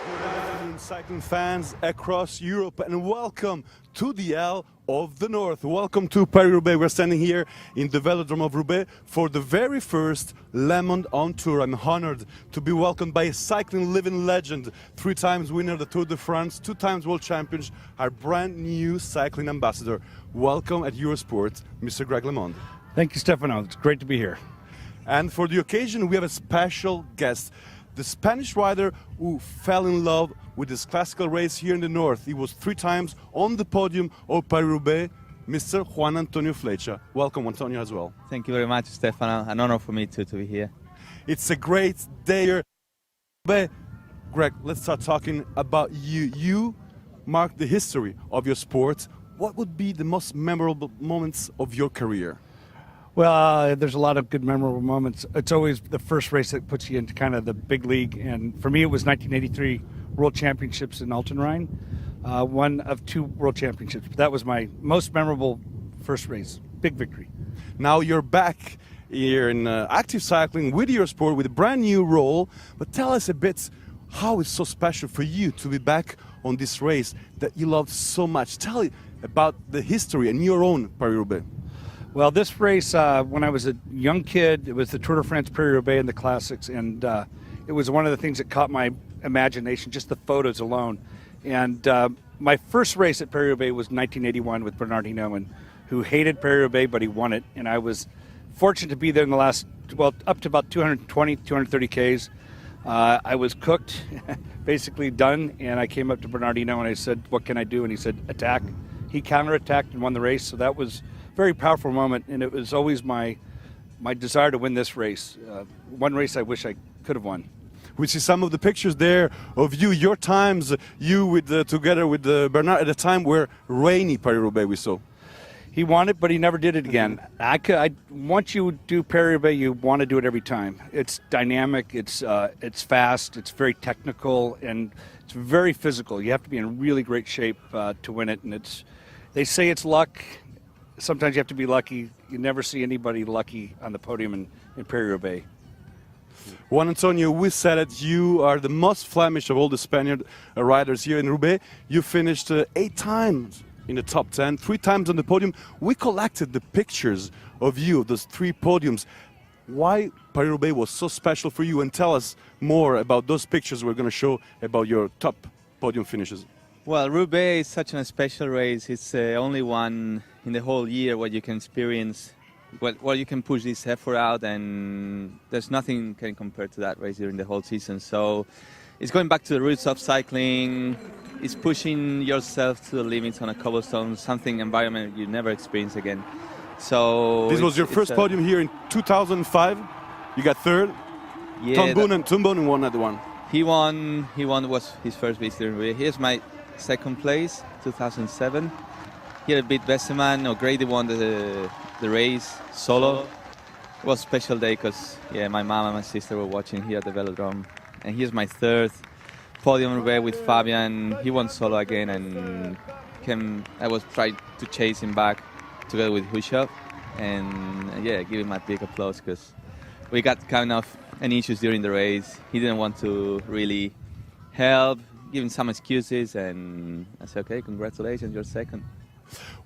Good afternoon, cycling fans across Europe, and welcome to the L of the North. Welcome to Paris Roubaix. We're standing here in the Velodrome of Roubaix for the very first Le Monde on Tour. I'm honored to be welcomed by a cycling living legend, 3 times winner of the Tour de France, 2 times world champion, our brand new cycling ambassador. Welcome at Eurosport, Mr. Greg LeMond. Thank you, Stefano. It's great to be here. And for the occasion, we have a special guest, the Spanish rider who fell in love with this classical race here in the north. He was 3 times on the podium of Paris-Roubaix, Mr. Juan Antonio Flecha. Welcome, Antonio, as well. Thank you very much, Stefano. An honor for me to be here. It's a great day here. But Greg, let's start talking about you. You marked the history of your sport. What would be the most memorable moments of your career? Well, there's a lot of good memorable moments. It's always the first race that puts you into kind of the big league. And for me, it was 1983 World Championships in Altenrhein, one of 2 World Championships. But that was my most memorable first race, big victory. Now you're back here in active cycling with your sport, with a brand new role. But tell us a bit how it's so special for you to be back on this race that you loved so much. Tell me about the history and your own Paris-Roubaix. Well, this race, when I was a young kid, it was the Tour de France Paris-Roubaix and the Classics, and it was one of the things that caught my imagination, just the photos alone. And my first race at Paris-Roubaix was 1981 with Bernhard Eisel, who hated Paris-Roubaix, but he won it. And I was fortunate to be there in the last, well, up to about 220, 230 Ks. I was cooked, basically done, and I came up to Bernhard Eisel and I said, what can I do? And he said, attack. He counterattacked and won the race, so that was very powerful moment, and it was always my desire to win this race. One race I wish I could have won. We see some of the pictures there of you, your times, you with together with Bernard at a time where rainy Paris-Roubaix we saw. He won it, but he never did it again. Once you do Paris-Roubaix, you want to do it every time. It's dynamic, it's fast, it's very technical, and it's very physical. You have to be in really great shape to win it, and they say it's luck. Sometimes you have to be lucky. You never see anybody lucky on the podium in Paris-Roubaix. Juan Antonio, we said that you are the most Flemish of all the Spaniard riders here in Roubaix. You finished 8 times in the top 10, 3 times on the podium. We collected the pictures of you, of those 3 podiums. Why Paris-Roubaix was so special for you, and tell us more about those pictures we're going to show about your top podium finishes. Well, Roubaix is such a special race. It's the only one in the whole year where you can experience, where you can push this effort out, and there's nothing can compare to that race during the whole season. So it's going back to the roots of cycling. It's pushing yourself to the limits on a cobblestone, something environment you never experience again. So this was your first podium here in 2005. You got 3rd. Yeah, Tom Boonen won that one. He won. Was his first visit in Roubaix. Here's my 2nd place, 2007. Here beat Besseman. O'Grady won the race solo. It was a special day because my mom and my sister were watching here at the Velodrome. And here's my 3rd podium Roubaix with Fabian. He won solo again, and I was trying to chase him back together with Hushovd, and give him a big applause because we got kind of any issues during the race. He didn't want to really help, giving some excuses, and I said, okay, congratulations, you're 2nd.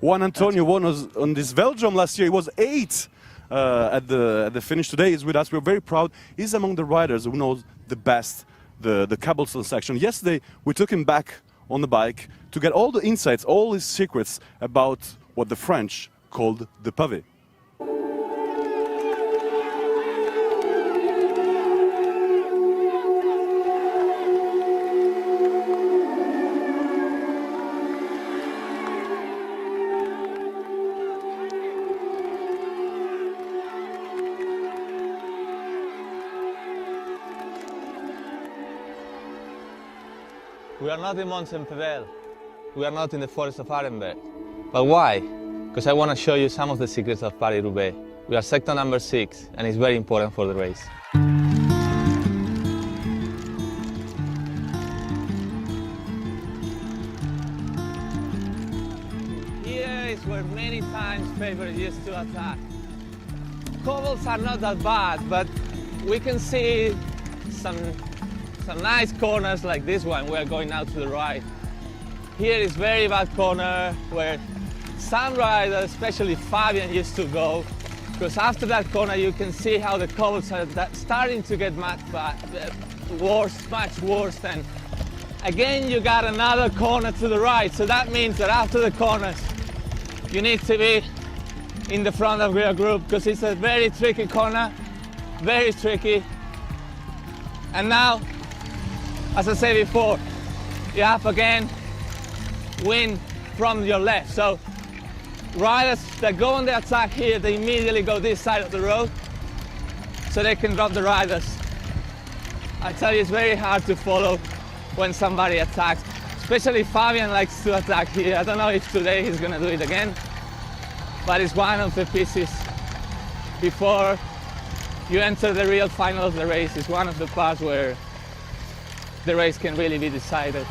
Juan Antonio won on this Velodrome last year. He was 8th at the finish. Today he's with us. We're very proud. He's among the riders who knows the best the cobblestone section. Yesterday we took him back on the bike to get all the insights, all his secrets about what the French called the pavé. We are not in Mont Saint-Pével. We are not in the forest of Arnberg. But why? Because I want to show you some of the secrets of Paris-Roubaix. We are sector number 6, and it's very important for the race. Here is where many times favorites used to attack. Cobbles are not that bad, but we can see some some nice corners like this one. We are going now to the right. Here is very bad corner where some riders, especially Fabian, used to go, because after that corner you can see how the cobbles are starting to get much worse. And again you got another corner to the right, so that means that after the corners you need to be in the front of your group, because it's a very tricky corner, very tricky. And now, as I said before, you have again wind from your left. So riders that go on the attack here, they immediately go this side of the road so they can drop the riders. I tell you, it's very hard to follow when somebody attacks. Especially Fabian likes to attack here. I don't know if today he's gonna do it again, but it's one of the pieces before you enter the real final of the race. It's one of the parts where the race can really be decided.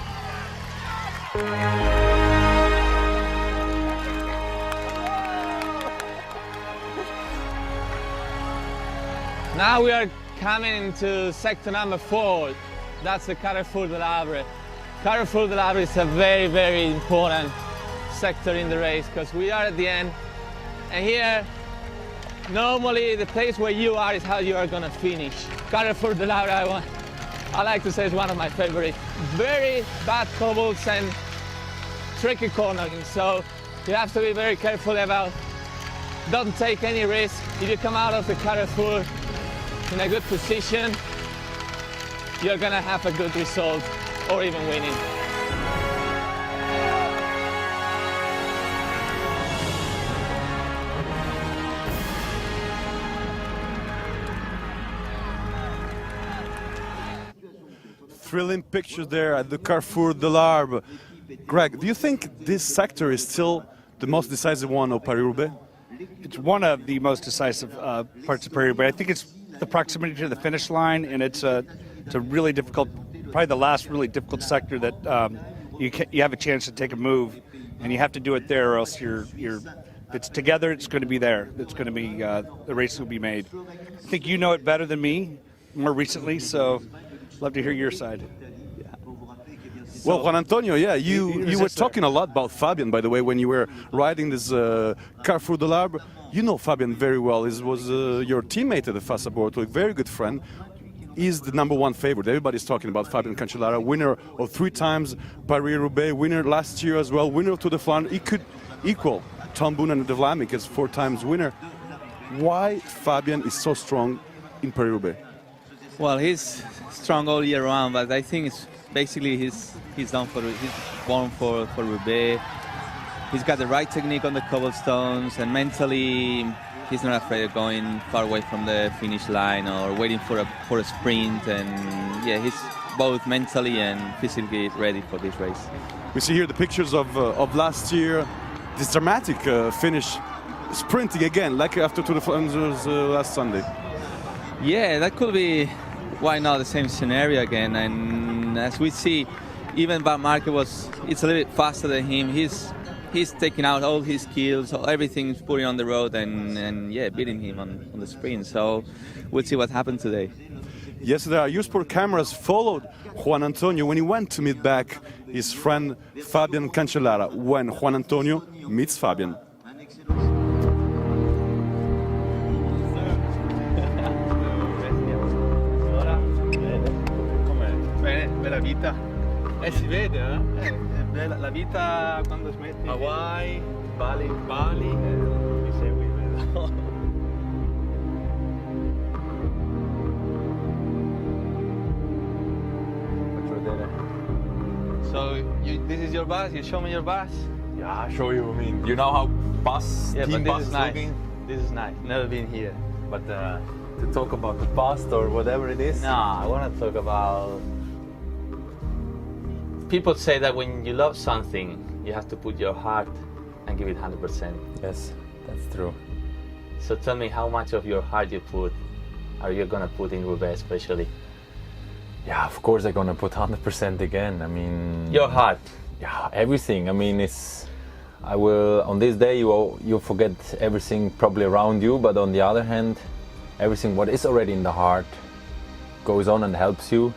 Now we are coming into sector number 4. That's the Carrefour de l'Arbre. Carrefour de l'Arbre is a very, very important sector in the race, because we are at the end, and here normally the place where you are is how you are going to finish. Carrefour de l'Arbre, I like to say, is one of my favorites. Very bad cobbles and tricky cornering, so you have to be very careful about, don't take any risk. If you come out of the Carrefour in a good position, you're going to have a good result, or even winning. Thrilling pictures there at the Carrefour de l'Arbre. Greg, do you think this sector is still the most decisive one of Paris Roubaix? It's one of the most decisive parts of Paris Roubaix. I think it's the proximity to the finish line, and it's a really difficult, probably the last really difficult sector that you have a chance to take a move, and you have to do it there, or else if it's together, it's going to be there. It's going to be the race will be made. I think you know it better than me, more recently, so love to hear your side. Well, Juan Antonio, yeah, you were talking a lot about Fabian, by the way, when you were riding this Carrefour de l'Arbre. You know Fabian very well. He was your teammate at the Fassa Borto, a very good friend. He's the #1 favorite. Everybody's talking about Fabian Cancellara, winner of 3 times Paris-Roubaix, winner last year as well, winner of Tour de Flandre. He could equal Tom Boonen and De Vlaeminck as 4 times winner. Why Fabian is so strong in Paris-Roubaix? Well, he's strong all year round, but I think it's basically he's born for Roubaix. He's got the right technique on the cobblestones, and mentally he's not afraid of going far away from the finish line or waiting for a sprint. And yeah, he's both mentally and physically ready for this race. We see here the pictures of last year, this dramatic finish, sprinting again, like after Tour de Flandre last Sunday. Yeah, that could be, why not, the same scenario again. And as we see, even Vanmarcke it's a little bit faster than him. He's taking out all his skills, everything's putting on the road, and yeah, beating him on the sprint. So we'll see what happens today. Yesterday, our Eurosport cameras followed Juan Antonio when he went to meet back his friend Fabian Cancellara, when Juan Antonio meets Fabian. Bella vita. Si vede, bella la vita quando smetti. Hawaii, Bali, mi segui, vedo. Faccio vedere. So this is your bus? You show me your bus? Yeah, I'll show you. I mean, you know how team bus is nice. looking? This is nice. Never been here. But to talk about the past or whatever it is? No, I want to talk about... People say that when you love something, you have to put your heart and give it 100%. Yes, that's true. So tell me how much of your heart are you gonna put in Roubaix especially? Yeah, of course I'm gonna put 100% again. I mean... Your heart? Yeah, everything. I mean, I will, on this day you forget everything probably around you, but on the other hand, everything what is already in the heart goes on and helps you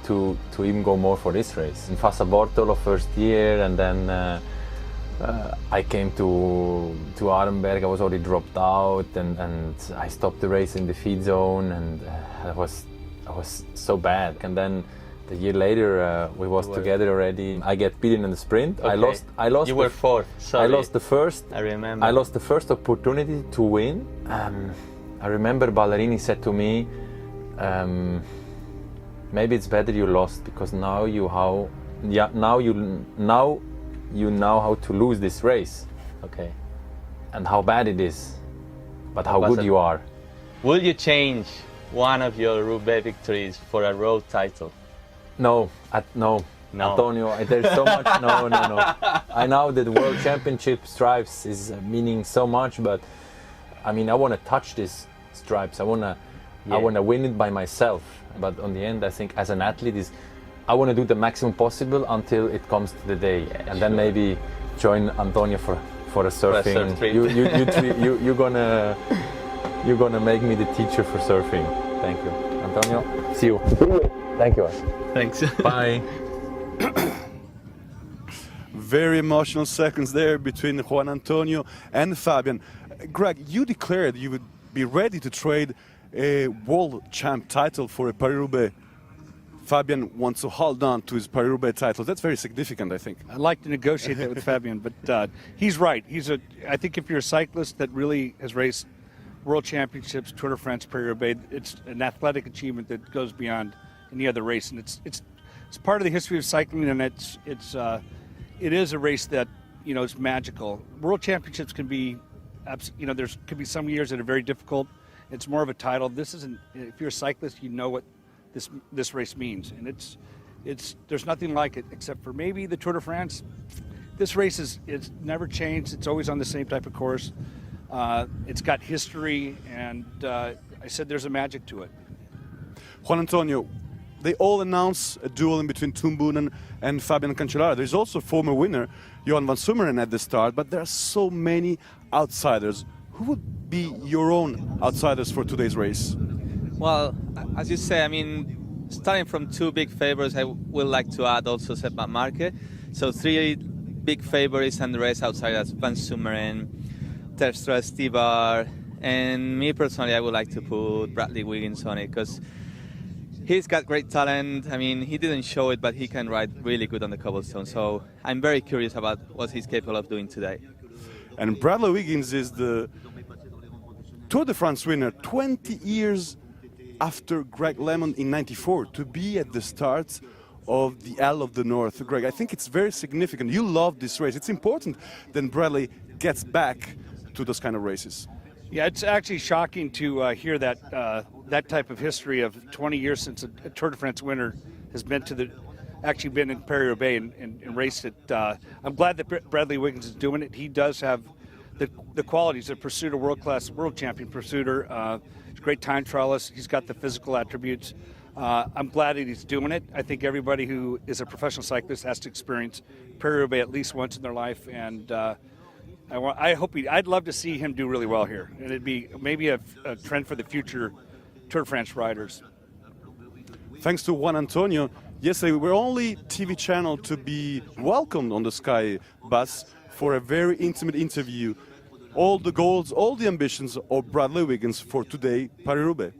to even go more for this race. In Fassa Bortolo first year, and then I came to Arenberg. I was already dropped out, and I stopped the race in the feed zone, and I was so bad. And then the year later we was together already. I get beaten in the sprint. Okay. I lost. You were fourth. Sorry. I lost the first. I remember. I lost the first opportunity to win. I remember Ballerini said to me, maybe it's better you lost, because now you know how to lose this race. Okay. And how bad it is, but how good you are. Will you change one of your Roubaix victories for a road title? No, no. Antonio, there's so much. No. I know that the World Championship stripes is meaning so much, but I mean, I want to touch these stripes. I want to win it by myself. But on the end, I think as an athlete, I want to do the maximum possible until it comes to the day, and then maybe join Antonio for a surfing. You're gonna make me the teacher for surfing. Thank you, Antonio. See you. Thank you. Thanks. Bye. Very emotional seconds there between Juan Antonio and Fabian. Greg, you declared you would be ready to trade a world champ title for a Paris-Roubaix. Fabian wants to hold on to his Paris-Roubaix title. That's very significant, I think. I'd like to negotiate that with Fabian, but he's right. I think if you're a cyclist that really has raced World Championships, Tour de France, Paris-Roubaix, it's an athletic achievement that goes beyond any other race, and it's part of the history of cycling, and it is a race that is magical. World Championships can be, there could be some years that are very difficult. It's more of a title. This isn't. If you're a cyclist, you know what this race means, and there's nothing like it except for maybe the Tour de France. This race it's never changed. It's always on the same type of course. It's got history, and I said there's a magic to it. Juan Antonio, they all announce a duel in between Tom Boonen and Fabian Cancellara. There's also former winner Johan van Summeren at the start, but there are so many outsiders. Who would be your own outsiders for today's race? Well, as you say, I mean, starting from two big favorites, I would like to add also Sep Vanmarcke. So three big favorites and the rest outsiders: Van Summeren, Terpstra, Stybar, and me personally, I would like to put Bradley Wiggins on it, because he's got great talent. I mean, he didn't show it, but he can ride really good on the cobblestone. So I'm very curious about what he's capable of doing today. And Bradley Wiggins is the Tour de France winner 20 years after Greg LeMond in '94, to be at the start of the L of the North. Greg, I think it's very significant. You love this race. It's important that Bradley gets back to those kind of races. Yeah, it's actually shocking to hear that that type of history of 20 years since a Tour de France winner has been in Paris-Roubaix and raced it. I'm glad that Bradley Wiggins is doing it. He does have the qualities of pursuer, world-class world champion pursuer. He's a great time trialist. He's got the physical attributes. I'm glad that he's doing it. I think everybody who is a professional cyclist has to experience Paris-Roubaix at least once in their life, and I'd love to see him do really well here, and it'd be maybe a trend for the future Tour de France riders. Thanks to Juan Antonio. Yesterday we were only TV channel to be welcomed on the Sky bus for a very intimate interview. All the goals, all the ambitions of Bradley Wiggins for today, Paris-Roubaix.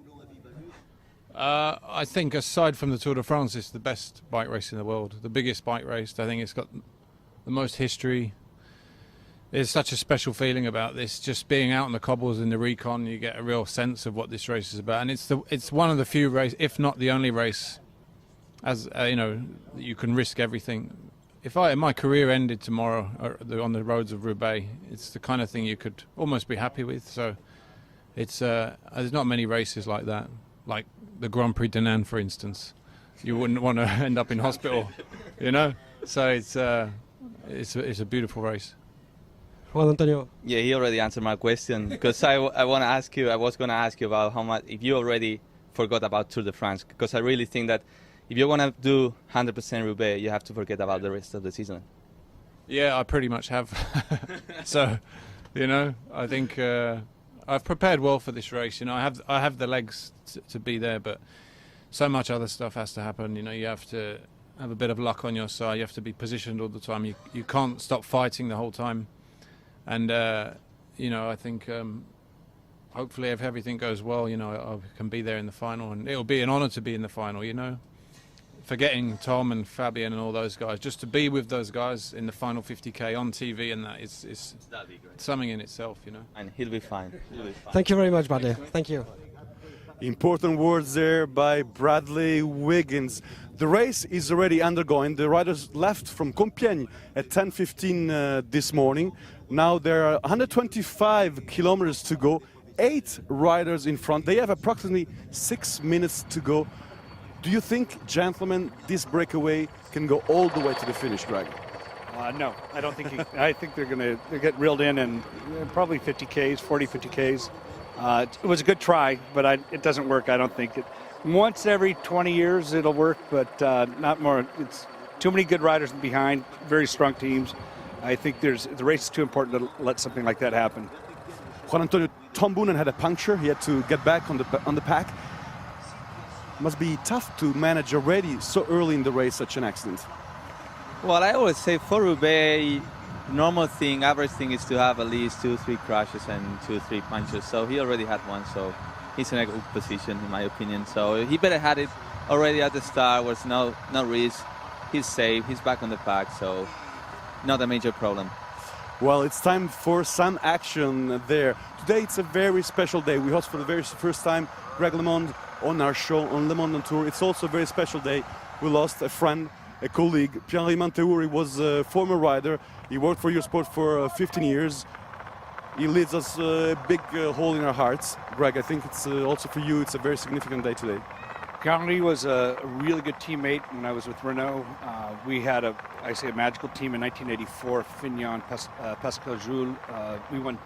I think aside from the Tour de France, it's the best bike race in the world, the biggest bike race. I think it's got the most history. There's such a special feeling about this. Just being out on the cobbles in the recon, you get a real sense of what this race is about. And it's one of the few races, if not the only race, as you can risk everything. If my career ended tomorrow on the roads of Roubaix, it's the kind of thing you could almost be happy with. So it's there's not many races like that, like the Grand Prix de Nantes, for instance. You wouldn't want to end up in hospital, So it's a beautiful race. Juan Antonio. Yeah, he already answered my question, because I was going to ask you about how much, if you already forgot about Tour de France, because I really think that if you want to do 100% Roubaix, you have to forget about the rest of the season. Yeah, I pretty much have. So, I think I've prepared well for this race. I have the legs to be there, but so much other stuff has to happen. You know, you have to have a bit of luck on your side. You have to be positioned all the time. You can't stop fighting the whole time. And you know, I think hopefully if everything goes well, you know, I can be there in the final, and it'll be an honour to be in the final. You know, forgetting Tom and Fabian and all those guys, just to be with those guys in the final 50k on TV, and that is something in itself, you know. And he'll be fine. He'll be fine. Thank you very much, Bradley. Thank you. Important words there by Bradley Wiggins. The race is already undergoing. The riders left from Compiègne at 10:15 this morning. Now there are 125 kilometers to go. 8 riders in front. They have approximately 6 minutes to go. Do you think, gentlemen, this breakaway can go all the way to the finish, Greg? No, I don't think. I think they'll get reeled in probably 50 Ks, 40, 50 Ks. It was a good try, but it doesn't work. I don't think it. Once every 20 years it'll work, but not more. It's too many good riders behind, very strong teams. I think the race is too important to let something like that happen. Juan Antonio, Tom Boonen had a puncture. He had to get back on the pack. Must be tough to manage already so early in the race such an accident. Well, I always say for Roubaix, normal thing, average thing is to have at least 2 or 3 crashes and 2 or 3 punctures. So he already had one, so he's in a good position in my opinion. So he better had it already at the start. Was no risk. He's safe. He's back on the pack, so not a major problem. Well, it's time for some action there. Today it's a very special day. We host for the very first time Greg LeMond on our show on Le Monde on Tour. It's also a very special day. We lost a friend, a colleague. Pierre Manteuri was a former rider. He worked for Eurosport for 15 years. He leaves us a big hole in our hearts. Greg, I think it's also for you, it's a very significant day today. Pierre was a really good teammate when I was with Renault. We had a magical team in 1984, Fignon, Pascal Jules. We won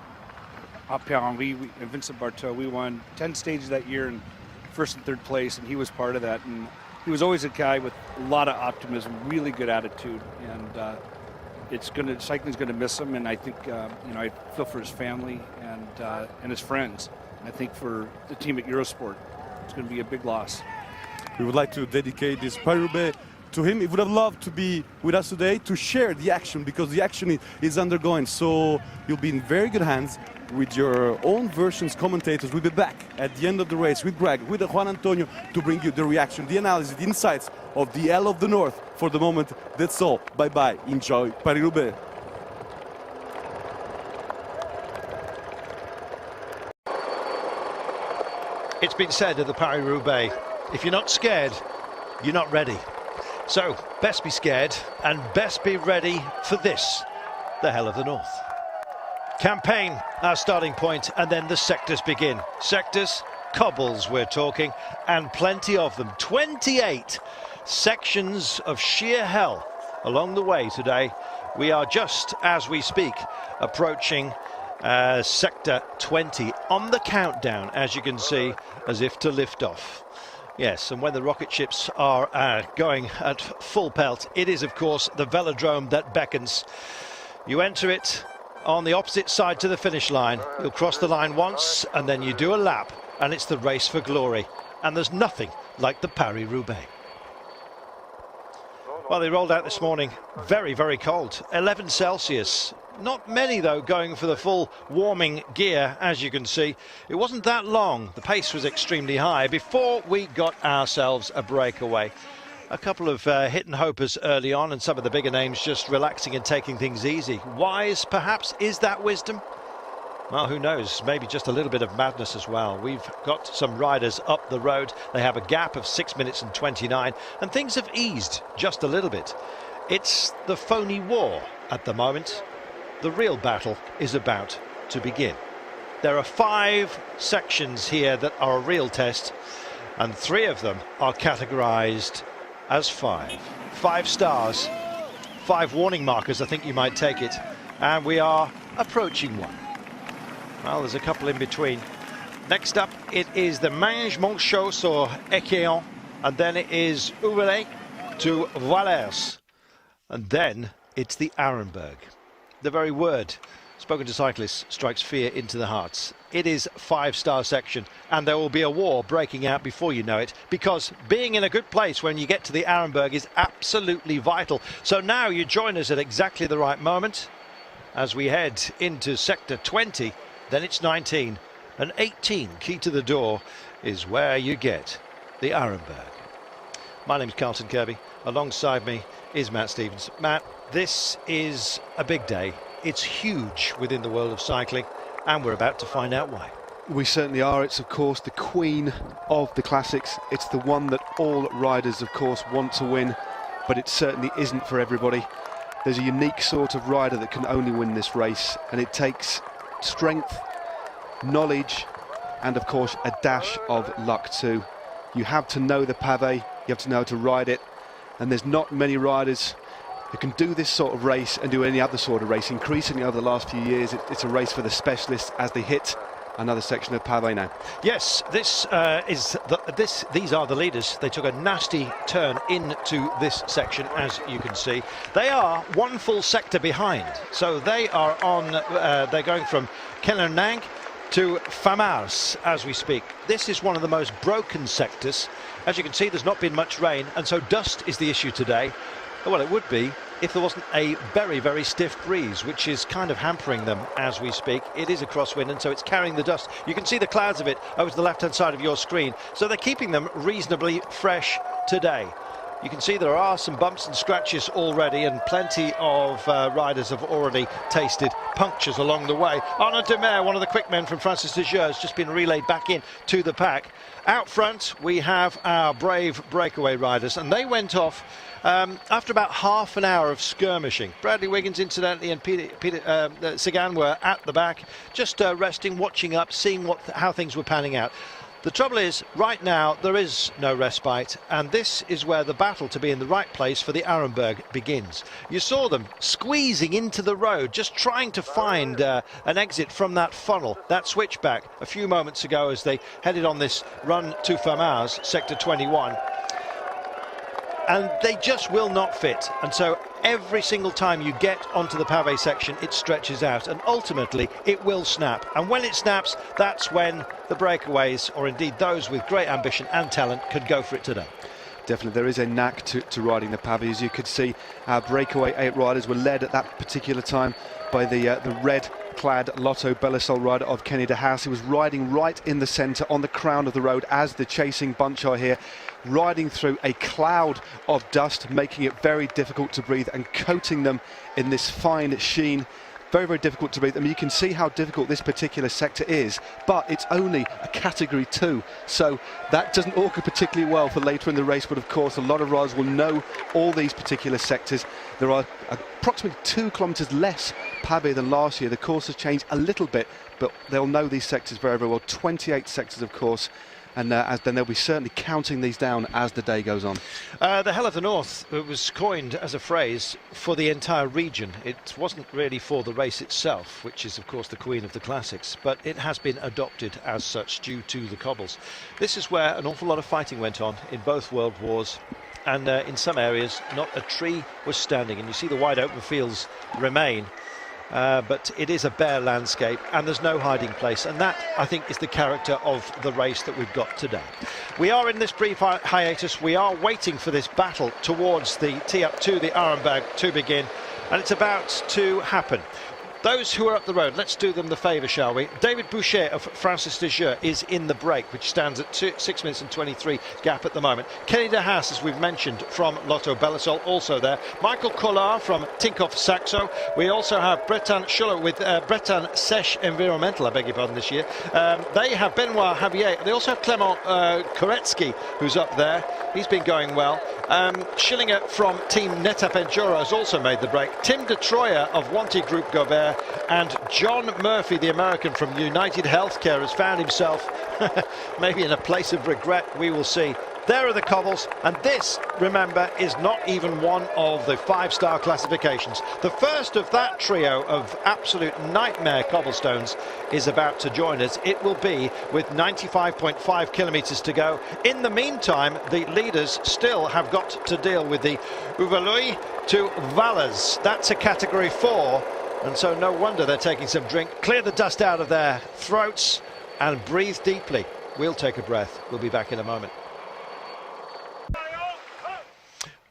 Pierre-Henri and Vincent Barteau. We won 10 stages that year in first and third place, and he was part of that. And he was always a guy with a lot of optimism, really good attitude, and cycling's gonna miss him. And I think I feel for his family and his friends. I think for the team at Eurosport, it's going to be a big loss. We would like to dedicate this Paris-Roubaix to him. He would have loved to be with us today to share the action, because the action is undergoing. So you'll be in very good hands with your own versions, commentators. We'll be back at the end of the race with Greg, with Juan Antonio, to bring you the reaction, the analysis, the insights of the L of the North. For the moment, that's all. Bye-bye. Enjoy Paris-Roubaix. It's been said of the Paris-Roubaix, if you're not scared, you're not ready. So, best be scared and best be ready for this, the Hell of the North. Campaign, our starting point, and then the sectors begin. Sectors, cobbles we're talking, and plenty of them. 28 sections of sheer hell along the way today. We are just, as we speak, approaching sector 20 on the countdown, as you can see, as if to lift off. Yes, and when the rocket ships are going at full pelt, it is of course the velodrome that beckons. You enter it on the opposite side to the finish line. You'll cross the line once and then you do a lap, and it's the race for glory. And there's nothing like the Paris-Roubaix. Well, they rolled out this morning very, very cold, 11 Celsius. Not many, though, going for the full warming gear, as you can see. It wasn't that long. The pace was extremely high before we got ourselves a breakaway. A couple of hit and hopers early on, and some of the bigger names just relaxing and taking things easy. Wise, perhaps? Is that wisdom? Well, who knows? Maybe just a little bit of madness as well. We've got some riders up the road. They have a gap of 6 minutes and 29, and things have eased just a little bit. It's the phony war at the moment. The real battle is about to begin. There are 5 sections here that are a real test, and 3 of them are categorized as 5. 5 stars, 5 warning markers, I think you might take it, and we are approaching one. Well, there's a couple in between. Next up, it is the Mange-Monchos or Équeon, and then it is Ouvelet to Valers, and then it's the Arenberg. The very word spoken to cyclists strikes fear into the hearts. it is 5-star section, and there will be a war breaking out before you know it, because being in a good place when you get to the Arenberg is absolutely vital. So now you join us at exactly the right moment as we head into sector 20, then it's 19, and 18, key to the door, is where you get the Arenberg. My name's Carlton Kirby. Alongside me is Matt Stevens. Matt, this is a big day. It's huge within the world of cycling, and we're about to find out why. We certainly are. It's, of course, the queen of the classics. It's the one that all riders, of course, want to win, but it certainly isn't for everybody. There's a unique sort of rider that can only win this race, and it takes strength, knowledge, and, of course, a dash of luck too. You have to know the pavé, you have to know how to ride it, and there's not many riders who can do this sort of race and do any other sort of race. Increasingly over the last few years, it's a race for the specialists as they hit another section of pavé now. Yes, these are the leaders. They took a nasty turn into this section, as you can see. They are one full sector behind, so they are on. They're going from Cancellara to Famars as we speak. This is one of the most broken sectors. As you can see, there's not been much rain, and so dust is the issue today. Well, it would be if there wasn't a very, very stiff breeze, which is kind of hampering them as we speak. It is a crosswind, and so it's carrying the dust. You can see the clouds of it over to the left-hand side of your screen. So they're keeping them reasonably fresh today. You can see there are some bumps and scratches already, and plenty of riders have already tasted punctures along the way. Arnaud Demare, one of the quick men from Francis Deger, has just been relayed back in to the pack. Out front, we have our brave breakaway riders, and they went off after about half an hour of skirmishing. Bradley Wiggins, incidentally, and Sagan were at the back, just resting, watching up, seeing how things were panning out. The trouble is, right now, there is no respite, and this is where the battle to be in the right place for the Arenberg begins. You saw them squeezing into the road, just trying to find an exit from that funnel, that switchback, a few moments ago as they headed on this run to Famars, sector 21. And they just will not fit, and so every single time you get onto the pavé section, it stretches out, and ultimately it will snap. And when it snaps, that's when the breakaways, or indeed those with great ambition and talent, can go for it today. Definitely, there is a knack to riding the pavé. As you could see, our breakaway 8 riders were led at that particular time by the red-clad Lotto Belisol rider of Kenny de Haas. He was riding right in the centre on the crown of the road as the chasing bunch are here, riding through a cloud of dust, making it very difficult to breathe and coating them in this fine sheen. Very, very difficult to breathe. I mean, you can see how difficult this particular sector is, but it's only a category 2, so that doesn't augur particularly well for later in the race. But of course, a lot of riders will know all these particular sectors. There are approximately 2 kilometres less pavé than last year. The course has changed a little bit, but they'll know these sectors very, very well. 28 sectors, of course. And then they'll be certainly counting these down as the day goes on. The Hell of the North was coined as a phrase for the entire region. It wasn't really for the race itself, which is of course the queen of the classics, but it has been adopted as such due to the cobbles. This is where an awful lot of fighting went on in both world wars, and in some areas not a tree was standing, and you see the wide open fields remain. But it is a bare landscape, and there's no hiding place, and that, I think, is the character of the race that we've got today. We are in this brief hiatus. We are waiting for this battle towards the tee up to the Arenberg to begin, and it's about to happen. Those who are up the road, let's do them the favour, shall we? David Boucher of Francis Deger is in the break, which stands at 6 minutes and 23 gap at the moment. Kenny de Haas, as we've mentioned, from Lotto Belisol, also there. Michael Collard from Tinkoff Saxo. We also have Breton Schuller with Breton Sèche Environmental, I beg your pardon, this year. They have Benoit Javier. They also have Clement Koretsky, who's up there. He's been going well. Schillinger from Team Netap Enduro has also made the break. Tim de Troyer of WANTY Group Gobert, and John Murphy, the American from United Healthcare, has found himself maybe in a place of regret. We will see. There are the cobbles, and this, remember, is not even one of the 5-star classifications. The first of that trio of absolute nightmare cobblestones is about to join us. It will be with 95.5 kilometres to go. In the meantime, the leaders still have got to deal with the Uvaluy to Valles. That's a category 4. And so no wonder they're taking some drink. Clear the dust out of their throats and breathe deeply. We'll take a breath. We'll be back in a moment.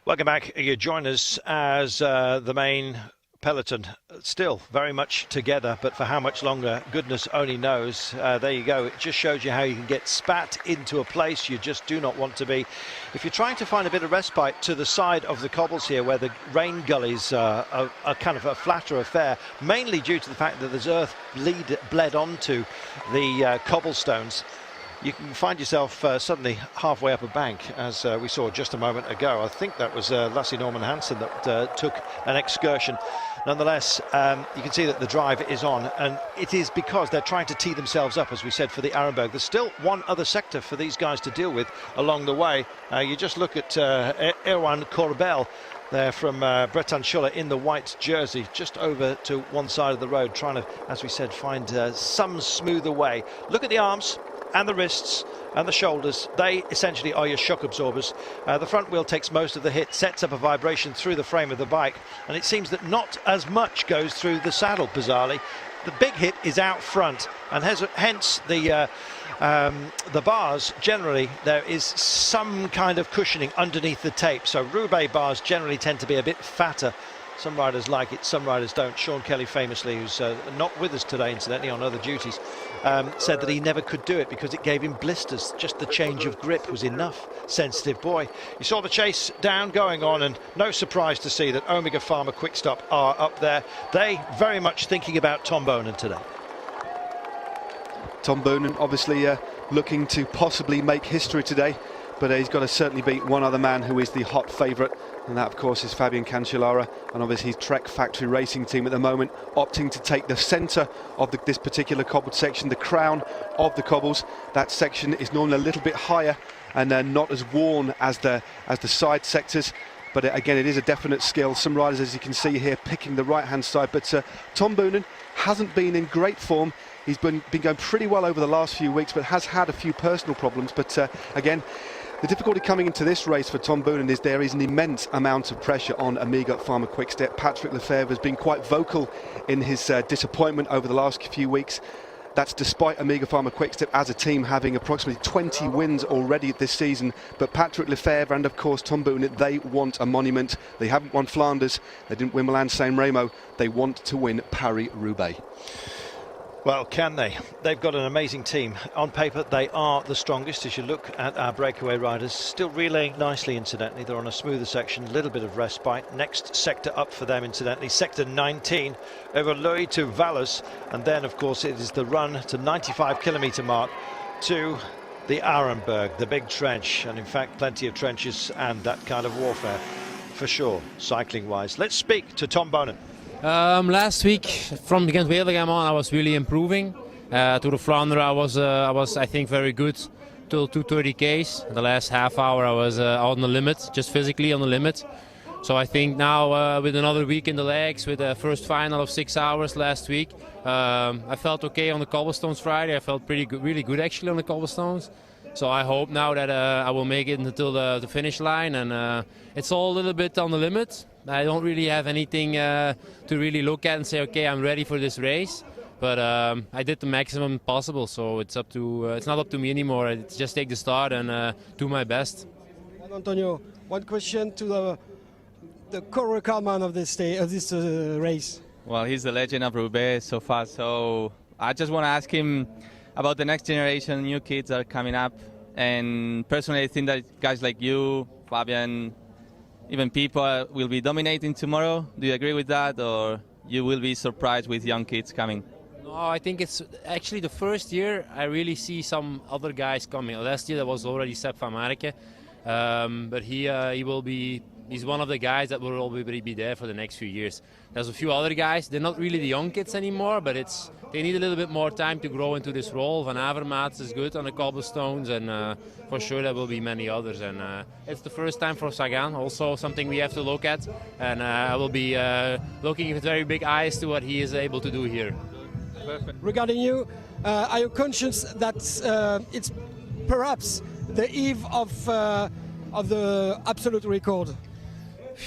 Welcome back. You join us as the main peloton still very much together, but for how much longer, goodness only knows. There you go. It just shows you how you can get spat into a place you just do not want to be. If you're trying to find a bit of respite to the side of the cobbles here, where the rain gullies are kind of a flatter affair, mainly due to the fact that there's earth bled onto the cobblestones, you can find yourself suddenly halfway up a bank, as we saw just a moment ago. I think that was Lasse Norman Hansen that took an excursion. Nonetheless, you can see that the drive is on, and it is because they're trying to tee themselves up, as we said, for the Arenberg. There's still one other sector for these guys to deal with along the way. You just look at Erwan Corbel there from Breton-Schuller in the white jersey, just over to one side of the road, trying to, as we said, find some smoother way. Look at the arms and the wrists and the shoulders. They essentially are your shock absorbers. The front wheel takes most of the hit, sets up a vibration through the frame of the bike, and it seems that not as much goes through the saddle, bizarrely. The big hit is out front, and hence the bars, generally there is some kind of cushioning underneath the tape, so Roubaix bars generally tend to be a bit fatter. Some riders like it, some riders don't. Sean Kelly famously, who's not with us today incidentally on other duties, said that he never could do it because it gave him blisters. Just the change of grip was enough. Sensitive boy. You saw the chase down going on, and no surprise to see that Omega Pharma Quick Stop are up there. They very much thinking about Tom Boonen today. Tom Boonen obviously looking to possibly make history today, but he's got to certainly beat one other man who is the hot favourite, and that of course is Fabian Cancellara, and obviously his Trek Factory Racing team at the moment opting to take the centre of this particular cobbled section, the crown of the cobbles. That section is normally a little bit higher and not as worn as the side sectors, but again it is a definite skill. Some riders, as you can see here, picking the right hand side, but Tom Boonen hasn't been in great form. He's been going pretty well over the last few weeks, but has had a few personal problems. But again, the difficulty coming into this race for Tom Boonen is there is an immense amount of pressure on Omega Pharma Quick Step. Patrick Lefebvre has been quite vocal in his disappointment over the last few weeks. That's despite Omega Pharma Quick Step as a team having approximately 20 wins already this season. But Patrick Lefebvre and of course Tom Boonen, they want a monument. They haven't won Flanders, they didn't win Milan-San Remo, they want to win Paris Roubaix. Well, can they? They've got an amazing team. On paper, they are the strongest. As you look at our breakaway riders, still relaying nicely, incidentally. They're on a smoother section, a little bit of respite. Next sector up for them, incidentally, sector 19, over Louis to Valles. And then, of course, it is the run to 95-kilometre mark to the Arenberg, the big trench. And in fact, plenty of trenches and that kind of warfare, for sure, cycling-wise. Let's speak to Tom Boonen. Last week from the Gent-Wevelgem on, I was really improving. To the Flanders, I was I think very good till 2:30 Ks. The last half hour I was on the limit, just physically on the limit. So I think now with another week in the legs, with the first final of 6 hours last week, I felt okay on the cobblestones Friday. I felt pretty good, really good actually on the cobblestones. So I hope now that I will make it until the finish line, and it's all a little bit on the limit. I don't really have anything to really look at and say, okay, I'm ready for this race. But I did the maximum possible, so it's up to it's not up to me anymore. It's just take the start and do my best. And Antonio, one question to the core man of this race. Well, he's the legend of Roubaix so far, so I just want to ask him about the next generation, new kids that are coming up. And personally, I think that guys like you, Fabian, even people will be dominating tomorrow. Do you agree with that, or you will be surprised with young kids coming? No, I think it's actually the first year I really see some other guys coming. Last year there was already Sep Vanmarcke, but he's one of the guys that will already be there for the next few years. There's a few other guys. They're not really the young kids anymore, but they need a little bit more time to grow into this role. Van Avermaet is good on the cobblestones, and for sure there will be many others. And it's the first time for Sagan, also something we have to look at. And I will be looking with very big eyes to what he is able to do here. Perfect. Regarding you, are you conscious that it's perhaps the eve of the absolute record?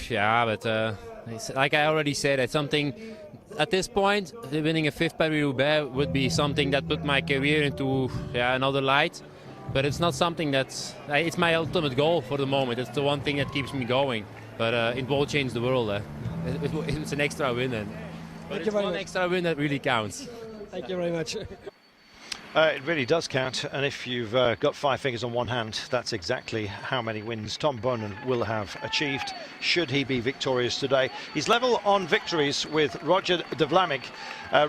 Yeah, but like I already said, it's something at this point, winning a 5th Paris Roubaix would be something that put my career into another light. But it's not something that's, it's my ultimate goal for the moment. It's the one thing that keeps me going. But it won't change the world. It's an extra win. But it's one extra win that really counts. Thank you very much. It really does count, and if you've got 5 fingers on one hand, that's exactly how many wins Tom Boonen will have achieved should he be victorious today. He's level on victories with Roger de Vlaminck.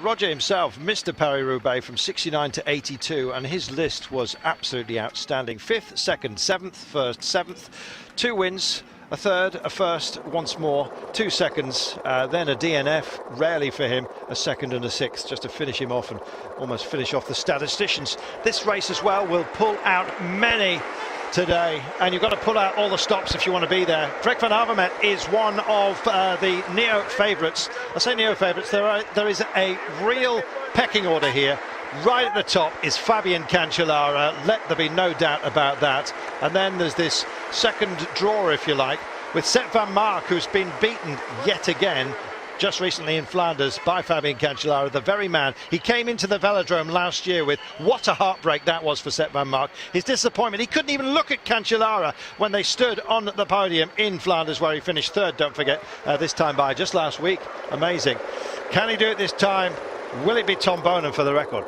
Roger himself missed a Paris-Roubaix from 69 to 82, and his list was absolutely outstanding. 5th, 2nd, 7th, 1st, 7th, 2 wins, a 3rd, a 1st, once more, 2 seconds, then a DNF, rarely for him, a 2nd and a 6th, just to finish him off and almost finish off the statisticians. This race as well will pull out many today, and you've got to pull out all the stops if you want to be there. Greg Van Avermaet is one of the neo-favourites. I say neo-favourites, there is a real pecking order here. Right at the top is Fabian Cancellara, let there be no doubt about that. And then there's this second drawer, if you like, with Sep Vanmarcke, who's been beaten yet again just recently in Flanders by Fabian Cancellara, the very man. He came into the velodrome last year with what a heartbreak that was for Sep Vanmarcke. His disappointment, he couldn't even look at Cancellara when they stood on the podium in Flanders, where he finished 3rd, don't forget, this time by just last week. Amazing. Can he do it this time? Will it be Tom Boonen for the record?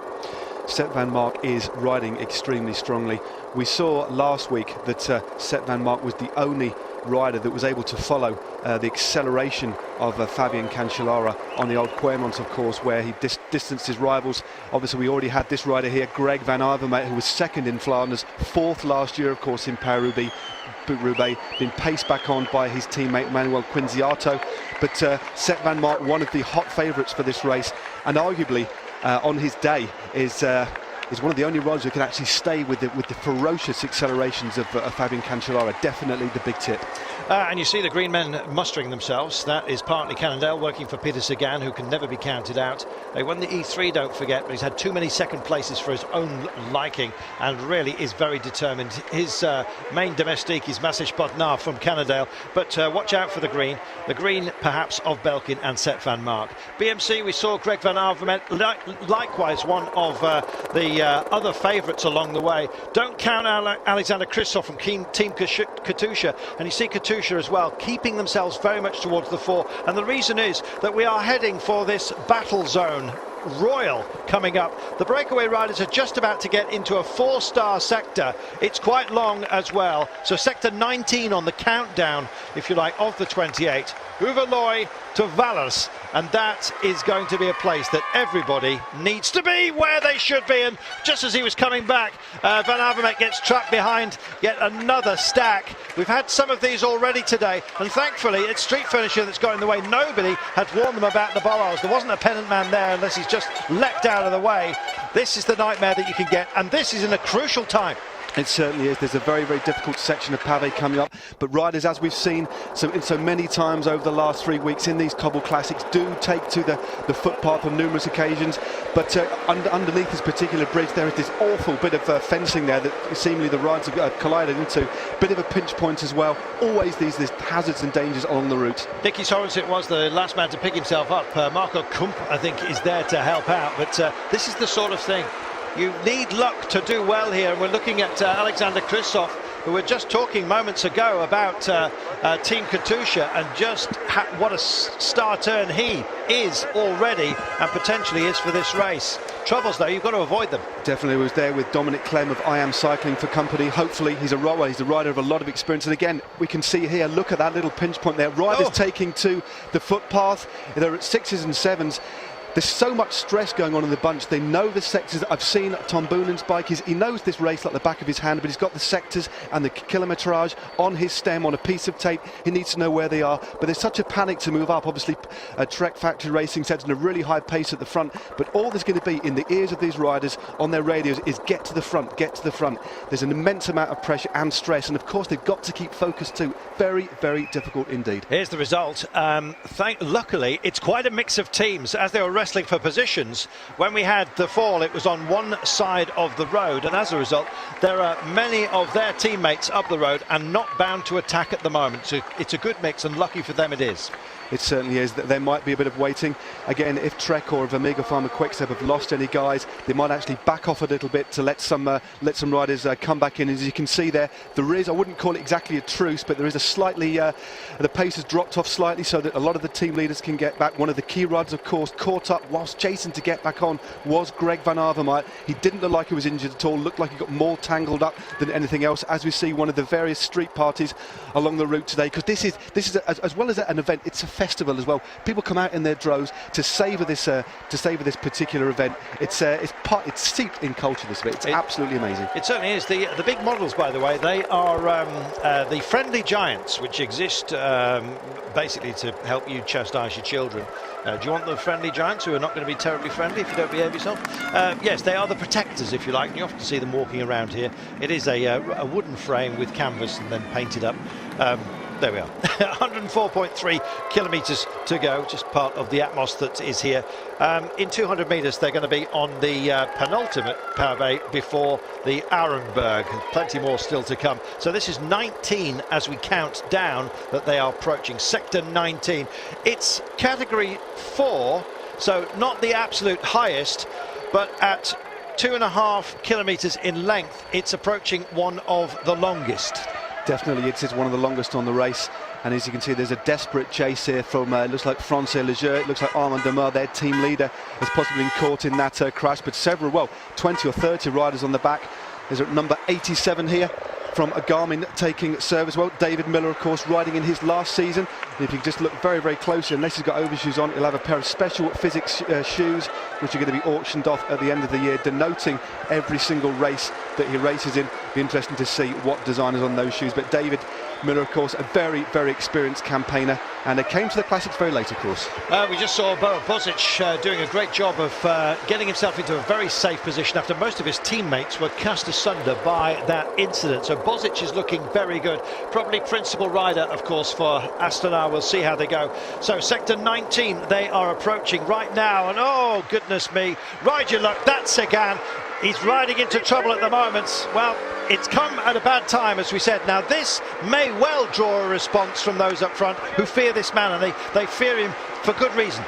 Sep Vanmarcke is riding extremely strongly. We saw last week that Sep Vanmarcke was the only rider that was able to follow the acceleration of Fabian Cancellara on the Old Quermont, of course, where he distanced his rivals. Obviously, we already had this rider here, Greg Van Avermaet, who was 2nd in Flanders, 4th last year, of course, in Paris Roubaix, been paced back on by his teammate Manuel Quinziato. But Sep Vanmarcke, one of the hot favourites for this race, and arguably on his day is one of the only riders who can actually stay with the ferocious accelerations of Fabian Cancellara. Definitely the big tip. And you see the green men mustering themselves. That is partly Cannondale working for Peter Sagan, who can never be counted out. They won the E3, don't forget, but he's had too many second places for his own liking and really is very determined. His main domestique is Massich Botnar from Cannondale, but watch out for the green perhaps of Belkin and Sep Vanmarcke. BMC, we saw Greg Van Avermaet, likewise one of the other favourites along the way. Don't count Alexander Kristoff from Team Katusha, and you see Katusha as well keeping themselves very much towards the fore, and the reason is that we are heading for this battle zone royal coming up. The breakaway riders are just about to get into a 4-star sector. It's quite long as well, so sector 19 on the countdown, if you like, of the 28. Uverloy to Valers, and that is going to be a place that everybody needs to be where they should be. And just as he was coming back, Van Avermaet gets trapped behind yet another stack. We've had some of these already today, and thankfully it's street furniture that's got in the way. Nobody had warned them about the bollards. There wasn't a pennant man there unless he's just leapt out of the way. This is the nightmare that you can get, and this is in a crucial time. It certainly is. There's a very, very difficult section of pavé coming up, but riders, as we've seen so many times over the last 3 weeks in these cobble classics, do take to the footpath on numerous occasions. But underneath this particular bridge, there is this awful bit of fencing there that seemingly the riders have collided into. Bit of a pinch point as well. Always these hazards and dangers along the route. Niki Sorensen was the last man to pick himself up. Marco Kump, I think, is there to help out, but this is the sort of thing. You need luck to do well here, and we're looking at Alexander Kristoff, who were just talking moments ago about Team Katusha, and just what a star turn he is already, and potentially is for this race. Troubles though, you've got to avoid them. Definitely was there with Dominic Clem of I Am Cycling for Company. Hopefully he's a rider of a lot of experience, and again we can see here, look at that little pinch point there, riders taking to the footpath. They're at 6s and 7s. There's so much stress going on in the bunch. They know the sectors. I've seen Tom Boonen's bike. He knows this race like the back of his hand, but he's got the sectors and the kilometrage on his stem on a piece of tape. He needs to know where they are. But there's such a panic to move up. Obviously, Trek Factory Racing sets in a really high pace at the front. But all there's going to be in the ears of these riders on their radios is get to the front, get to the front. There's an immense amount of pressure and stress. And of course, they've got to keep focused too. Very, very difficult indeed. Here's the result. Luckily, it's quite a mix of teams as they were wrestling for positions. When we had the fall, it was on one side of the road, and as a result there are many of their teammates up the road and not bound to attack at the moment, so it's a good mix, and lucky for them it is. It certainly is. There might be a bit of waiting. Again, if Trek or if PHARMA-QUICK have lost any guys, they might actually back off a little bit to let some riders come back in. As you can see there is, I wouldn't call it exactly a truce, but there is a slightly, the pace has dropped off slightly so that a lot of the team leaders can get back. One of the key riders, of course, caught up whilst chasing to get back on was Greg Van Avermaet. He didn't look like he was injured at all, looked like he got more tangled up than anything else, as we see one of the various street parties along the route today, because this is as well as an event, it's a festival as well. People come out in their droves to savour this particular event. It's steeped in culture, this event. It's absolutely amazing. It certainly is. The big models, by the way, they are the friendly giants, which exist basically to help you chastise your children. Do you want the friendly giants who are not going to be terribly friendly if you don't behave yourself? Yes, they are the protectors, if you like, and you often see them walking around here. It is a wooden frame with canvas and then painted up. There we are. 104.3 kilometres to go, just part of the atmos that is here. In 200 metres, they're going to be on the penultimate pavé before the Arenberg. Plenty more still to come. So this is 19 as we count down that they are approaching. Sector 19. It's category 4, so not the absolute highest, but at 2.5 kilometres in length, it's approaching one of the longest. Definitely, it's one of the longest on the race, and as you can see, there's a desperate chase here from looks like Francais Leger. It looks like Arnaud Demare, their team leader, has possibly been caught in that crash, but several, well, 20 or 30 riders on the back. There's at number 87 here from a GARMIN taking service. Well, David Miller, of course, riding in his last season. And if you just look very, very closely, unless he's got overshoes on, he'll have a pair of special physics shoes, which are going to be auctioned off at the end of the year, denoting every single race that he races in. Be interesting to see what design is on those shoes. But David Miller, of course, a very, very experienced campaigner, and they came to the Classics very late, of course. We just saw Bozic doing a great job of getting himself into a very safe position after most of his teammates were cast asunder by that incident. So Bozic is looking very good. Probably principal rider, of course, for Astana. We'll see how they go. So sector 19, they are approaching right now, and oh, goodness me, ride your luck, that's Sagan. He's riding into trouble at the moment. Well, it's come at a bad time, as we said. Now, this may well draw a response from those up front who fear this man, and they fear him for good reason.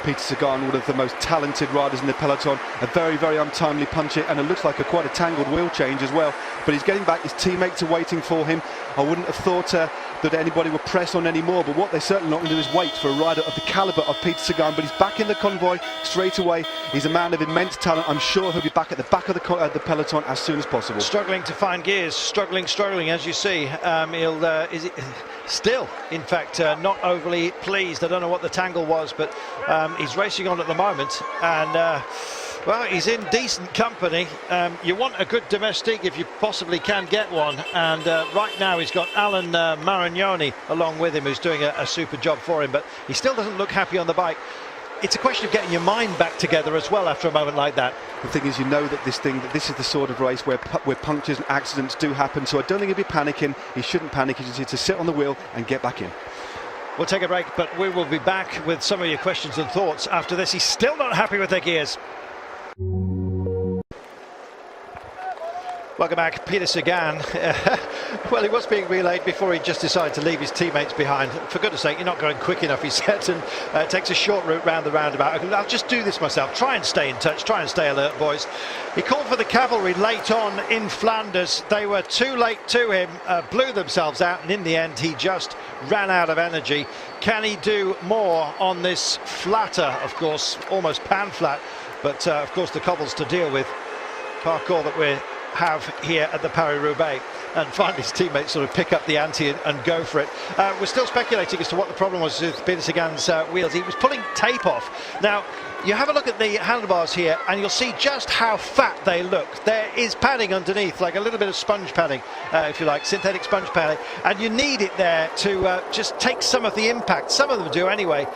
Peter Sagan, one of the most talented riders in the peloton, a very, very untimely punch it, and it looks like quite a tangled wheel change as well. But he's getting back, his teammates are waiting for him. I wouldn't have thought that anybody would press on anymore, but what they're certainly not going to do is wait for a rider of the calibre of Peter Sagan. But he's back in the convoy straight away. He's a man of immense talent. I'm sure he'll be back at the back of the peloton as soon as possible. Struggling to find gears, struggling, as you see. Is it still, in fact, not overly pleased. I don't know what the tangle was, but he's racing on at the moment, and well, he's in decent company. You want a good domestique if you possibly can get one, and right now he's got Alan Marignoni along with him, who's doing a super job for him, but he still doesn't look happy on the bike. It's a question of getting your mind back together as well after a moment like that. The thing is, you know that this is the sort of race where punctures and accidents do happen, so I don't think he'll be panicking. He shouldn't panic. He just needs to sit on the wheel and get back in. We'll take a break, but we will be back with some of your questions and thoughts after this. He's still not happy with their gears. Welcome back, Peter Sagan. Well, he was being relayed before he just decided to leave his teammates behind. For goodness sake, you're not going quick enough, he said, and takes a short route round the roundabout. I'll just do this myself. Try and stay in touch, try and stay alert, boys. He called for the cavalry late on in Flanders. They were too late to him, blew themselves out, and in the end, he just ran out of energy. Can he do more on this flatter, of course, almost pan flat, but of course the cobbles to deal with. Parkour that we have here at the Paris Roubaix, and finally his teammates sort of pick up the ante and go for it. We're still speculating as to what the problem was with Peter Sagan's wheels. He was pulling tape off. Now, you have a look at the handlebars here and you'll see just how fat they look. There is padding underneath, like a little bit of sponge padding, if you like, synthetic sponge padding, and you need it there to just take some of the impact. Some of them do anyway.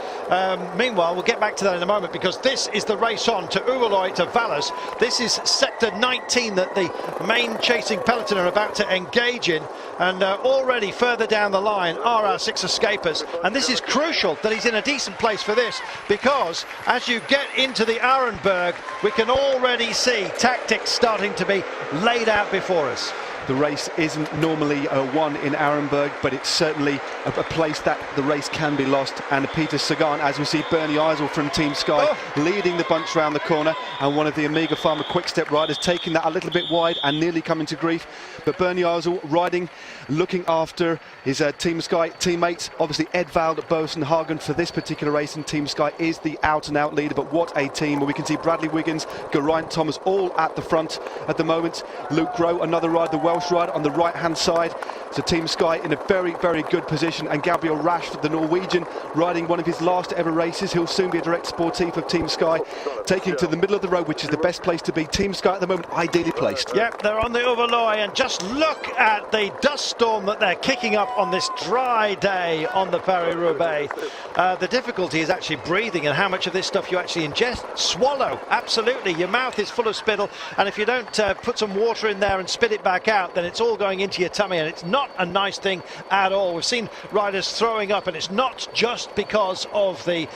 Meanwhile, we'll get back to that in a moment, because this is the race on to Uruloy, to Valles. This is sector 19 that the main chasing peloton are about to engage in, and already further down the line are our 6 escapers, and this is crucial that he's in a decent place for this, because as you get into the Arenberg, we can already see tactics starting to be laid out before us. The race isn't normally won in Arenberg, but it's certainly a place that the race can be lost. And Peter Sagan, as we see Bernhard Eisel from Team Sky leading the bunch round the corner, and one of the Omega Pharma Quick-Step riders taking that a little bit wide and nearly coming to grief. But Bernhard Eisel riding, looking after his Team Sky teammates. Obviously Edvald Boasson-Hagen for this particular race, and Team Sky is the out-and-out leader, but what a team. We can see Bradley Wiggins, Geraint Thomas all at the front at the moment. Luke Groh, another rider, the Welsh rider, on the right-hand side. So Team Sky in a very, very good position, and Gabriel Rasch, the Norwegian, riding one of his last ever races. He'll soon be a direct sportif of Team Sky, taking to the middle of the road, which is the best place to be. Team Sky at the moment ideally placed. Yep, they're on the Overloy, and just look at the dust storm that they're kicking up on this dry day on the Paris Roubaix. The difficulty is actually breathing, and how much of this stuff you actually ingest. Swallow, absolutely. Your mouth is full of spittle, and if you don't put some water in there and spit it back out, then it's all going into your tummy, and it's not a nice thing at all. We've seen riders throwing up, and it's not just because of the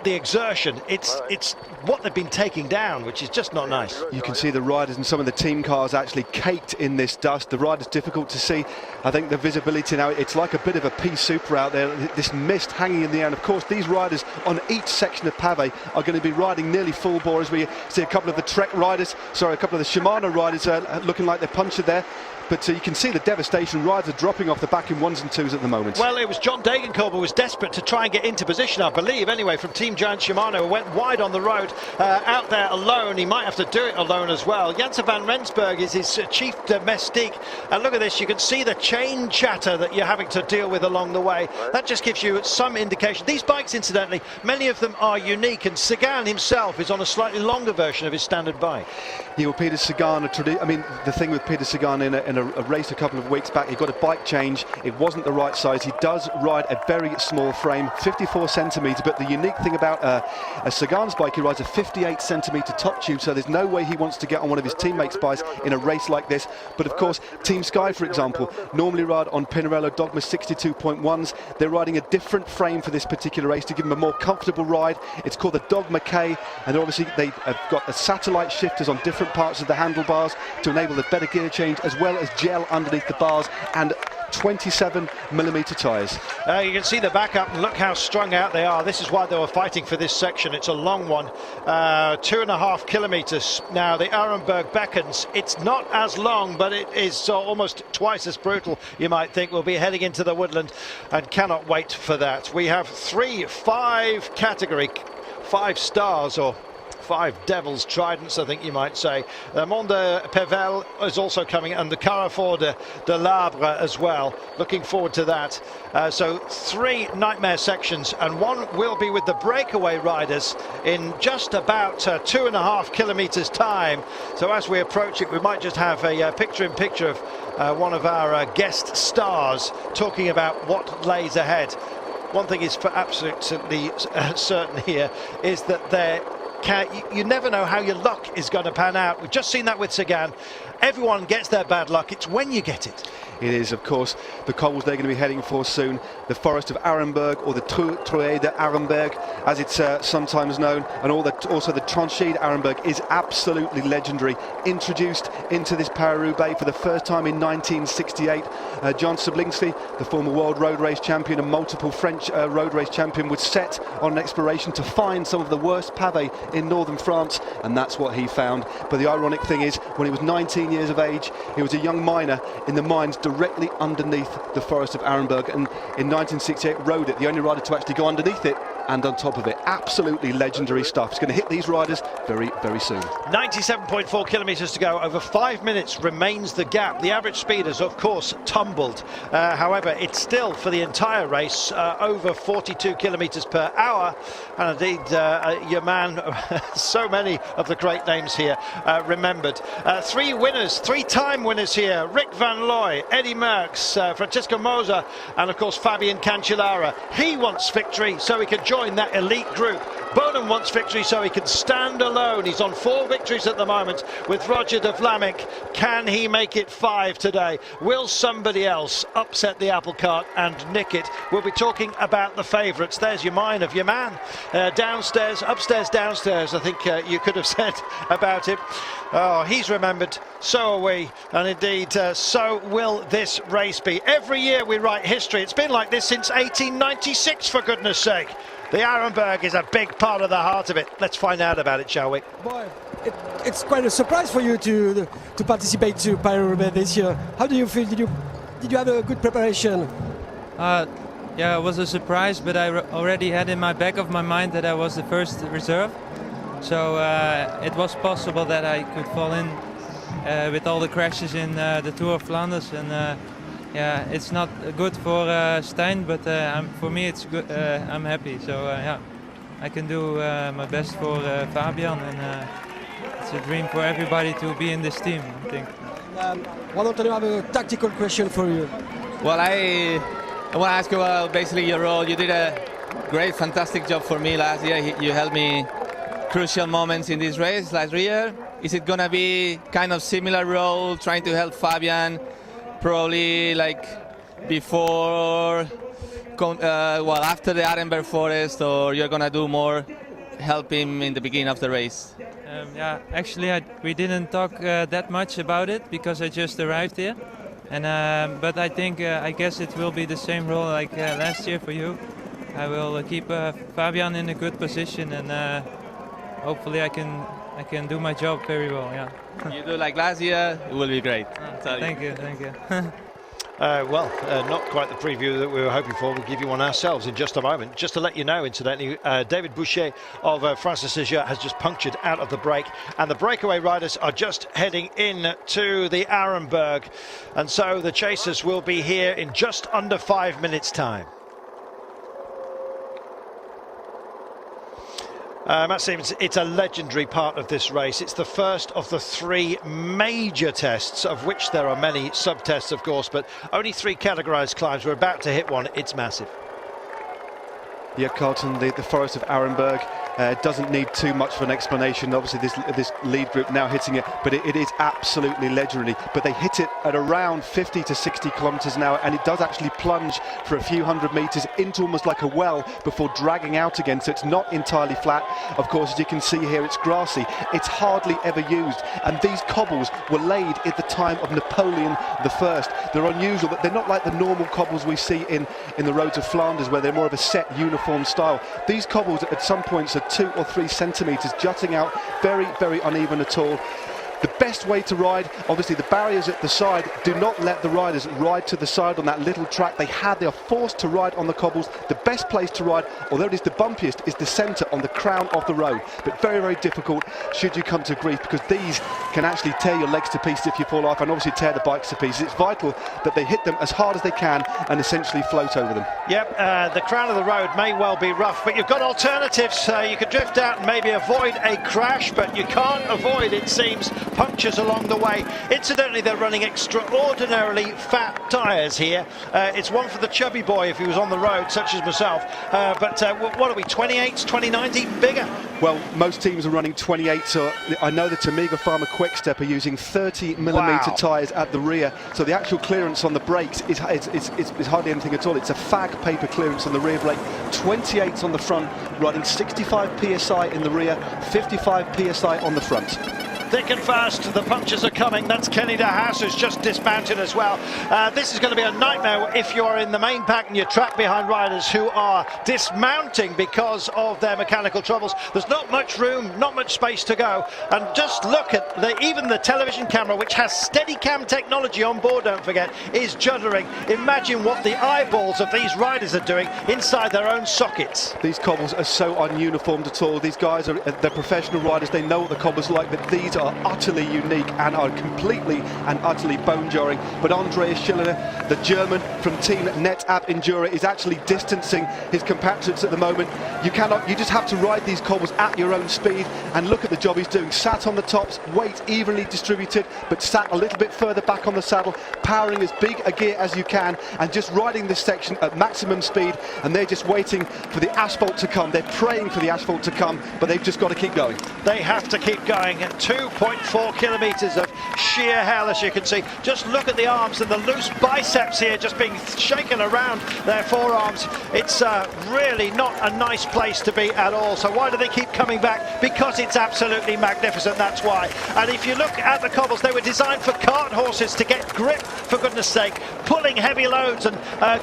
exertion. It's what they've been taking down, which is just not nice. You can see the riders and some of the team cars actually caked in this dust. The riders difficult to see. I think the visibility now, it's like a bit of a pea soup out there, this mist hanging in the air. And of course these riders on each section of Pavé are going to be riding nearly full bore, as we see a couple of the Trek riders, sorry, a couple of the Shimano riders looking like they're punctured there. But you can see the devastation. Riders are dropping off the back in 1s and 2s at the moment. Well, it was John Degenkolb who was desperate to try and get into position, I believe, anyway, from Team Giant Shimano, who went wide on the road, out there alone. He might have to do it alone as well. Janse van Rensburg is his chief domestique. And look at this, you can see the chain chatter that you're having to deal with along the way. That just gives you some indication. These bikes, incidentally, many of them are unique, and Sagan himself is on a slightly longer version of his standard bike. Yeah, well, Peter Sagan, I mean, the thing with Peter Sagan in a race a couple of weeks back, he got a bike change. It wasn't the right size. He does ride a very small frame, 54 centimetre, but the unique thing about a Sagan's bike, he rides a 58 centimetre top tube, so there's no way he wants to get on one of his teammates' bikes in a race like this. But of course, Team Sky, for example, normally ride on Pinarello Dogma 62.1s. They're riding a different frame for this particular race to give them a more comfortable ride. It's called the Dogma K, and obviously they have got satellite shifters on different parts of the handlebars to enable the better gear change, as well as gel underneath the bars, and 27mm tyres. You can see the backup, and look how strung out they are. This is why they were fighting for this section. It's a long one, 2.5 kilometres. Now the Arenberg beckons. It's not as long, but it is almost twice as brutal, you might think. We'll be heading into the woodland and cannot wait for that. We have 5 category, 5 stars, or 5 Devil's Tridents, I think you might say. The Mont de Pével is also coming, and the Carrefour de l'Arbre as well. Looking forward to that. So 3 nightmare sections, and one will be with the breakaway riders in just about 2.5 kilometres time. So as we approach it, we might just have a picture-in-picture of one of our guest stars talking about what lays ahead. One thing is for absolutely certain here is that you never know how your luck is going to pan out. We've just seen that with Sagan. Everyone gets their bad luck. It's when you get it. It is, of course, the cobbles they're going to be heading for soon. The Forest of Arenberg, or the Trouée de Arenberg, as it's sometimes known, and also the Tranchée de Arenberg is absolutely legendary. Introduced into this Paris-Roubaix for the first time in 1968. John Sablinski, the former world road race champion and multiple French road race champion, was set on an exploration to find some of the worst pavés in northern France, and that's what he found. But the ironic thing is, when he was 19 years of age, he was a young miner in the mines directly underneath the Forest of Arenberg, and in 1968 rode it, the only rider to actually go underneath it and on top of it. Absolutely legendary stuff. It's going to hit these riders very, very soon. 97.4 kilometres to go. Over 5 minutes remains the gap. The average speed has, of course, tumbled. However, it's still, for the entire race, over 42 kilometres per hour. And indeed, your man, so many of the great names here remembered. 3 winners, 3-time winners here. Rick Van Looy, Eddy Merckx, Francesco Moser, and of course Fabian Cancellara. He wants victory so he can join that elite group. Boonen wants victory so he can stand alone. He's on 4 victories at the moment with Roger de Vlaeminck. Can he make it 5 today? Will somebody else upset the apple cart and nick it? We'll be talking about the favourites. There's your mine of your man. Downstairs, upstairs, downstairs, I think you could have said about him. Oh, he's remembered, so are we, and indeed so will this race be. Every year we write history. It's been like this since 1896, for goodness sake. The Arenberg is a big part of the heart of it. Let's find out about it, shall we? Boy, it's quite a surprise for you to participate to Paris Roubaix this year. How do you feel? Did you have a good preparation? Yeah, it was a surprise, but I already had in my back of my mind that I was the first reserve. So it was possible that I could fall in with all the crashes in the Tour of Flanders, and yeah, it's not good for Stein, but for me it's good. I'm happy. So yeah, I can do my best for Fabian, and it's a dream for everybody to be in this team, I think. Well, Antonio, I have a tactical question for you. Well, I want to ask you about basically your role. You did a great, fantastic job for me last year. You helped me crucial moments in this race last year. Is it going to be kind of similar role, trying to help Fabian, probably like before, well, after the Arenberg Forest, or you're going to do more, help him in the beginning of the race? Yeah, actually we didn't talk that much about it because I just arrived here. And but I think I guess it will be the same role like last year for you. I will keep Fabian in a good position, and hopefully I can do my job very well. Yeah. You do like last year, it will be great. Thank you. Well, not quite the preview that we were hoping for. We'll give you one ourselves in just a moment. Just to let you know, incidentally, David Boucher of France has just punctured out of the break, and the breakaway riders are just heading in to the Arenberg, and so the chasers will be here in just under 5 minutes' time. Matt Stevens, it's a legendary part of this race. It's the first of the 3 major tests, of which there are many sub-tests, of course, but only 3 categorised climbs. We're about to hit one. It's massive. Yeah, Carlton, the Forest of Arenberg doesn't need too much of an explanation. Obviously, this lead group now hitting it, but it is absolutely legendary. But they hit it at around 50 to 60 kilometres an hour, and it does actually plunge for a few hundred metres into almost like a well before dragging out again. So it's not entirely flat. Of course, as you can see here, it's grassy. It's hardly ever used, and these cobbles were laid at the time of Napoleon I. They're unusual, but they're not like the normal cobbles we see in the roads of Flanders, where they're more of a set uniform style. These cobbles at some points are 2 or 3 centimetres, jutting out, very, very uneven at all. The best way to ride, obviously the barriers at the side do not let the riders ride to the side on that little track they are forced to ride on the cobbles. The best place to ride, although it is the bumpiest, is the centre on the crown of the road, but very, very difficult should you come to grief, because these can actually tear your legs to pieces if you fall off, and obviously tear the bikes to pieces. It's vital that they hit them as hard as they can and essentially float over them. Yep, the crown of the road may well be rough, but you've got alternatives. You could drift out and maybe avoid a crash, but you can't avoid, it seems, punctures along the way. Incidentally, they're running extraordinarily fat tyres here. It's one for the chubby boy if he was on the road, such as myself. But what are we, 28s, 29s, even bigger? Well, most teams are running 28, so I know that Amiga PHARMA-QUICK Step are using 30mm tyres at the rear, so the actual clearance on the brakes is hardly anything at all. It's a fag paper clearance on the rear brake, 28s on the front, running 65 psi in the rear, 55 psi on the front. Thick and fast, the punches are coming. That's Kenny de Haas, who's just dismounted as well. This is going to be a nightmare if you're in the main pack and you're trapped behind riders who are dismounting because of their mechanical troubles. There's not much room, not much space to go. And just look at even the television camera, which has Steadicam technology on board, don't forget, is juddering. Imagine what the eyeballs of these riders are doing inside their own sockets. These cobbles are so ununiformed at all. These guys they're professional riders. They know what the cobbles are like, but these that are utterly unique and are completely and utterly bone-jarring. But Andreas Schiller, the German from Team NetApp Endura, is actually distancing his compatriots at the moment. You just have to ride these cobbles at your own speed, and look at the job he's doing. Sat on the tops, weight evenly distributed, but sat a little bit further back on the saddle, powering as big a gear as you can, and just riding this section at maximum speed. And they're just waiting for the asphalt to come. They're praying for the asphalt to come, but they've just got to keep going. They have to keep going. 2.4 kilometres of sheer hell, as you can see. Just look at the arms and the loose biceps here just being shaken around their forearms. It's really not a nice place to be at all. So why do they keep coming back? Because it's absolutely magnificent, that's why. And if you look at the cobbles, they were designed for cart horses to get grip, for goodness sake, pulling heavy loads and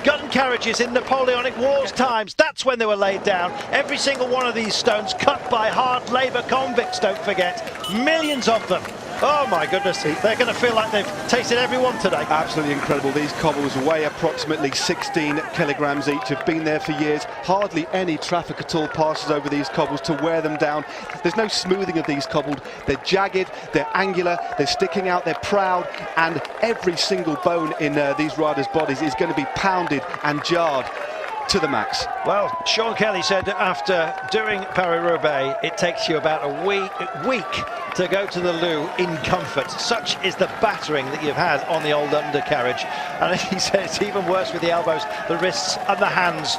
gun carriages in Napoleonic Wars times. That's when they were laid down. Every single one of these stones cut by hard labour convicts, don't forget. Millions of them. Oh my goodness, they're going to feel like they've tasted every one today. Absolutely incredible. These cobbles weigh approximately 16 kilograms each, have been there for years. Hardly any traffic at all passes over these cobbles to wear them down. There's no smoothing of these cobbles. They're jagged, they're angular, they're sticking out, they're proud, and every single bone in these riders' bodies is going to be pounded and jarred to the max. Well, Sean Kelly said after doing Paris Roubaix, it takes you about a week to go to the loo in comfort. Such is the battering that you've had on the old undercarriage. And he said it's even worse with the elbows, the wrists and the hands.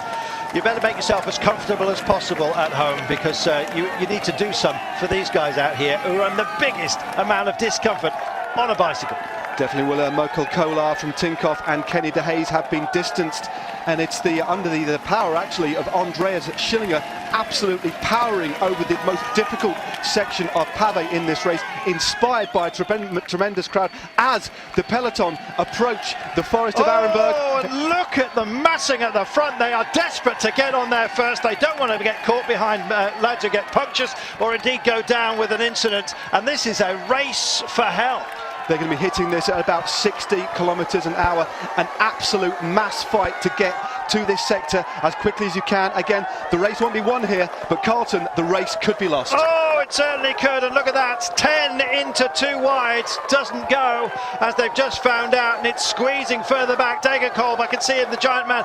You better make yourself as comfortable as possible at home, because you need to do some for these guys out here who are in the biggest amount of discomfort on a bicycle. Definitely will. Michael Kolar from Tinkoff and Kenny De Hayes have been distanced, and it's under the power actually of Andreas Schiller, absolutely powering over the most difficult section of Pavé in this race, inspired by a tremendous crowd as the peloton approach the forest of Arenberg. Oh, and look at them massing at the front. They are desperate to get on there first. They don't want to get caught behind lads who get punctures or indeed go down with an incident, and this is a race for hell. They're going to be hitting this at about 60 kilometres an hour, an absolute mass fight to get to this sector as quickly as you can. Again, the race won't be won here, but Carlton, the race could be lost. Oh, it certainly could, and look at that, 10 into 2 wides, doesn't go, as they've just found out, and it's squeezing further back. Degenkolb, I can see him, the giant man,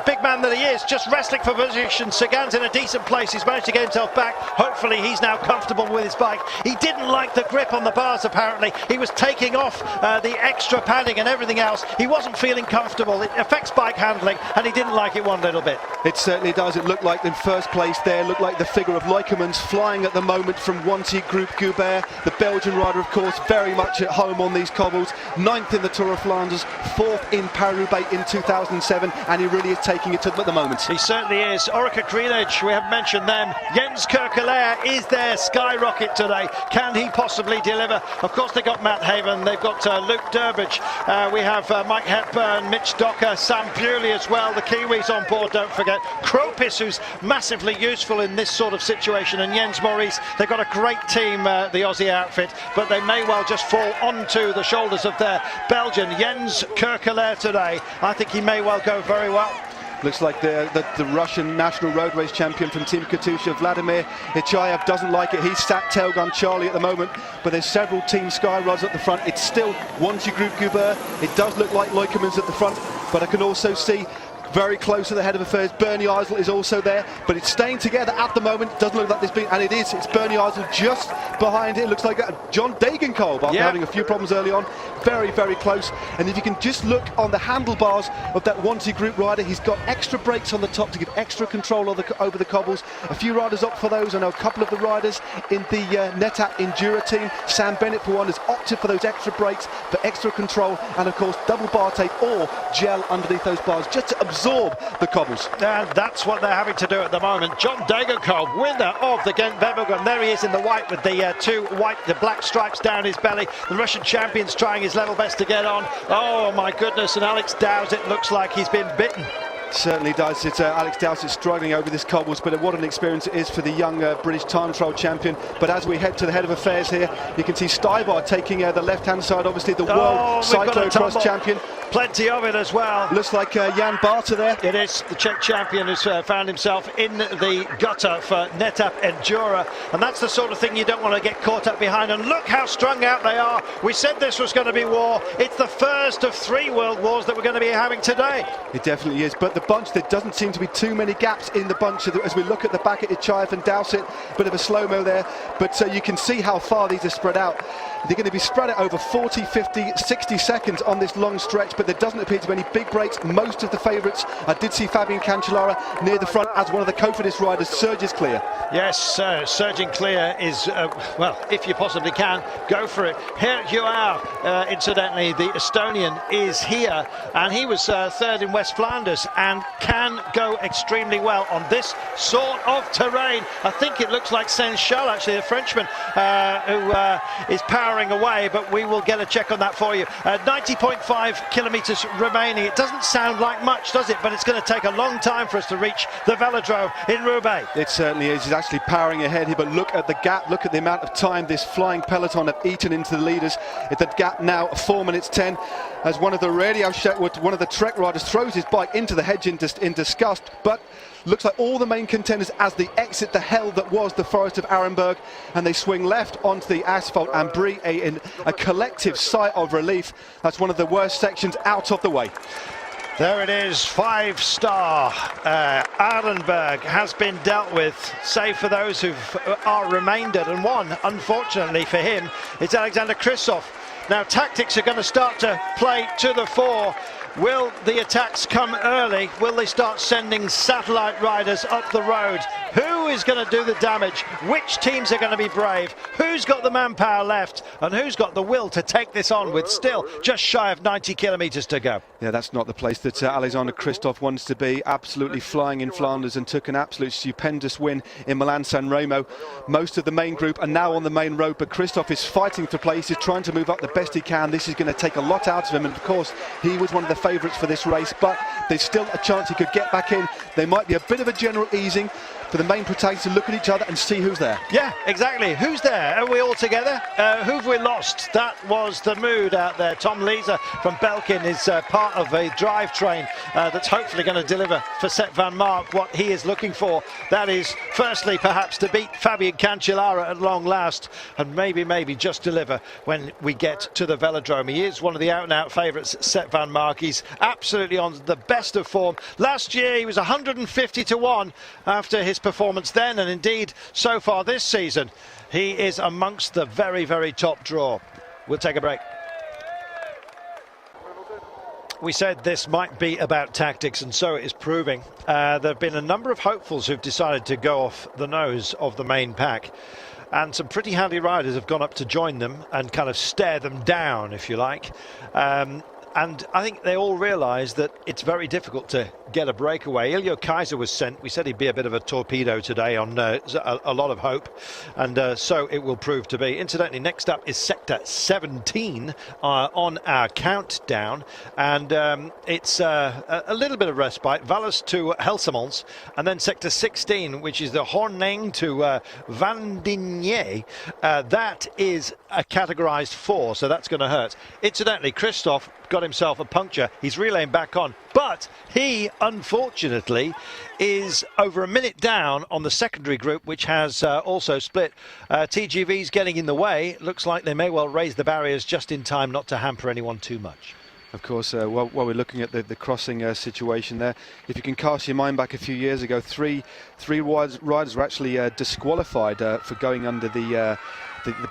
big man that he is, just wrestling for position. Sagan's in a decent place, he's managed to get himself back. Hopefully he's now comfortable with his bike. He didn't like the grip on the bars, apparently. He was taking off the extra padding and everything else. He wasn't feeling comfortable. It affects bike handling, and he didn't like it one little bit. It certainly does. It looked like in first place there, looked like the figure of Leukemans flying at the moment from WANTY Groupe Goubert. The Belgian rider, of course, very much at home on these cobbles. 9th in the Tour of Flanders, 4th in Paris Roubaix in 2007, and he really is taking it to them at the moment. He certainly is. Orica Greenedge, we haven't mentioned them. Jens Kerkelaer is their skyrocket today. Can he possibly deliver? Of course, they got Matt Haven, they've got Luke Durbridge, we have Mike Hepburn, Mitch Docker, Sam Bewley as well, the Kiwis on board, don't forget. Kropis, who's massively useful in this sort of situation, and Jens Maurice. They've got a great team, the Aussie outfit, but they may well just fall onto the shoulders of their Belgian Jens Kerkelaer today. I think he may well go very well. Looks like the Russian national road race champion from Team Katusha, Vladimir Ichayev, doesn't like it. He's sat tailgun Charlie at the moment, but there's several Team Sky rods at the front. It's still WANTY Groupe Goubert. It does look like Leukemans at the front, but I can also see very close to the head of affairs, Bernhard Eisel is also there, but it's staying together at the moment. It doesn't look like this being, and it is, it's Bernhard Eisel just behind it. It looks like John Degenkolb, after having a few problems early on, very, very close. And if you can just look on the handlebars of that WANTY Group rider, he's got extra brakes on the top to give extra control over the cobbles. A few riders opt for those. I know a couple of the riders in the NetApp Endura team, Sam Bennett for one, has opted for those extra brakes for extra control, and of course double bar tape or gel underneath those bars just to absorb the cobbles. And that's what they're having to do at the moment. John Degenkolb, winner of the Gent-Wevelgem. There he is in the white with the black stripes down his belly. The Russian champion's trying his level best to get on. Oh my goodness, and Alex Dowsett looks like he's been bitten. Certainly does. It's Alex Dowsett struggling over this cobbles, but what an experience it is for the young British time trial champion. But as we head to the head of affairs here, you can see Stybar taking the left-hand side, obviously the world cyclocross champion. Plenty of it as well. Looks like Jan Barter there. It is the Czech champion who's found himself in the gutter for Netap Endura, and that's the sort of thing you don't want to get caught up behind. And look how strung out they are. We said this was going to be war. It's the first of 3 world wars that we're going to be having today. It definitely is, but the bunch, there doesn't seem to be too many gaps in the bunch as we look at the back at Ichaev and Dowsett. Bit of a slow-mo there, but you can see how far these are spread out. They're going to be spread out over 40, 50, 60 seconds on this long stretch, but there doesn't appear to be any big breaks. Most of the favourites, I did see Fabian Cancellara near the front as one of the Cofidis riders surges clear. Yes, surging clear is, well, if you possibly can, go for it. Here you are, incidentally, the Estonian is here, and he was third in West Flanders and can go extremely well on this sort of terrain. I think it looks like Saint-Charles, actually, a Frenchman who is powering away, but we will get a check on that for you. 90.5 kilometres remaining. It doesn't sound like much, does it? But it's going to take a long time for us to reach the velodrome in Roubaix. It certainly is. He's actually powering ahead here, but look at the gap. Look at the amount of time this flying peloton have eaten into the leaders. At the gap now, 4 minutes 10, as one of the one of the Trek riders throws his bike into the hedge in disgust, but looks like all the main contenders as they exit the hell that was the forest of Arenberg, and they swing left onto the asphalt and breathe a collective sigh of relief. That's one of the worst sections out of the way. There it is, 5-star. Arenberg has been dealt with, save for those who are remaindered, and one, unfortunately for him, it's Alexander Kristoff. Now tactics are going to start to play to the fore. Will the attacks come early? Will they start sending satellite riders up the road? Who is going to do the damage? Which teams are going to be brave? Who's got the manpower left? And who's got the will to take this on with still just shy of 90 kilometres to go? Yeah, that's not the place that Alexander Kristoff wants to be. Absolutely flying in Flanders and took an absolute stupendous win in Milan-San Remo. Most of the main group are now on the main road, but Kristoff is fighting for places, trying to move up the best he can. This is going to take a lot out of him, and of course he was one of the favourites for this race, but there's still a chance he could get back in. There might be a bit of a general easing for the main protagonists to look at each other and see who's there. Yeah, exactly. Who's there? Are we all together? Who've we lost? That was the mood out there. Tom Leeser from Belkin is part of a drivetrain that's hopefully going to deliver for Sep Vanmarcke what he is looking for. That is, firstly, perhaps to beat Fabian Cancellara at long last, and maybe just deliver when we get to the velodrome. He is one of the out-and-out favourites, Sep Vanmarcke. He's absolutely on the best of form. Last year, he was 150 to 1 after his performance then, and indeed so far this season he is amongst the very top draw. We'll take a break. We said this might be about tactics, and so it is proving. There have been a number of hopefuls who've decided to go off the nose of the main pack, and some pretty handy riders have gone up to join them and kind of stare them down, if you like. And I think they all realise that it's very difficult to get a breakaway. Ilio Kaiser was sent. We said he'd be a bit of a torpedo today on a lot of hope, and so it will prove to be. Incidentally, next up is Sector 17 on our countdown, and it's a little bit of respite. Valles to Helsemons, and then Sector 16, which is the Horneng to Vandigné. That is a categorised 4, so that's going to hurt. Incidentally, Kristoff got himself a puncture. He's relaying back on, but he unfortunately is over a minute down on the secondary group, which has also split. TGV's getting in the way. Looks like they may well raise the barriers just in time not to hamper anyone too much. Of course, while we're looking at the crossing situation there, if you can cast your mind back a few years ago, three riders were actually disqualified for going under the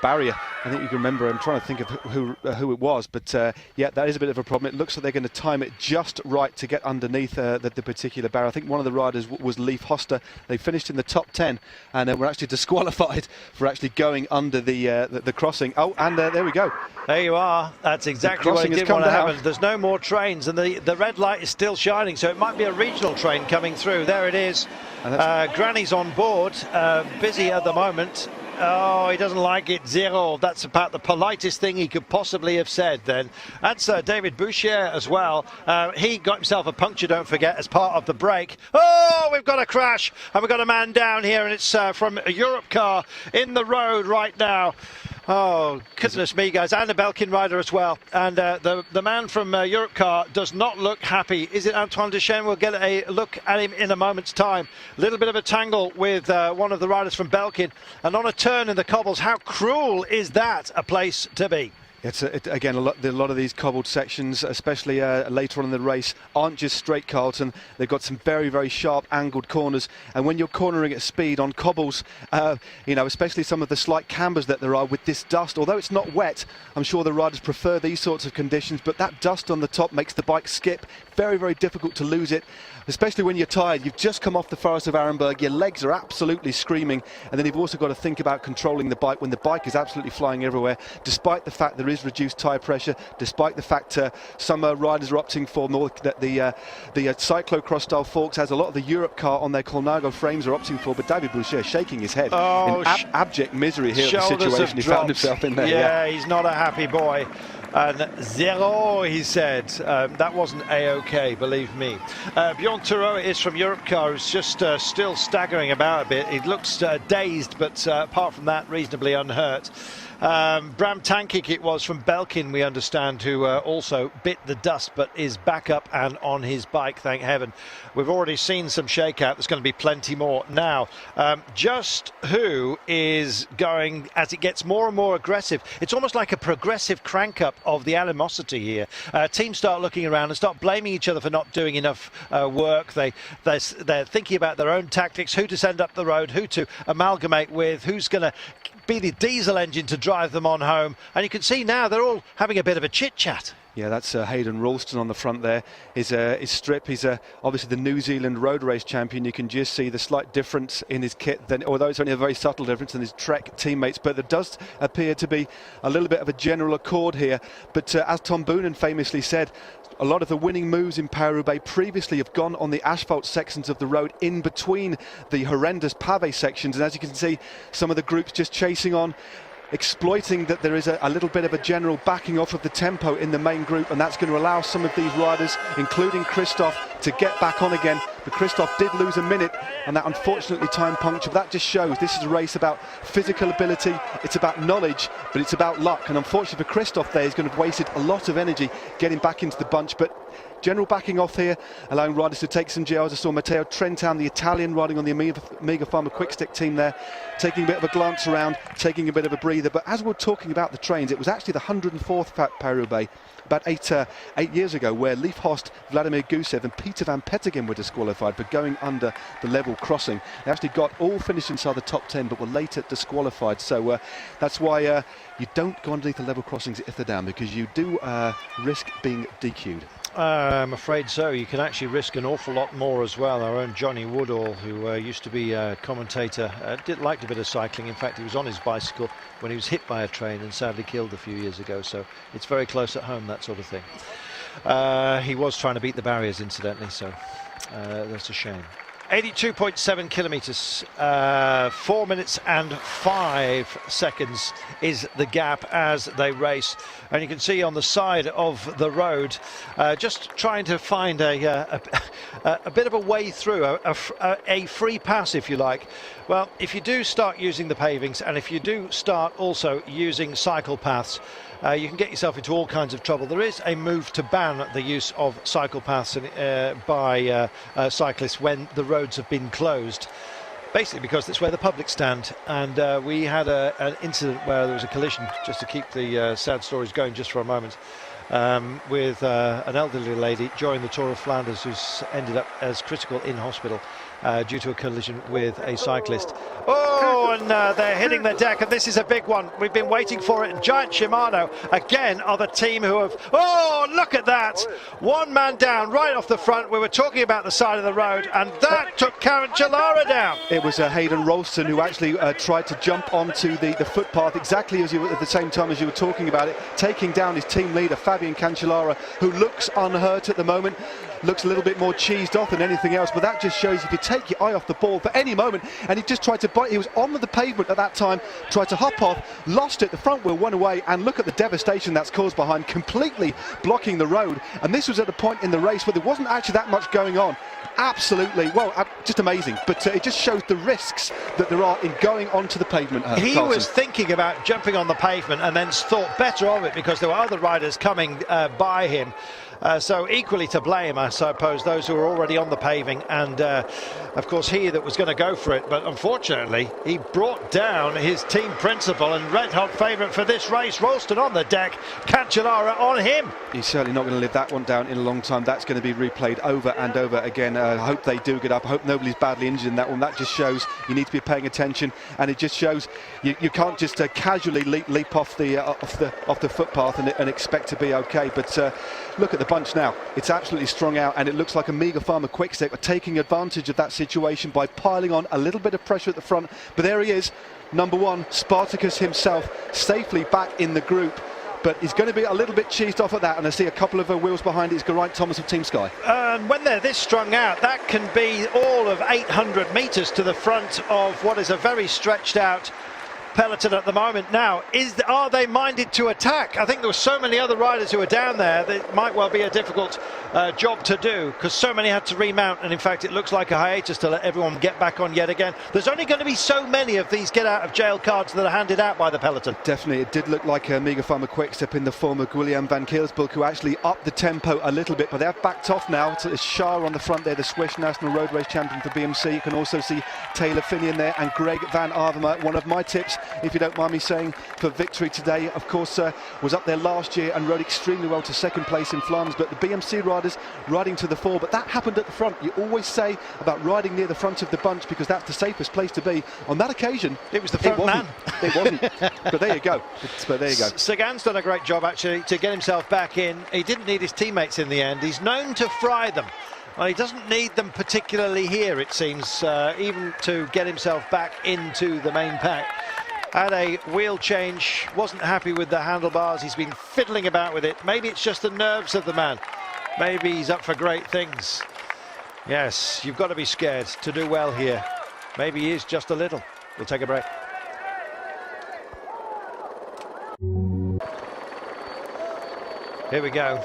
barrier. I think you can remember. I'm trying to think of who it was, but yeah, that is a bit of a problem. It looks like they're going to time it just right to get underneath the particular barrier. I think one of the riders was Leif Hoster. They finished in the top 10 and were actually disqualified for actually going under the crossing. Oh, and there we go. There you are. That's exactly what did want to happen. There's no more trains, and the red light is still shining, so it might be a regional train coming through. There it is. Granny's on board, busy at the moment. Oh, he doesn't like it. Zero. That's about the politest thing he could possibly have said then. That's David Bouchier as well. He got himself a puncture, don't forget, as part of the break. Oh, we've got a crash, and we've got a man down here, and it's from a Europe car in the road right now. Oh, goodness me, guys, and a Belkin rider as well. And the man from Europcar does not look happy. Is it Antoine Deschênes? We'll get a look at him in a moment's time. A little bit of a tangle with one of the riders from Belkin. And on a turn in the cobbles, how cruel is that a place to be? Again, a lot of these cobbled sections, especially later on in the race, aren't just straight, Carlton. They've got some very, very sharp angled corners. And when you're cornering at speed on cobbles, you know, especially some of the slight cambers that there are with this dust, although it's not wet, I'm sure the riders prefer these sorts of conditions, but that dust on the top makes the bike skip. Very, very difficult to lose it, especially when you're tired. You've just come off the Forest of Arenberg, your legs are absolutely screaming, and then you've also got to think about controlling the bike when the bike is absolutely flying everywhere, despite the fact there is reduced tyre pressure, despite the fact some riders are opting for more that the cyclocross style forks, as a lot of the Europcar on their Colnago frames are opting for. But David Boucher shaking his head in abject misery here at the situation he found himself in there. Yeah, he's not a happy boy. And zero, he said. That wasn't A-OK, believe me. Bjorn Turgot is from Europcar, who's just still staggering about a bit. He looks dazed, but apart from that, reasonably unhurt. Bram Tankink it was from Belkin, we understand, who also bit the dust but is back up and on his bike, thank heaven. We've already seen some shakeout. There's going to be plenty more now. Just who is going, as it gets more and more aggressive, it's almost like a progressive crank up of the animosity here. Teams start looking around and start blaming each other for not doing enough work. They're thinking about their own tactics, who to send up the road, who to amalgamate with, who's going to be the diesel engine to drive them on home. And you can see now they're all having a bit of a chit-chat. Yeah, that's Hayden Ralston on the front there. His strip, he's obviously the New Zealand road race champion. You can just see the slight difference in his kit, although it's only a very subtle difference in his Trek teammates. But there does appear to be a little bit of a general accord here. But as Tom Boonen famously said, a lot of the winning moves in Paris Roubaix previously have gone on the asphalt sections of the road in between the horrendous pavé sections. And as you can see, some of the groups just chasing on, exploiting that there is a little bit of a general backing off of the tempo in the main group, and that's going to allow some of these riders, including Christophe, to get back on again. But Christophe did lose a minute, and that unfortunately time puncture. But that just shows this is a race about physical ability, it's about knowledge, but it's about luck. And unfortunately for Christophe there, he's going to have wasted a lot of energy getting back into the bunch. But general backing off here, allowing riders to take some gels. I saw Matteo Trentin, the Italian, riding on the Amiga Pharma-QUICK stick team there, taking a bit of a glance around, taking a bit of a breather. But as we're talking about the trains, it was actually the 104th Paris-Roubaix about eight years ago, where Leif Host, Vladimir Gusev and Peter van Petegem were disqualified for going under the level crossing. They actually got all finished inside the top 10, but were later disqualified. So that's why you don't go underneath the level crossings if they're down, because you do risk being DQ'd. I'm afraid so. You can actually risk an awful lot more as well. Our own Johnny Woodall, who used to be a commentator, liked a bit of cycling. In fact, he was on his bicycle when he was hit by a train and sadly killed a few years ago. So it's very close at home, that sort of thing. He was trying to beat the barriers, incidentally, so that's a shame. 82.7 kilometres, 4 minutes and 5 seconds is the gap as they race. And you can see on the side of the road, just trying to find a bit of a way through, a free pass, if you like. Well, if you do start using the pavings, and if you do start also using cycle paths, you can get yourself into all kinds of trouble. There is a move to ban the use of cycle paths by cyclists when the roads have been closed, basically because that's where the public stand. And we had an incident where there was a collision, just to keep the sad stories going just for a moment, with an elderly lady during the Tour of Flanders who's ended up as critical in hospital due to a collision with a cyclist. Oh, and they're hitting the deck, and this is a big one. We've been waiting for it. GIANT-SHIMANO, again, are the team who have... Oh, look at that! One man down right off the front. We were talking about the side of the road, and that took Cancellara down. It was Hayden Ralston who actually tried to jump onto the footpath exactly as at the same time as you were talking about it, taking down his team leader, Fabian Cancellara, who looks unhurt at the moment. Looks a little bit more cheesed off than anything else, but that just shows if you take your eye off the ball for any moment. And he just tried to bite. He was on the pavement at that time, tried to hop off, lost it, the front wheel went away, and look at the devastation that's caused behind, completely blocking the road. And this was at a point in the race where there wasn't actually that much going on. absolutely, well, just amazing. But it just shows the risks that there are in going onto the pavement. He Carlson was thinking about jumping on the pavement and then thought better of it because there were other riders coming by him. So equally to blame, I suppose, those who were already on the paving, and of course he that was going to go for it, but unfortunately he brought down his team principal and red hot favourite for this race, Ralston on the deck, Cancellara on him. He's certainly not going to live that one down in a long time. That's going to be replayed over and over again. I hope they do get up. I hope nobody's badly injured in that one. That just shows you need to be paying attention, and it just shows you can't just casually leap off the footpath and expect to be okay. But look at the bunch now. It's absolutely strung out, and it looks like Omega Pharma-QUICK are taking advantage of that situation by piling on a little bit of pressure at the front. But there he is, number one, Spartacus himself, safely back in the group. But he's going to be a little bit cheesed off at that, and I see a couple of wheels behind it. It's Geraint Thomas of Team Sky. And when they're this strung out, that can be all of 800 metres to the front of what is a very stretched out peloton at the moment. Now, are they minded to attack? I think there were so many other riders who were down there that it might well be a difficult job to do, because so many had to remount, and in fact it looks like a hiatus to let everyone get back on yet again. There's only going to be so many of these get out of jail cards that are handed out by the peloton. Definitely, it did look like Omega Pharma-QUICK in the form of Guillaume van Keelsbulk, who actually upped the tempo a little bit, but they've backed off now. It's Shah on the front there, the Swiss National Road Race Champion for BMC. You can also see Taylor Phinney in there, and Greg van Avermaet. One of my tips, if you don't mind me saying, for victory today, of course, was up there last year and rode extremely well to second place in Flanders, but the BMC riders riding to the fore. But that happened at the front. You always say about riding near the front of the bunch because that's the safest place to be. On that occasion, it was the front man. It wasn't. But there you go. But there you go. Sagan's done a great job actually to get himself back in. He didn't need his teammates in the end. He's known to fry them. Well, he doesn't need them particularly here, it seems, even to get himself back into the main pack. Had a wheel change, wasn't happy with the handlebars. He's been fiddling about with it. Maybe it's just the nerves of the man. Maybe he's up for great things. Yes, you've got to be scared to do well here. Maybe he is just a little. We'll take a break. Here we go.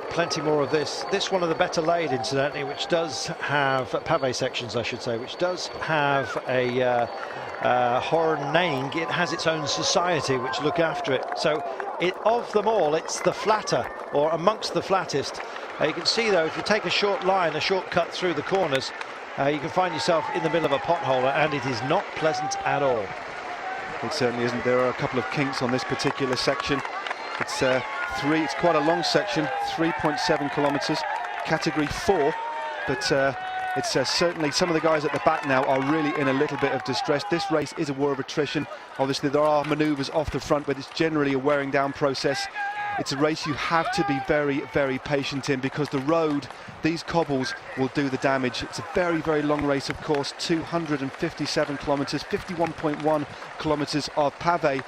Plenty more of this. This one of the better laid, incidentally, which does have pavé sections, I should say, which does have a horning. It has its own society which look after it. So of them all, it's the flatter, or amongst the flattest. You can see though, if you take a short line, a shortcut through the corners, you can find yourself in the middle of a pothole, and it is not pleasant at all. It certainly isn't. There are a couple of kinks on this particular section. It's quite a long section, 3.7 kilometres, category 4, but it's certainly some of the guys at the back now are really in a little bit of distress. This race is a war of attrition. Obviously there are manoeuvres off the front, but it's generally a wearing down process. It's a race you have to be very, very patient in, because the road, these cobbles will do the damage. It's a very, very long race, of course, 257 kilometres, 51.1 kilometres of pavé.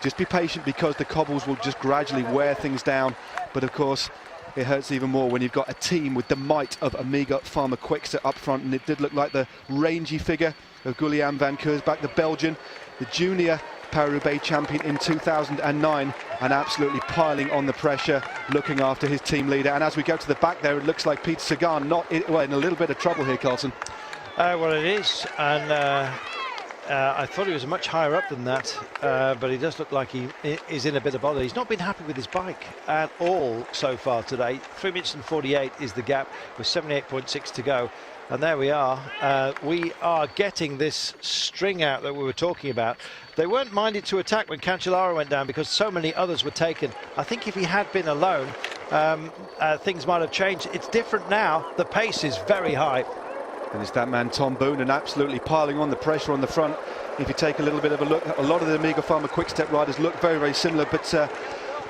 Just be patient, because the cobbles will just gradually wear things down. But of course, it hurts even more when you've got a team with the might of Omega Pharma-QUICK up front, and it did look like the rangy figure of Guillaume van Keelsbulk, the Belgian, the junior Paris Roubaix champion in 2009, and absolutely piling on the pressure, looking after his team leader. And as we go to the back there, it looks like Peter Sagan in a little bit of trouble here, Carlson. Well, it is, and I thought he was much higher up than that, but he does look like he is in a bit of bother. He's not been happy with his bike at all so far today. 3 minutes and 48 is the gap, with 78.6 to go. And there we are. We are getting this string out that we were talking about. They weren't minded to attack when Cancellara went down, because so many others were taken. I think if he had been alone, things might have changed. It's different now. The pace is very high. And it's that man Tom Boonen absolutely piling on the pressure on the front. If you take a little bit of a look, a lot of the Omega Pharma-QUICK riders look very, very similar, but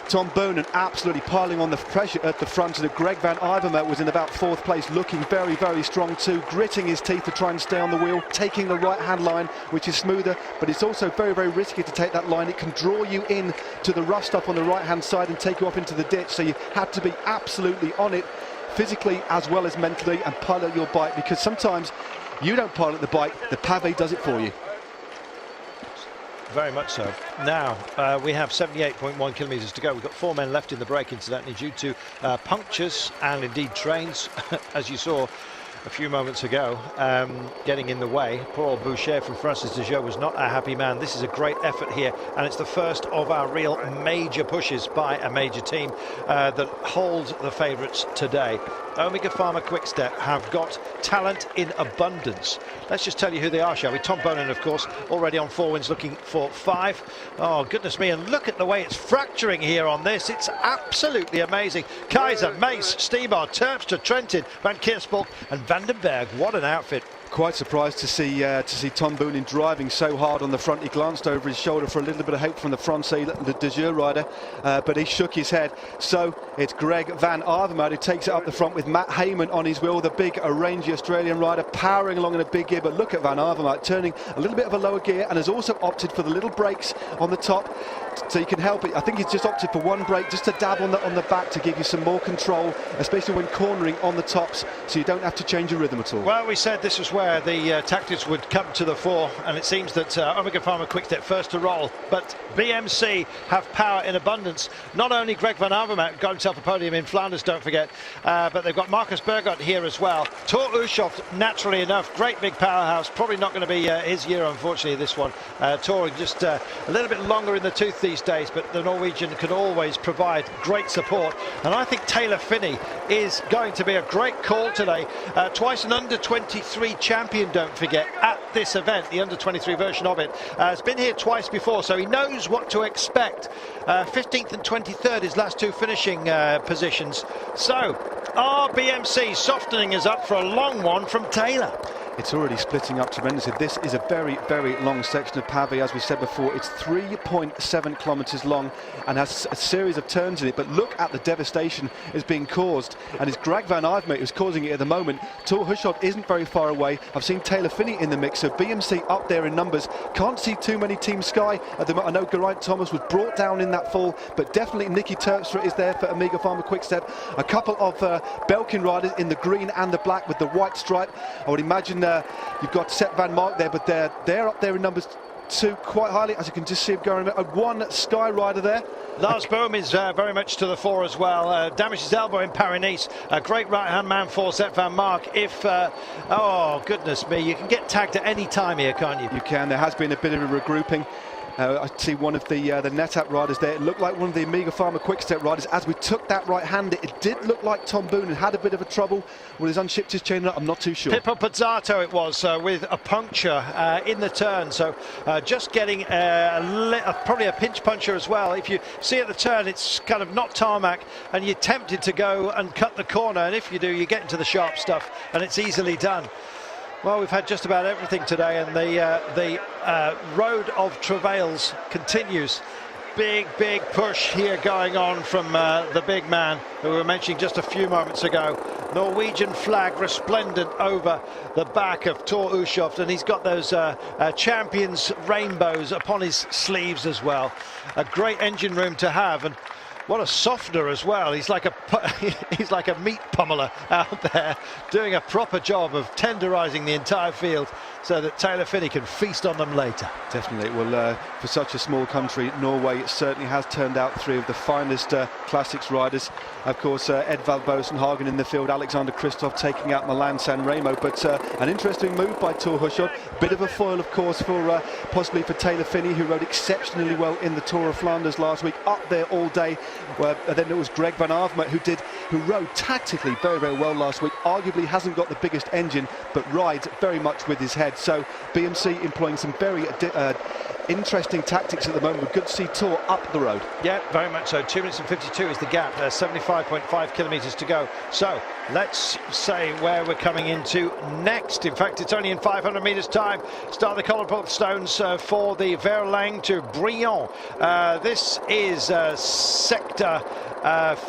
Tom Boonen absolutely piling on the pressure at the front. And Greg van Avermaet was in about 4th place, looking very, very strong too, gritting his teeth to try and stay on the wheel, taking the right-hand line, which is smoother, but it's also very, very risky to take that line. It can draw you in to the rough stuff on the right-hand side and take you off into the ditch, so you have to be absolutely on it, physically as well as mentally, and pilot your bike, because sometimes you don't pilot the bike, the pavé does it for you. Very much so. Now, we have 78.1 kilometres to go. We've got 4 men left in the break, incidentally, due to punctures and indeed trains, as you saw. a few moments ago, getting in the way. Poor old Boucher from Francis Turgot was not a happy man. This is a great effort here, and it's the first of our real major pushes by a major team that hold the favourites today. Omega Pharma Quick-Step have got talent in abundance. Let's just tell you who they are, shall we? Tom Boonen, of course, already on 4 wins, looking for 5. Oh, goodness me, and look at the way it's fracturing here on this. It's absolutely amazing. Kaiser, Mace, Stybar, Terpstra, Trentin, Van Kiersbalk and Van den Berg. What an outfit. Quite surprised to see Tom Boonen driving so hard on the front. He glanced over his shoulder for a little bit of help from the Francais, the De Jure rider, but he shook his head. So it's Greg Van Avermaet who takes it up the front with Matt Heyman on his wheel, the big rangy Australian rider, powering along in a big gear. But look at Van Avermaet turning a little bit of a lower gear and has also opted for the little brakes on the top, so you can help it. I think he's just opted for one brake just to dab on the back to give you some more control, especially when cornering on the tops, so you don't have to change your rhythm at all. Well, we said this was where the tactics would come to the fore, and it seems that Omega Pharma Quick-Step first to roll, but BMC have power in abundance. Not only Greg Van Avermaet got himself a podium in Flanders, don't forget, but they've got Marcus Burghardt here as well. Thor Hushovd, naturally enough, great big powerhouse, probably not going to be his year, unfortunately, this one. Thor just a little bit longer in the tooth these days, but the Norwegian can always provide great support, and I think Taylor Phinney is going to be a great call today. Twice an under-23 champion, don't forget, at this event, the under-23 version of it. Has been here twice before, so he knows what to expect. 15th and 23rd, his last 2 finishing positions. So, our BMC softening is up for a long one from Taylor. It's already splitting up tremendously. This is a very, very long section of pavé. As we said before, it's 3.7 kilometers long and has a series of turns in it. But look at the devastation is being caused. And it's Greg Van Avermaet who's causing it at the moment. Thor Hushovd isn't very far away. I've seen Taylor Phinney in the mix, so BMC up there in numbers. Can't see too many Team Sky at the moment. I know Geraint Thomas was brought down in that fall, but definitely Niki Terpstra is there for Omega Pharma Quick-Step. A couple of Belkin riders in the green and the black with the white stripe. I would imagine you've got Sep Vanmarcke there, but they're up there in numbers 2 quite highly, as you can just see him going. One Sky rider there. Lars Bohm is very much to the fore as well. Damaged his elbow in Paris-Nice. A great right-hand man for Sep Vanmarcke. If, oh goodness me, you can get tagged at any time here, can't you? You can. There has been a bit of a regrouping. I see one of the NetApp riders there. It looked like one of the Omega Pharma Quick-Step riders. As we took that right-hander, it did look like Tom Boonen had a bit of a trouble. Will he's unshipped his chain? I'm not too sure. Pippo Pozzato it was, with a puncture in the turn. So just getting probably a pinch puncher as well. If you see at the turn, it's kind of not tarmac, and you're tempted to go and cut the corner. And if you do, you get into the sharp stuff, and it's easily done. Well, we've had just about everything today, and the road of travails continues. Big push here going on from the big man who we were mentioning just a few moments ago. Norwegian flag resplendent over the back of Thor Hushovd, and he's got those champions rainbows upon his sleeves as well. A great engine room to have, and what a softener as well. He's like a meat pummeler out there, doing a proper job of tenderizing the entire field so that Taylor Phinney can feast on them later. Definitely. Well, for such a small country, Norway, it certainly has turned out 3 of the finest classics riders. Of course, Edvald Boasson-Hagen in the field, Alexander Kristoff taking out Milan San Remo, but an interesting move by Thor Hushovd. Bit of a foil, of course, for possibly for Taylor Phinney, who rode exceptionally well in the Tour of Flanders last week, up there all day. Then it was Greg Van Avermaet who rode tactically very, very well last week. Arguably hasn't got the biggest engine, but rides very much with his head. So BMC employing some very interesting tactics at the moment. Good to see Thor up the road. Yeah, very much so. 2 minutes and 52 is the gap. 75.5 kilometres to go. So let's say where we're coming into next. In fact, it's only in 500 metres time. Start the cobblestones for the Verlang to Briand. This is sector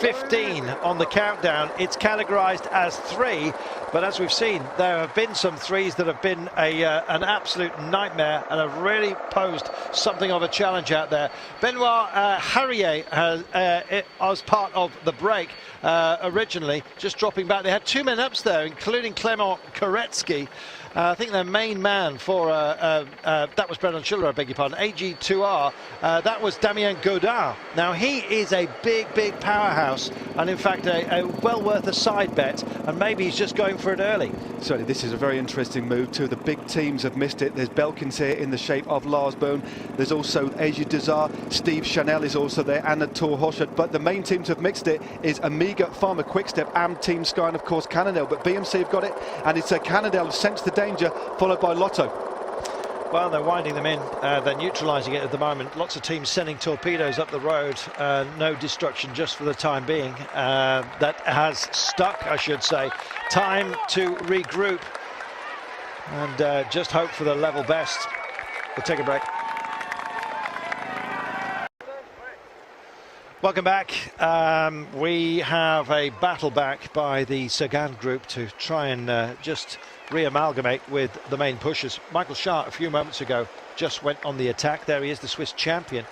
15 on the countdown. It's categorized as 3, but as we've seen, there have been some 3s that have been an absolute nightmare and have really posed something of a challenge out there. Benoit Harrier has, as part of the break originally, just dropping dropping back. They had 2 men ups there, including Clement Koretsky. I think their main man for, that was Bernhard Schiller, I beg your pardon, AG2R, that was Damien Gaudin. Now he is a big powerhouse, and in fact a well worth a side bet, and maybe he's just going for it early. Certainly this is a very interesting move. Two of the big teams have missed it. There's Belkins here in the shape of Lars Boone. There's also Agi Dezar, Steve Chanel is also there, and Thor Hushovd. But the main team to have mixed it is Amiga, PHARMA-QUICK, and Team Sky, and of course Cannondale. But BMC have got it, and it's Cannondale sensed the danger, followed by Lotto. Well, they're winding them in, they're neutralising it at the moment. Lots of teams sending torpedoes up the road, no destruction just for the time being. That has stuck, I should say. Time to regroup and just hope for the level best. We'll take a break. Welcome back. We have a battle back by the Sagan group to try and just re-amalgamate with the main pushers. Michael Schart a few moments ago just went on the attack. There he is, the Swiss champion,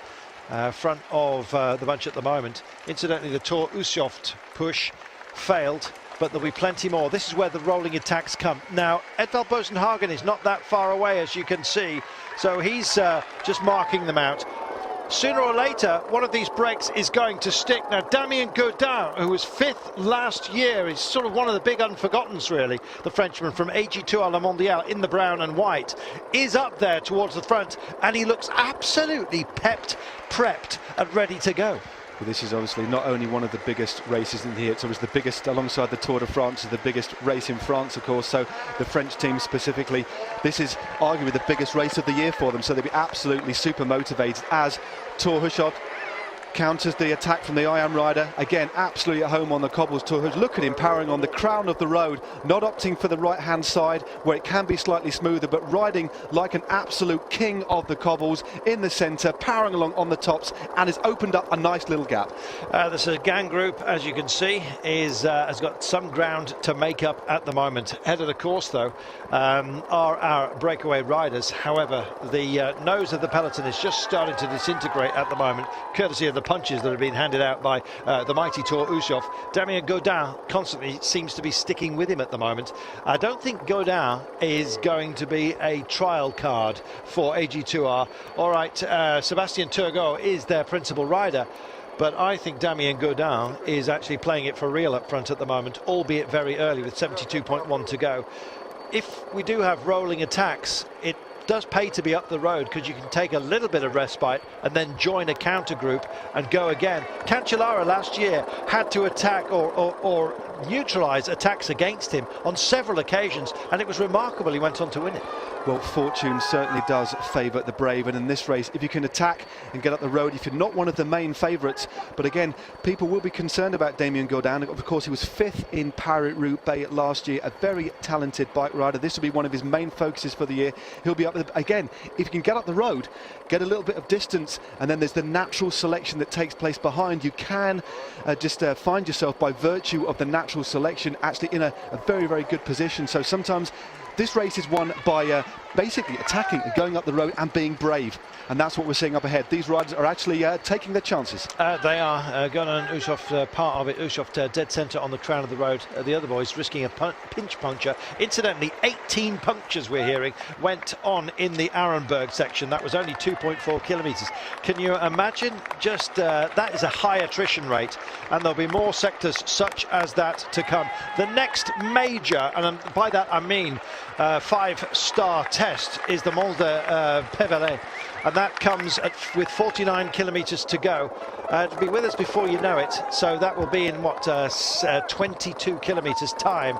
front of the bunch at the moment. Incidentally, the Thor Hushovd push failed, but there'll be plenty more. This is where the rolling attacks come. Now, Edvald Bosenhagen is not that far away, as you can see, so he's just marking them out. Sooner or later, one of these breaks is going to stick. Now, Damien Gaudin, who was 5th last year, is sort of one of the big unforgottens, really. The Frenchman from AG2R Le Mondial in the brown and white is up there towards the front, and he looks absolutely prepped, and ready to go. Well, this is obviously not only one of the biggest races in here, it's obviously the biggest, alongside the Tour de France, is the biggest race in France, of course. So the French team specifically, this is arguably the biggest race of the year for them. So they'll be absolutely super motivated as Thor Hushovd counters the attack from the Iron Rider. Again, absolutely at home on the cobbles. Thor Hushovd, look at him powering on the crown of the road, not opting for the right-hand side where it can be slightly smoother, but riding like an absolute king of the cobbles in the centre, powering along on the tops, and has opened up a nice little gap. The Sagan group, as you can see, has got some ground to make up at the moment. Head of the course, though, are our breakaway riders. However, the nose of the peloton is just starting to disintegrate at the moment, courtesy of the punches that have been handed out by the mighty Thor Hushovd. Damien Gaudin constantly seems to be sticking with him at the moment. I don't think Gaudin is going to be a trial card for AG2R. All right, Sebastian Turgot is their principal rider, but I think Damien Gaudin is actually playing it for real up front at the moment, albeit very early with 72.1 to go. If we do have rolling attacks, it does pay to be up the road, because you can take a little bit of respite and then join a counter group and go again. Cancellara last year had to attack or neutralise attacks against him on several occasions, and it was remarkable he went on to win it. Well, fortune certainly does favour the brave, and in this race, if you can attack and get up the road, if you're not one of the main favourites, but again, people will be concerned about Damien Gaudin. Of course, he was 5th in Paris Roubaix last year, a very talented bike rider. This will be one of his main focuses for the year. He'll be up again, if you can get up the road, get a little bit of distance, and then there's the natural selection that takes place behind. You can just find yourself, by virtue of the natural selection, actually in a very, very good position. So sometimes this race is won by basically attacking and going up the road and being brave, and that's what we're seeing up ahead. These riders are actually taking their chances. They are. Gunnar and Hushovd, part of it. Hushovd dead centre on the crown of the road. The other boys risking a pinch puncture. Incidentally, 18 punctures we're hearing went on in the Arenberg section. That was only 2.4 kilometres. Can you imagine? Just that is a high attrition rate, and there'll be more sectors such as that to come. The next major, and by that I mean 5-star test, is the Mont de Pévelet, and that comes with 49 kilometres to go. It'll be with us before you know it, so that will be in what 22 kilometres time.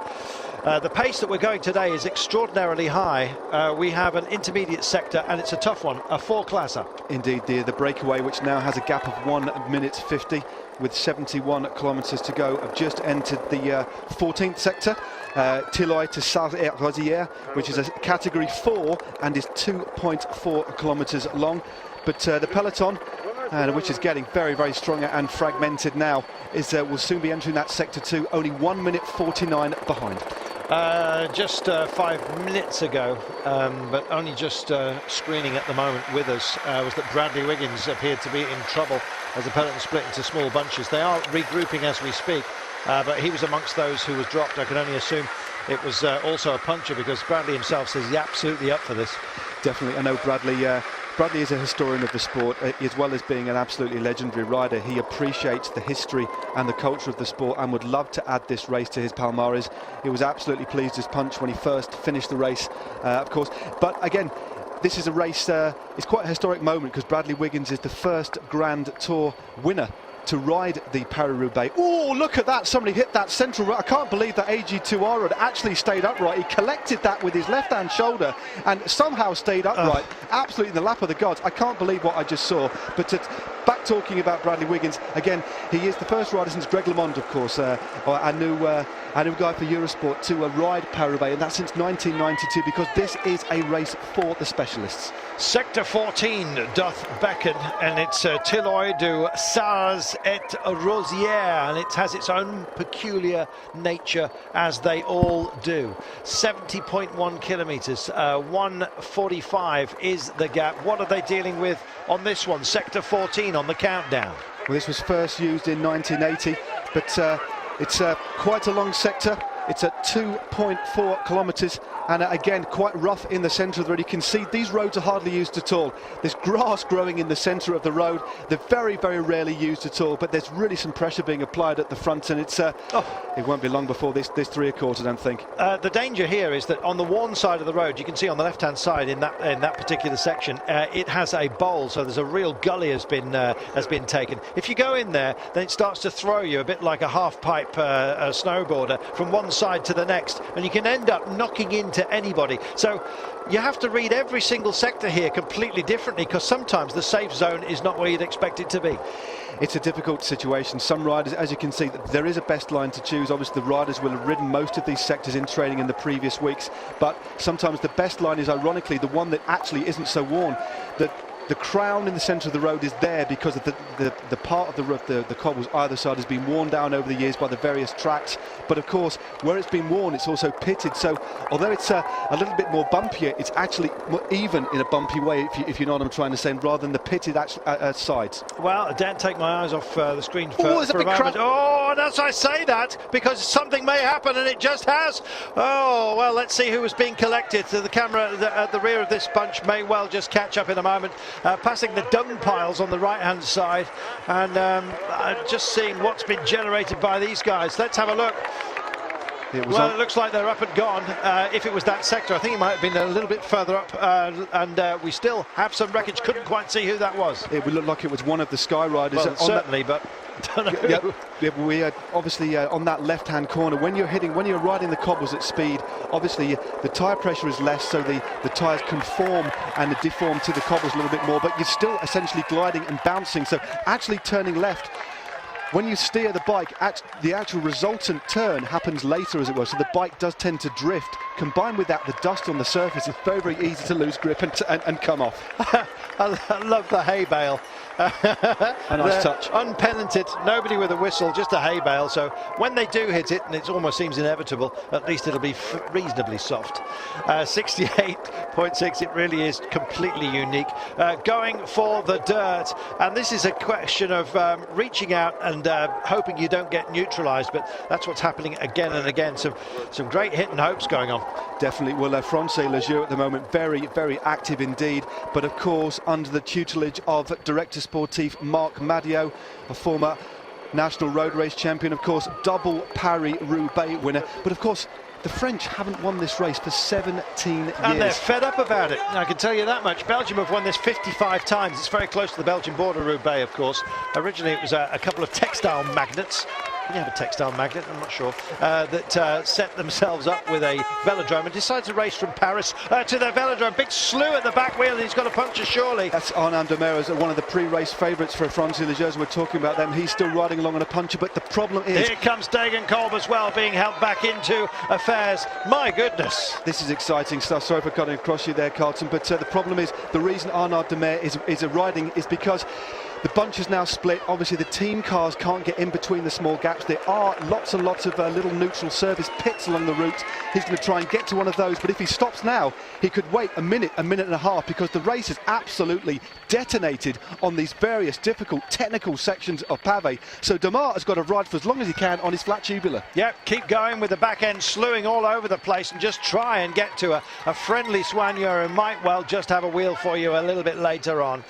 The pace that we're going today is extraordinarily high. We have an intermediate sector, and it's a tough one, a 4-classer. Indeed, dear. The breakaway, which now has a gap of 1 minute 50 with 71 kilometres to go, have just entered the 14th sector. Tilloy to Sarre-et-Rosières, which is a category 4 and is 2.4 kilometres long. But the peloton, which is getting very, very strong and fragmented now, will soon be entering that sector 2, only 1 minute 49 behind. Just 5 minutes ago, but only just screening at the moment with us, was that Bradley Wiggins appeared to be in trouble as the peloton split into small bunches. They are regrouping as we speak. but he was amongst those who was dropped. I can only assume it was also a puncture, because Bradley himself says he's absolutely up for this. Definitely. I know Bradley is a historian of the sport, as well as being an absolutely legendary rider. He appreciates the history and the culture of the sport and would love to add this race to his palmares. He was absolutely pleased as punch when he first finished the race, of course. But again, this is a race, it's quite a historic moment, because Bradley Wiggins is the first Grand Tour winner to ride the Paris Roubaix. Oh, look at that, somebody hit that central. I can't believe that AG2R had actually stayed upright. He collected that with his left hand shoulder and somehow stayed upright, absolutely in the lap of the gods. I can't believe what I just saw. But back talking about Bradley Wiggins, again, he is the first rider since Greg LeMond, of course, a new guy for Eurosport, to ride Paris Roubaix, and that's since 1992, because this is a race for the specialists. Sector 14 doth beckon, and it's Tilloy du Sars et Rosière, and it has its own peculiar nature, as they all do. 70.1 kilometres, 1:45 is the gap. What are they dealing with on this one? Sector 14 on the countdown. Well, this was first used in 1980, but it's quite a long sector. It's at 2.4 kilometres, and again quite rough in the centre of the road. You can see these roads are hardly used at all. There's grass growing in the centre of the road. They're very, very rarely used at all, but there's really some pressure being applied at the front, and it's it won't be long before this 3/4, I don't think. The danger here is that on the one side of the road, you can see on the left-hand side in that particular section, it has a bowl, so there's a real gully has been taken. If you go in there, then it starts to throw you a bit like a half-pipe snowboarder from one side to the next, and you can end up knocking into anybody. So you have to read every single sector here completely differently, because sometimes the safe zone is not where you'd expect it to be. It's a difficult situation. Some riders, as you can see, there is a best line to choose. Obviously the riders will have ridden most of these sectors in training in the previous weeks, but sometimes the best line is ironically the one that actually isn't so worn. The crown in the centre of the road is there because of the part of the cobbles either side has been worn down over the years by the various tracks. But of course, where it's been worn, it's also pitted. So although it's a little bit more bumpier, it's actually more even in a bumpy way, if you know what I'm trying to say, rather than the pitted sides. Well, I daren't take my eyes off the screen for a moment. Oh, and as I say that, because something may happen, and it just has. Oh, well, let's see who is being collected. The camera at the rear of this bunch may well just catch up in a moment. Passing the dung piles on the right-hand side, and just seeing what's been generated by these guys. Let's have a look. It looks like they're up and gone. If it was that sector, I think it might have been a little bit further up, and we still have some wreckage. Couldn't quite see who that was. It would look like it was one of the Sky riders. Well, certainly, but don't know. Yep, we are obviously on that left-hand corner. When you're riding the cobbles at speed, obviously the tyre pressure is less, so the tyres conform and deform to the cobbles a little bit more, but you're still essentially gliding and bouncing. So actually turning left, when you steer the bike, the actual resultant turn happens later, as it were, so the bike does tend to drift. Combined with that, the dust on the surface, it's very, very easy to lose grip and come off. I love the hay bale. A nice touch. Unpenanted, nobody with a whistle, just a hay bale. So when they do hit it, and it almost seems inevitable, at least it'll be reasonably soft. 68.6, it really is completely unique. Going for the dirt, and this is a question of reaching out and hoping you don't get neutralised, but that's what's happening again and again. Some great hit and hopes going on. Definitely. Well, Francais Lejeune at the moment, very, very active indeed, but of course under the tutelage of Director Sportif Marc Madiot, a former national road race champion, of course, double Paris Roubaix winner. But of course, the French haven't won this race for 17 years. And they're fed up about it, I can tell you that much. Belgium have won this 55 times. It's very close to the Belgian border, Roubaix, of course. Originally, it was a couple of textile magnates. Can you have a textile magnet? I'm not sure. That set themselves up with a velodrome and decided to race from Paris to their velodrome. Big slew at the back wheel, and he's got a puncture surely. That's Arnaud Demare, one of the pre-race favourites for Francais Lejeune. We're talking about them. He's still riding along on a puncher, but the problem is... Here comes Degenkolb as well, being held back into affairs. My goodness. This is exciting stuff. Sorry for cutting across you there, Carlton, but the problem is, the reason Arnaud Demare is riding is because The bunch is now split. Obviously, the team cars can't get in between the small gaps. There are lots and lots of little neutral service pits along the route. He's going to try and get to one of those, but if he stops now, he could wait a minute and a half, because the race is absolutely detonated on these various difficult technical sections of pavé. So Demare has got to ride for as long as he can on his flat tubular. Yep, keep going with the back end slewing all over the place and just try and get to a friendly soigneur who might well just have a wheel for you a little bit later on.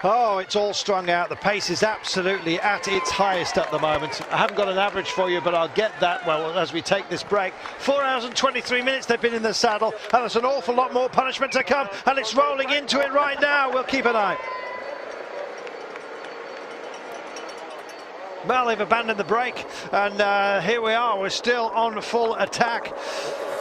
Oh, it's all strung out. The pace is absolutely at its highest at the moment. I haven't got an average for you, but I'll get that well as we take this break. 4 hours and 23 minutes they've been in the saddle, and there's an awful lot more punishment to come, and it's rolling into it right now. We'll keep an eye. Well, they've abandoned the brake, and here we are. We're still on full attack.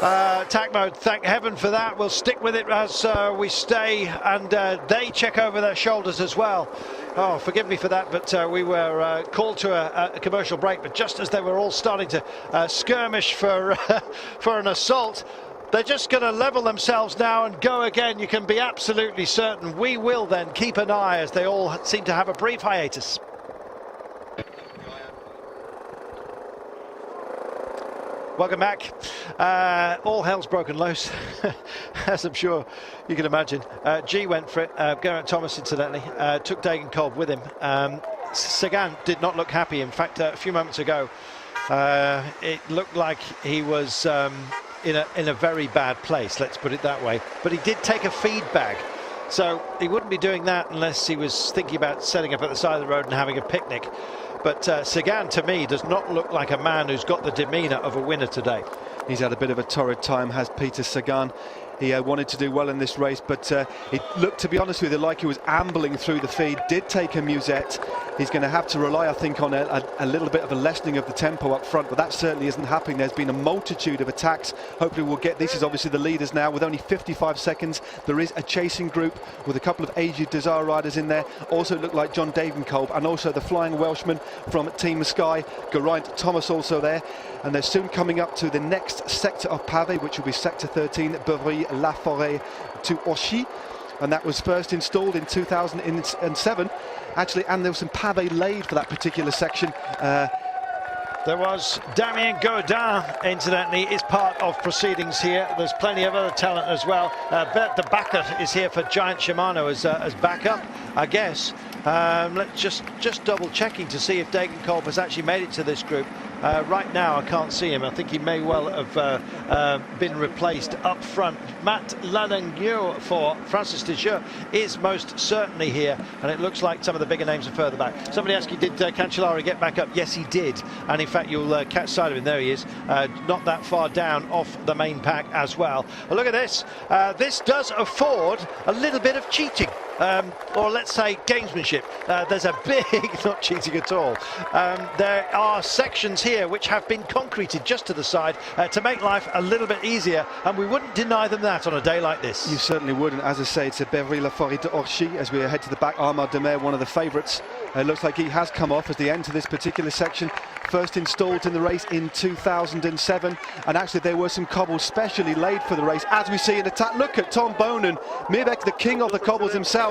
Attack mode, thank heaven for that. We'll stick with it as we stay, and they check over their shoulders as well. Oh, forgive me for that, but we were called to a commercial break, but just as they were all starting to skirmish for, for an assault, they're just going to level themselves now and go again. You can be absolutely certain. We will then keep an eye as they all seem to have a brief hiatus. Welcome back. All hell's broken loose, as I'm sure you can imagine. G went for it. Geraint Thomas, incidentally, took Degenkolb with him. Sagan did not look happy. In fact, a few moments ago, it looked like he was in a very bad place, let's put it that way. But he did take a feed bag. So he wouldn't be doing that unless he was thinking about setting up at the side of the road and having a picnic. But Sagan, to me, does not look like a man who's got the demeanour of a winner today. He's had a bit of a torrid time, has Peter Sagan. He wanted to do well in this race, but it looked, to be honest with you, like he was ambling through the feed. Did take a musette. He's going to have to rely, I think, on a little bit of a lessening of the tempo up front, but that certainly isn't happening. There's been a multitude of attacks. Hopefully we'll get, this is obviously the leaders now with only 55 seconds. There is a chasing group with a couple of aged Desire riders in there. Also look like John Degenkolb, and also the flying Welshman from Team Sky, Geraint Thomas, also there. And they're soon coming up to the next sector of pavé, which will be sector 13, Beuvry-La Forêt to Auchy. And that was first installed in 2007, actually, and there was some pavé laid for that particular section. There was Damien Godin, incidentally, is part of proceedings here. There's plenty of other talent as well. Bert the backer is here for GIANT-SHIMANO as backup, I guess. Let's just double checking to see if Degenkolb has actually made it to this group. Right now I can't see him. I think he may well have been replaced up front. Matt Lanangio for Francis Dejeux is most certainly here, and it looks like some of the bigger names are further back. Somebody asked you, did Cancellara get back up? Yes, he did, and in fact you'll catch sight of him. There he is, not that far down off the main pack as well. Look at this. This does afford a little bit of cheating. Or let's say gamesmanship. There's a big, not cheating at all. There are sections here which have been concreted just to the side to make life a little bit easier, and we wouldn't deny them that on a day like this. You certainly wouldn't. As I say, it's a Beuvry-La Forêt de Auchy as we head to the back. Arnaud Demare, one of the favourites. It looks like he has come off as the end to this particular section. First installed in the race in 2007, and actually there were some cobbles specially laid for the race, as we see in attack. Look at Tom Boonen, Meerbeek, the king of the cobbles himself.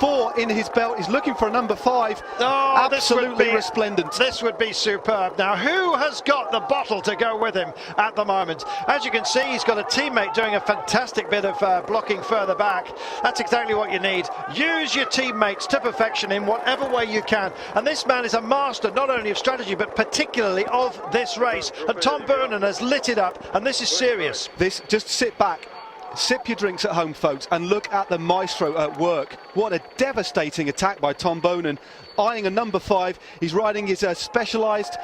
4 in his belt. He's looking for a number 5. Oh, absolutely resplendent. This would be superb. Now, who has got the bottle to go with him at the moment? As you can see, he's got a teammate doing a fantastic bit of blocking further back. That's exactly what you need. Use your teammates to perfection in whatever way you can. And this man is a master not only of strategy, but particularly of this race. And Tom Boonen has lit it up, and this is serious. This, just sit back. Sip your drinks at home, folks, and look at the maestro at work. What a devastating attack by Tom Boonen, eyeing a number 5. He's riding his specialised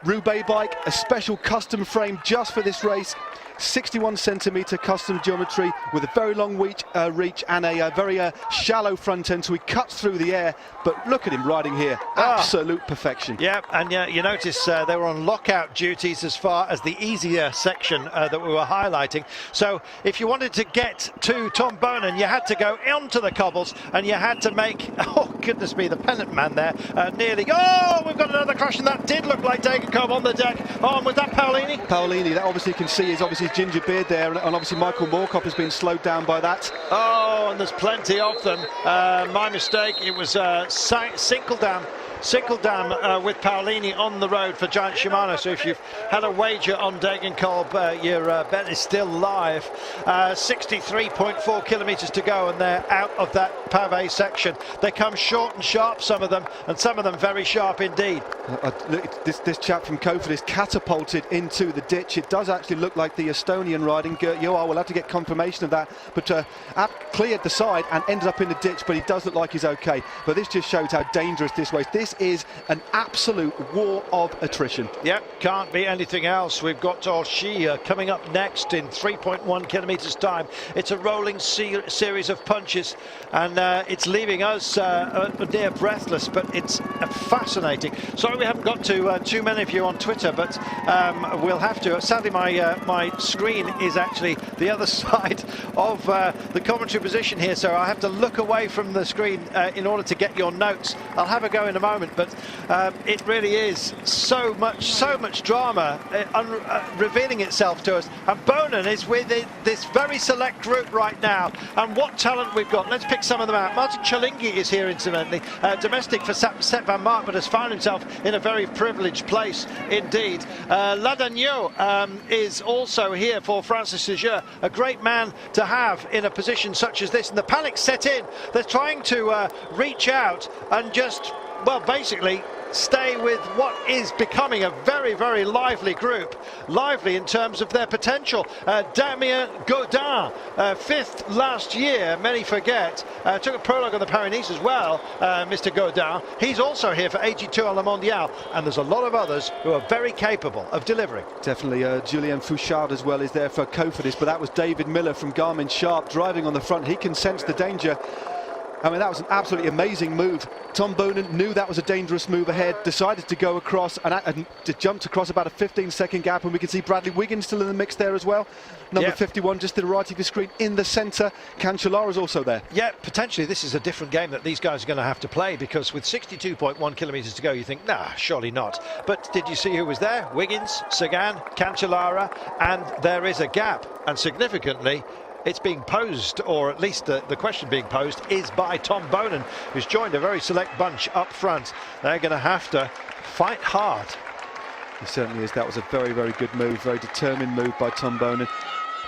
Roubaix bike, a special custom frame just for this race. 61 centimetre custom geometry with a very long reach and a very shallow front end, so he cuts through the air. But look at him riding here, absolute perfection. Yeah, and you notice they were on lockout duties as far as the easier section that we were highlighting. So if you wanted to get to Tom Boonen, you had to go onto the cobbles, and you had to make, oh goodness me, the pennant man there nearly. Oh, we've got another crash, and that did look like Degenkolb on the deck. Oh, and was that Paolini? Paolini, that obviously you can see is obviously his ginger beard there, and obviously Michael Moorcock has been slowed down by that. Oh, and there's plenty of them. My mistake, it was Sinkeldam with Paolini on the road for Giant Shimano. So if you've had a wager on Degenkolb, your bet is still live. 63.4 kilometres to go, and they're out of that pavé section. They come short and sharp, some of them, and some of them very sharp indeed. Look, this chap from Kofod is catapulted into the ditch. It does actually look like the Estonian riding. Gert Joar will have to get confirmation of that, but cleared the side and ended up in the ditch, but he does look like he's okay. But this just shows how dangerous this race. This is an absolute war of attrition. Yep, can't be anything else. We've got Torshi coming up next in 3.1 kilometres time. It's a rolling series of punches, and it's leaving us near breathless, but it's fascinating. Sorry we haven't got to too many of you on Twitter, but we'll have to. Sadly, my screen is actually the other side of the commentary position here, so I have to look away from the screen in order to get your notes. I'll have a go in a moment, but it really is so much drama revealing itself to us. And Boonen is with this very select group right now, and what talent we've got. Let's pick some of them out. Martin Chalingi is here, incidentally, domestic for Sep Vanmarcke, but has found himself in a very privileged place indeed. Ladagno is also here for Francis Ségur, a great man to have in a position such as this, and the panic set in. They're trying to reach out and just, well, basically stay with what is becoming a very lively group, lively in terms of their potential. Damien Gaudin, fifth last year, many forget, took a prologue on the Paris-Nice as well, Mr. Gaudin. He's also here for AG2 on Le Mondial, and there's a lot of others who are very capable of delivering. Definitely Julien Fouchard as well is there for Kofodis, but that was David Miller from Garmin Sharp driving on the front. He can sense the danger. I mean, that was an absolutely amazing move. Tom Boonen knew that was a dangerous move ahead, decided to go across and jumped across about a 15-second gap, and we can see Bradley Wiggins still in the mix there as well. Number 51 just to the right of your screen in the centre. Cancellara is also there. Yeah, potentially this is a different game that these guys are going to have to play, because with 62.1 kilometres to go, you think, nah, surely not. But did you see who was there? Wiggins, Sagan, Cancellara, and there is a gap, and significantly it's being posed, or at least the question being posed is by Tom Boonen, who's joined a very select bunch up front. They're going to have to fight hard. He certainly is. That was a very good move, very determined move by Tom Boonen.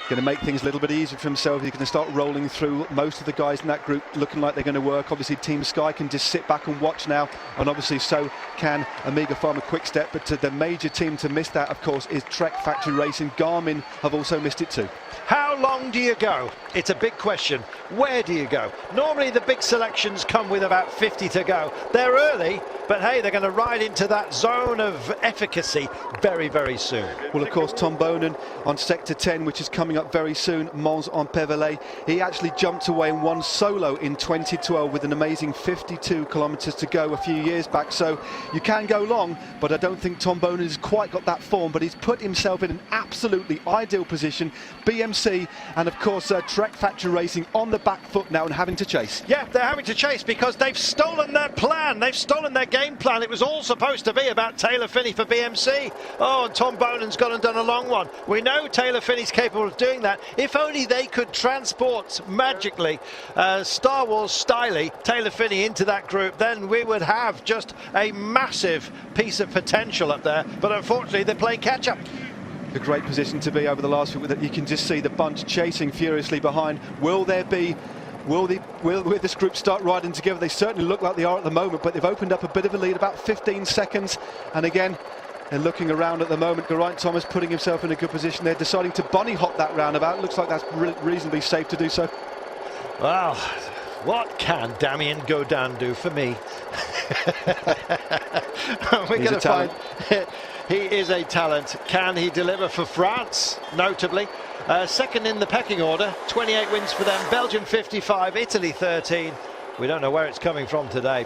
Going to make things a little bit easier for himself. He's going to start rolling through. Most of the guys in that group looking like they're going to work. Obviously Team Sky can just sit back and watch now, and obviously so can Amiga PHARMA-QUICK. But the major team to miss that, of course, is Trek Factory Racing. Garmin have also missed it too. How long do you go? It's a big question. Where do you go? Normally the big selections come with about 50 to go. They're early, but hey, they're going to ride into that zone of efficacy very soon. Well, of course, Tom Boonen on Sector 10, which is coming up very soon, Mons-en-Pévèle. He actually jumped away and won solo in 2012 with an amazing 52 kilometres to go a few years back. So you can go long, but I don't think Tom Boonen has quite got that form, but he's put himself in an absolutely ideal position. BMC and, of course, Trek Factory Racing on the back foot now and having to chase. Yeah, they're having to chase because they've stolen their plan. They've stolen their game plan. It was all supposed to be about Taylor Phinney for BMC. Oh, and Tom Bonen's gone and done a long one. We know Taylor Phinney's capable of doing that. If only they could transport magically Star Wars styly Taylor Phinney into that group, then we would have just a massive piece of potential up there. But unfortunately, they play catch up. A great position to be over the last few. You can just see the bunch chasing furiously behind. Will this group start riding together? They certainly look like they are at the moment, but they've opened up a bit of a lead, about 15 seconds. And again, they're looking around at the moment. Geraint Thomas putting himself in a good position. They're deciding to bunny hop that roundabout. Looks like that's reasonably safe to do so. Well, what can Damien Gaudin do for me? We're going to find... He is a talent. Can he deliver for France, notably? Second in the pecking order, 28 wins for them. Belgium 55, Italy 13. We don't know where it's coming from today.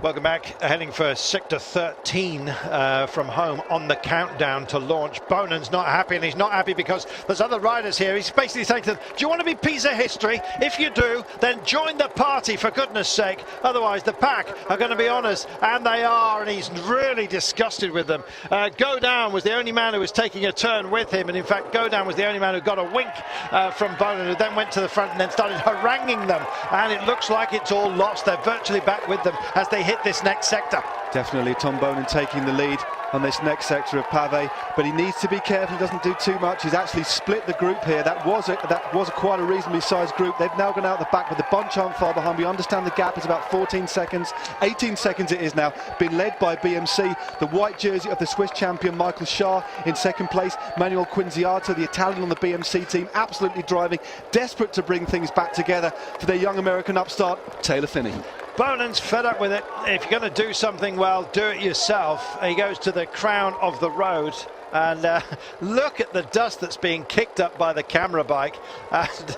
Welcome back. Heading for sector 13 from home on the countdown to launch. Boonen's not happy, and he's not happy because there's other riders here. He's basically saying to them, do you want to be piece of history? If you do, then join the party, for goodness sake. Otherwise, the pack are going to be on us, and they are, and he's really disgusted with them. Godin was the only man who was taking a turn with him, and in fact, Godin was the only man who got a wink from Boonen, who then went to the front and then started haranguing them, and it looks like it's all lost. They're virtually back with them as they hit this next sector. Definitely Tom Boonen taking the lead on this next sector of Pavé, but he needs to be careful he doesn't do too much. He's actually split the group here. That was quite a reasonably sized group. They've now gone out the back, but the bunch aren't far behind. We understand the gap is about 14 seconds, 18 seconds it is now, being led by BMC, the white jersey of the Swiss champion Michael Schär in second place, Manuel Quinziato, the Italian on the BMC team, absolutely driving, desperate to bring things back together for their young American upstart, Taylor Phinney. Boonen's fed up with it. If you're going to do something, well, do it yourself. He goes to the crown of the road, and look at the dust that's being kicked up by the camera bike. And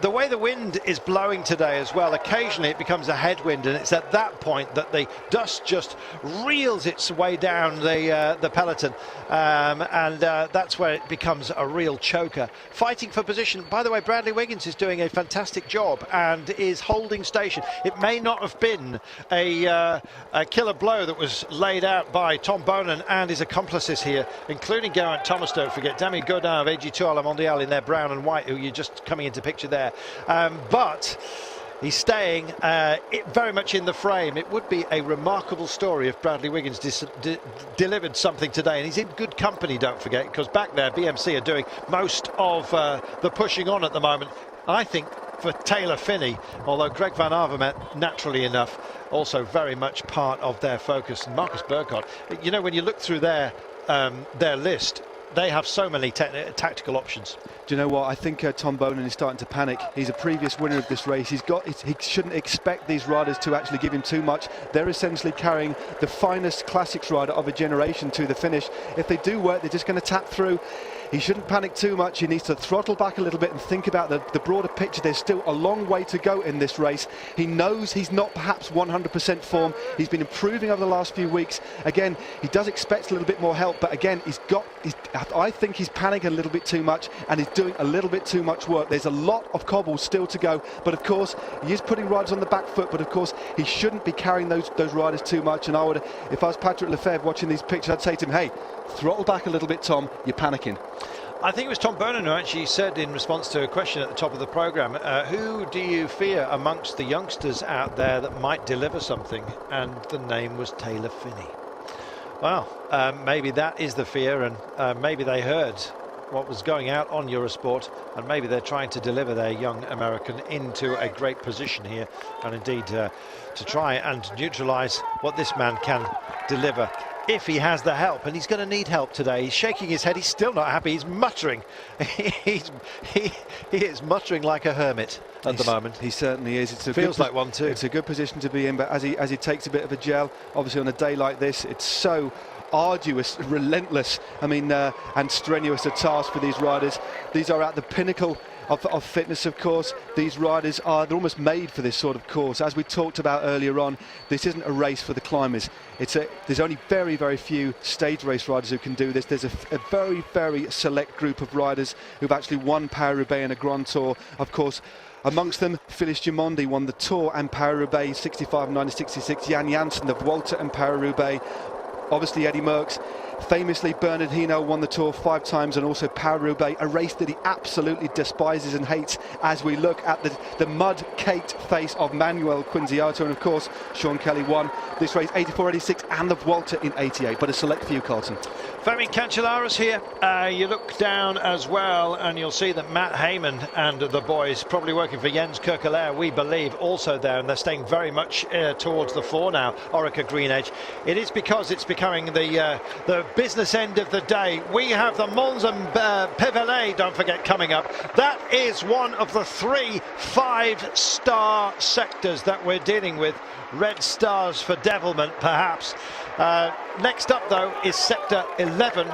the way the wind is blowing today as well, occasionally it becomes a headwind, and it's at that point that the dust just reels its way down the peloton, and that's where it becomes a real choker. Fighting for position. By the way, Bradley Wiggins is doing a fantastic job and is holding station. It may not have been a killer blow that was laid out by Tom Boonen and his accomplices here, including Geraint Thomas, don't forget, Dami Godin of AG2 à la Mondiale in their brown and white, who you're just coming into picture there. But he's staying very much in the frame. It would be a remarkable story if Bradley Wiggins delivered something today, and he's in good company, don't forget, because back there BMC are doing most of the pushing on at the moment. I think for Taylor Phinney, although Greg Van Avermaet, naturally enough, also very much part of their focus. And Marcus Burghardt, you know, when you look through their list, they have so many tactical options. Do you know what? I think Tom Boonen is starting to panic. He's a previous winner of this race. He shouldn't expect these riders to actually give him too much. They're essentially carrying the finest classics rider of a generation to the finish. If they do work, they're just going to tap through. He shouldn't panic too much. He needs to throttle back a little bit and think about the broader picture. There's still a long way to go in this race. He knows he's not perhaps 100% form. He's been improving over the last few weeks. Again, he does expect a little bit more help, but again, I think he's panicking a little bit too much, and he's doing a little bit too much work. There's a lot of cobbles still to go, but of course, he is putting riders on the back foot, but of course, he shouldn't be carrying those riders too much. And I would, if I was Patrick Lefebvre watching these pictures, I'd say to him, hey, throttle back a little bit, Tom, you're panicking. I think it was Tom Boonen who actually said, in response to a question at the top of the programme, who do you fear amongst the youngsters out there that might deliver something? And the name was Taylor Phinney. Well, maybe that is the fear, and maybe they heard what was going out on Eurosport, and maybe they're trying to deliver their young American into a great position here, and indeed to try and neutralise what this man can deliver, if he has the help. And he's going to need help today. He's shaking his head. He's still not happy. He's muttering. He is muttering like a hermit at the moment. He certainly is. Feels like one too. It's a good position to be in, but as he takes a bit of a gel, obviously on a day like this, it's so arduous, relentless, I mean, and strenuous a task for these riders. These are at the pinnacle of fitness, of course. These riders they're almost made for this sort of course. As we talked about earlier on, this isn't a race for the climbers. There's only very, very few stage race riders who can do this. There's a very, very select group of riders who've actually won Paris Roubaix and a Grand Tour. Of course, amongst them, Phyllis Gimondi won the Tour and Paris Roubaix 65, 90, 66. Jan Janssen, the Vuelta and Paris Roubaix. Obviously, Eddie Merckx. Famously, Bernhard Hinault won the Tour 5 times, and also Paris Roubaix, a race that he absolutely despises and hates, as we look at the mud-caked face of Manuel Quinziato. And of course, Sean Kelly won this race 84, 86 and the Vuelta in 88, but a select few, Carlton. Fabian Cancellara's here. You look down as well, and you'll see that Matt Heyman and the boys, probably working for Jens Kerkelaer, we believe, also there, and they're staying very much towards the fore now, Orica Green Edge. It is because it's becoming the business end of the day. We have the Mons and Pévelé, don't forget, coming up. That is one of the 3 5-star sectors that we're dealing with. Red stars for devilment, perhaps. Next up, though, is sector 11.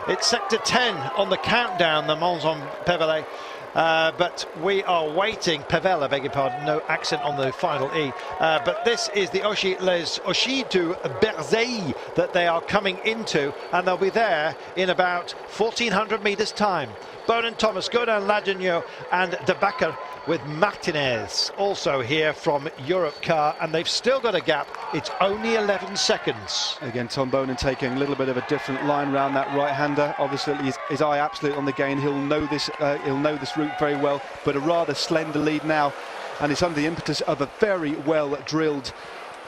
It's sector 10 on the countdown, the Mons en Pévelé. But we are waiting. Pavel, I beg your pardon, no accent on the final E. But this is the les Oshi du Berzei that they are coming into, and they'll be there in about 1400 meters time. Boonen, Thomas, Godin, Ladagno and De Backer with Martinez also here from Europe car, and they've still got a gap. It's only 11 seconds. Again, Tom Boonen taking a little bit of a different line round that right-hander. Obviously, his eye absolutely on the gain. He'll know this route very well, but a rather slender lead now, and it's under the impetus of a very well-drilled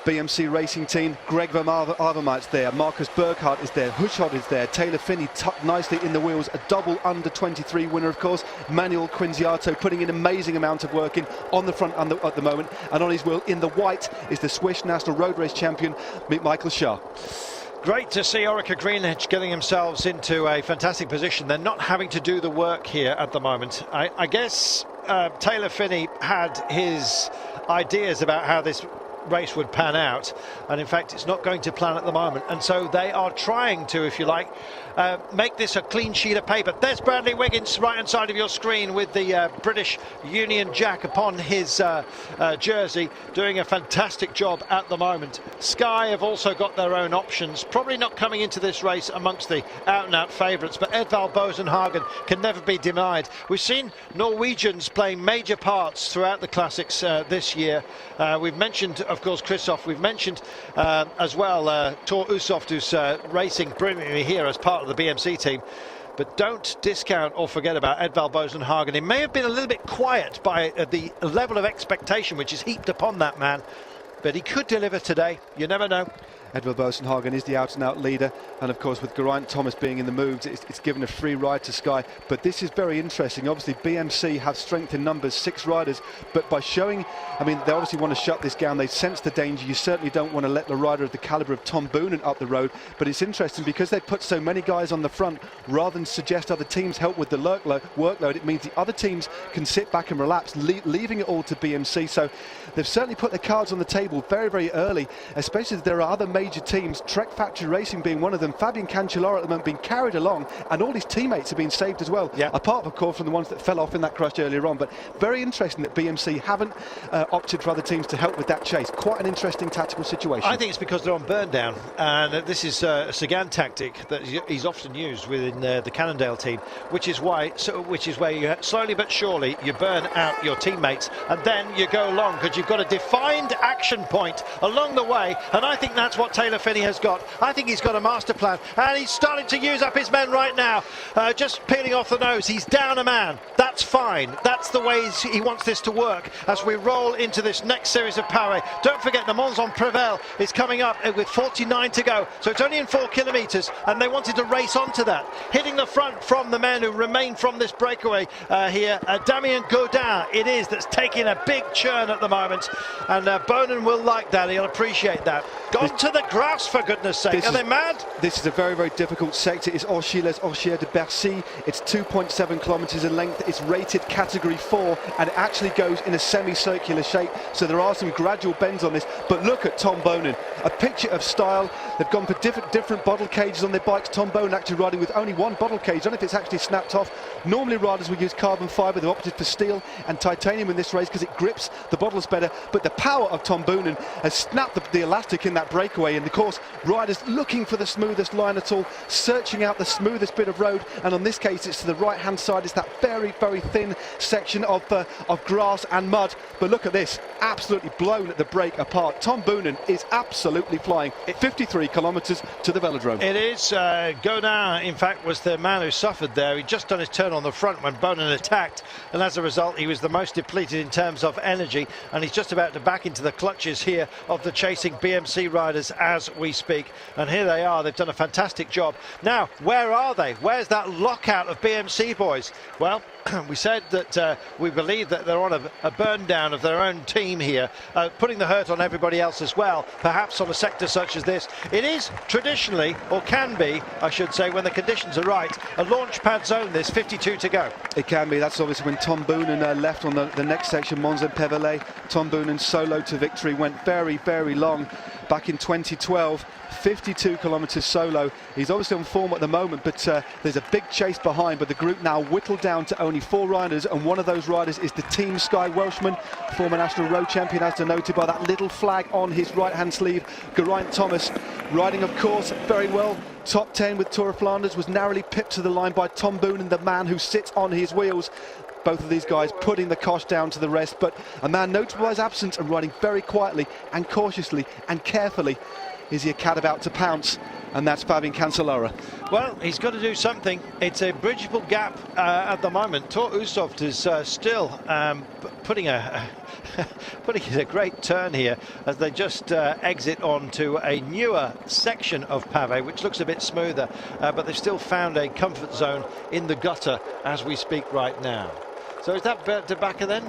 BMC racing team. Greg Van Avermaet's there, Marcus Burghardt is there, Hushovd is there, Taylor Phinney tucked nicely in the wheels, a double under 23 winner of course, Manuel Quinziato putting an amazing amount of work in on the front at the moment, and on his wheel in the white is the Swiss National Road Race champion Michael Schär. Great to see Orica Greenedge getting themselves into a fantastic position. They're not having to do the work here at the moment. I guess Taylor Phinney had his ideas about how this race would pan out, and in fact it's not going to plan at the moment, and so they are trying to, if you like, make this a clean sheet of paper. There's Bradley Wiggins right hand side of your screen with the British Union Jack upon his jersey, doing a fantastic job at the moment. Sky have also got their own options, probably not coming into this race amongst the out-and-out favourites, but Edvald Boasson-Hagen can never be denied. We've seen Norwegians playing major parts throughout the classics this year. We've mentioned, of course, Kristoff. We've mentioned as well Thor Hushovd, who's racing brilliantly here as part of the BMC team. But don't discount or forget about Edvald Boasson-Hagen. It may have been a little bit quiet by the level of expectation which is heaped upon that man, but he could deliver today. You never know. Edvald Boasson-Hagen is the out-and-out leader, and of course with Geraint Thomas being in the moves, it's given a free ride to Sky. But this is very interesting. Obviously BMC have strength in numbers, 6 riders, but by showing, I mean, they obviously want to shut this down. They sense the danger. You certainly don't want to let the rider of the calibre of Tom Boonen up the road, but it's interesting because they put so many guys on the front, rather than suggest other teams help with the workload, it means the other teams can sit back and relax, leaving it all to BMC. So they've certainly put their cards on the table very, very early, especially as there are other major teams, Trek Factory Racing being one of them, Fabian Cancellara at the moment being carried along, and all his teammates have been saved as well, apart of course from the ones that fell off in that crash earlier on. But very interesting that BMC haven't opted for other teams to help with that chase. Quite an interesting tactical situation. I think it's because they're on burn down, and this is a Sagan tactic that he's often used within the Cannondale team, which is where you slowly but surely you burn out your teammates, and then you go along because you've got a defined action point along the way, and I think that's what Taylor Phinney has got. I think he's got a master plan, and he's starting to use up his men right now, just peeling off the nose. He's down a man. That's fine. That's the way he wants this to work as we roll into this next series of Paris. Don't forget the Mons en Prevel is coming up with 49 to go, so it's only in 4 kilometres, and they wanted to race onto that. Hitting the front from the men who remain from this breakaway here, Damien Godin it is that's taking a big churn at the moment, and Boonen will like that. He'll appreciate that. Gone to the grass, for goodness sake. Are they mad? This is a very, very difficult sector. It's Orchiles de Bercy. It's 2.7 kilometres in length. It's rated category 4, and it actually goes in a semicircular shape, so there are some gradual bends on this. But look at Tom Boonen, a picture of style. They've gone for different bottle cages on their bikes. Tom Boonen actually riding with only one bottle cage. I don't know if it's actually snapped off. Normally riders would use carbon fibre. They've opted for steel and titanium in this race because it grips the bottles better. But the power of Tom Boonen has snapped the elastic in that breakaway, and of course riders looking for the smoothest line at all, searching out the smoothest bit of road, and on this case it's to the right hand side. It's that very, very thin section of grass and mud. But look at this, absolutely blown at the break apart. Tom Boonen is absolutely flying. 53 kilometres to the velodrome. It is. Godin in fact was the man who suffered there. He'd just done his turn on the front when Boonen attacked, and as a result he was the most depleted in terms of energy, and he's just about to back into the clutches here of the chasing BMC riders as we speak. And here they are. They've done a fantastic job. Now, where are they? Where's that lockout of BMC boys? Well, we said that we believe that they're on a burn down of their own team here, putting the hurt on everybody else as well, perhaps on a sector such as this. It is traditionally, or can be, I should say, when the conditions are right, a launch pad zone. There's 52 to go. It can be. That's obviously when Tom Boonen left on the next section, Mons en Pevelet. Tom Boonen solo to victory, went very, very long back in 20 2012, 52 kilometres solo. He's obviously on form at the moment, but there's a big chase behind. But the group now whittled down to only 4 riders, and one of those riders is the Team Sky Welshman, former national road champion, as denoted by that little flag on his right-hand sleeve. Geraint Thomas, riding, of course, very well. Top 10 with Tour of Flanders, was narrowly pipped to the line by Tom Boonen, the man who sits on his wheels. Both of these guys putting the cost down to the rest, but a man notable by his absence and riding very quietly and cautiously and carefully. Is he a cat about to pounce? And that's Fabian Cancellara. Well, he's got to do something. It's a bridgeable gap at the moment. Thor Hushovd is still putting a great turn here as they just exit onto a newer section of pavé, which looks a bit smoother, but they've still found a comfort zone in the gutter as we speak right now. So is that Bert then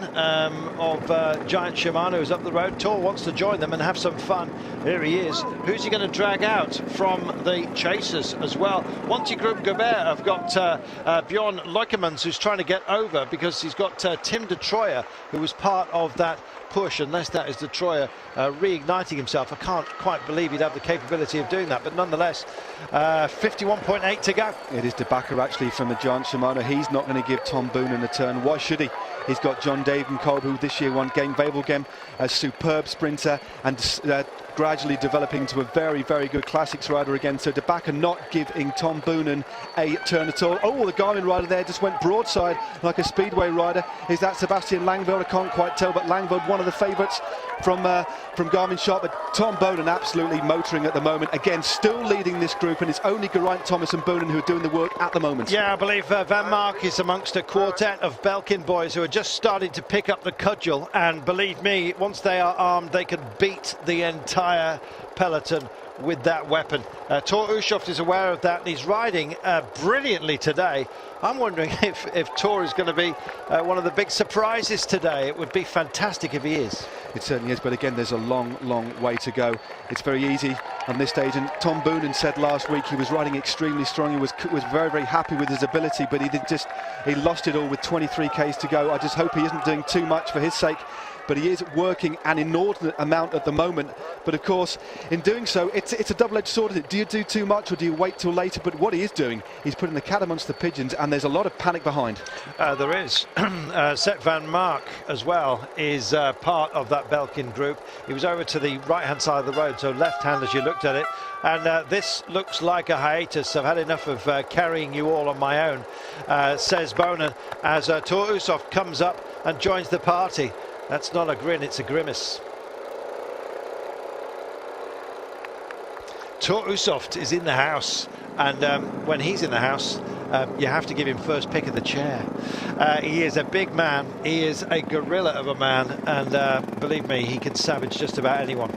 of GIANT-SHIMANO, who's up the road? Thor wants to join them and have some fun. Here he is. Who's he going to drag out from the chasers as well? WANTY Groupe Gobert have got Bjorn Leukemans, who's trying to get over because he's got Tim de Troyer, who was part of that push, unless that is de Troyer reigniting himself. I can't quite believe he'd have the capability of doing that, but nonetheless, 51.8 to go. It is De Backer actually from the GIANT-SHIMANO. He's not going to give Tom Boonen a turn. Why should he? He's got John Degenkolb, who this year won Game Wevelgem, a superb sprinter, and gradually developing to a very, very good classics rider again. So De Backer not giving Tom Boonen a turn at all. Oh, the Garmin rider there just went broadside like a speedway rider. Is that Sebastian Langeveld? I can't quite tell, but Langeveld, one of the favourites from Garmin shot. But Tom Boonen absolutely motoring at the moment. Again, still leading this group, and it's only Geraint Thomas and Boonen who are doing the work at the moment. Yeah, I believe Vanmarcke is amongst a quartet of Belkin boys who are just starting to pick up the cudgel, and believe me, once they are armed, they can beat the entire peloton with that weapon. Thor Hushovd is aware of that, and he's riding brilliantly today. I'm wondering if Thor is going to be one of the big surprises today. It would be fantastic if he is. It certainly is, but again, there's a long, long way to go. It's very easy on this stage, and Tom Boonen said last week he was riding extremely strong. He was very, very happy with his ability, but he lost it all with 23 Ks to go. I just hope he isn't doing too much for his sake, but he is working an inordinate amount at the moment. But of course, in doing so, it's a double-edged sword. Do you do too much or do you wait till later? But what he is doing, he's putting the cat amongst the pigeons, and there's a lot of panic behind. There is. Sep Vanmarcke as well is part of that Belkin group. He was over to the right-hand side of the road, so left-hand as you looked at it. And this looks like a hiatus. I've had enough of carrying you all on my own, says Boonen, as Thor Hushovd comes up and joins the party. That's not a grin, it's a grimace. Thor Hushovd is in the house, and when he's in the house, you have to give him first pick of the chair. He is a big man, he is a gorilla of a man, and believe me, he can savage just about anyone.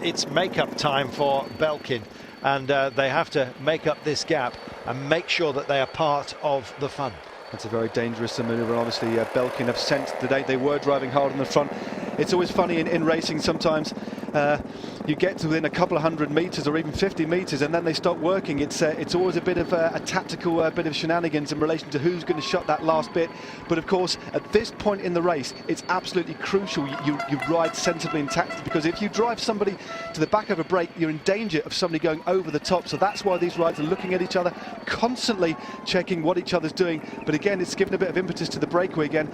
It's make-up time for Belkin, and they have to make up this gap and make sure that they are part of the fun. That's a very dangerous manoeuvre. Obviously, Belkin have sensed the day they were driving hard in the front. It's always funny in racing sometimes. You get to within a couple of 100 metres or even 50 metres, and then they stop working. It's always a bit of a tactical bit of shenanigans in relation to who's going to shut that last bit. But of course, at this point in the race, it's absolutely crucial you ride sensibly and tactically, because if you drive somebody to the back of a break, you're in danger of somebody going over the top. So that's why these riders are looking at each other, constantly checking what each other's doing. But again, it's given a bit of impetus to the breakaway again.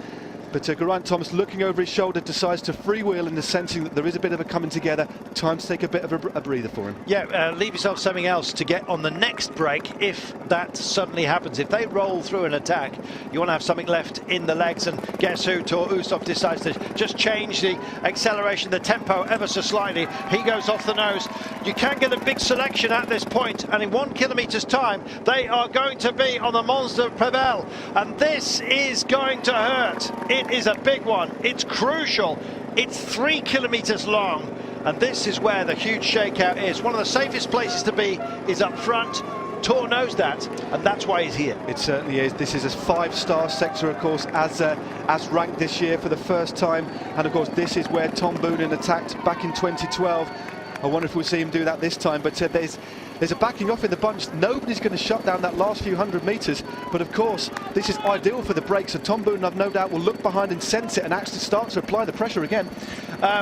But Geraint Thomas, looking over his shoulder, decides to freewheel in the sensing that there is a bit of a coming together. Time to take a bit of a breather for him. Yeah, leave yourself something else to get on the next break if that suddenly happens. If they roll through an attack, you want to have something left in the legs, and guess who? Thor Hushovd decides to just change the acceleration, the tempo ever so slightly. He goes off the nose. You can get a big selection at this point, and in 1 kilometre's time, they are going to be on the Mons de Prevel, and this is going to hurt. It is a big one. It's crucial. It's 3 kilometers long, and this is where the huge shakeout is. One of the safest places to be is up front. Thor knows that, and that's why he's here. It certainly is. This is a 5-star sector, of course, as ranked this year for the first time, and of course this is where Tom Boonen attacked back in 2012. I wonder if we'll see him do that this time, but there's a backing off in the bunch. Nobody's going to shut down that last few hundred metres, but of course this is ideal for the break, so Tom Boonen, I've no doubt, will look behind and sense it and actually start to apply the pressure again.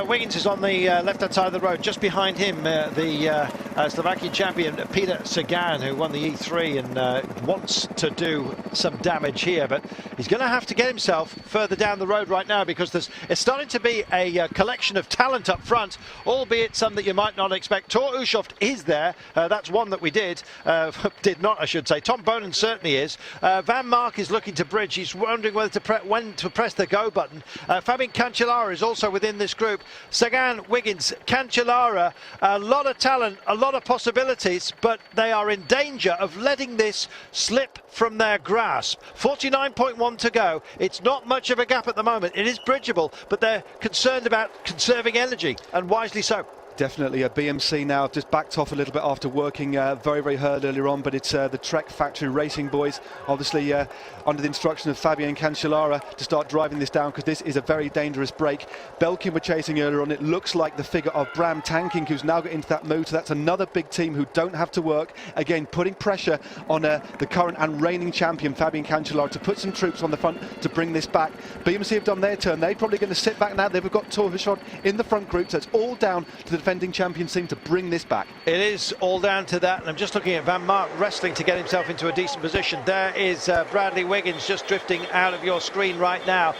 Wiggins is on the left-hand side of the road. Just behind him, the Slovakian champion Peter Sagan, who won the E3 and wants to do some damage here, but he's going to have to get himself further down the road right now, because it's starting to be a collection of talent up front, albeit some that you might not expect. Thor Hushovd is there. That's one that we did not, I should say. Tom Boonen certainly is. Vanmarcke is looking to bridge. He's wondering when to press the go button. Fabian Cancellara is also within this group. Sagan, Wiggins, Cancellara, a lot of talent, a lot of possibilities, but they are in danger of letting this slip from their grasp. 49.1 to go. It's not much of a gap at the moment. It is bridgeable, but they're concerned about conserving energy, and wisely so. Definitely a BMC now, just backed off a little bit after working very, very hard earlier on, but it's the Trek Factory Racing boys, obviously under the instruction of Fabian Cancellara, to start driving this down, because this is a very dangerous break. Belkin were chasing earlier on. It looks like the figure of Bram Tankink, who's now got into that mood, so that's another big team who don't have to work. Again, putting pressure on the current and reigning champion, Fabian Cancellara, to put some troops on the front to bring this back. BMC have done their turn. They're probably going to sit back now. They've got Thor Hushovd in the front group, so it's all down to the defending champion team to bring this back. It is all down to that, and I'm just looking at Vanmarcke wrestling to get himself into a decent position. There is Bradley Wiggins just drifting out of your screen right now.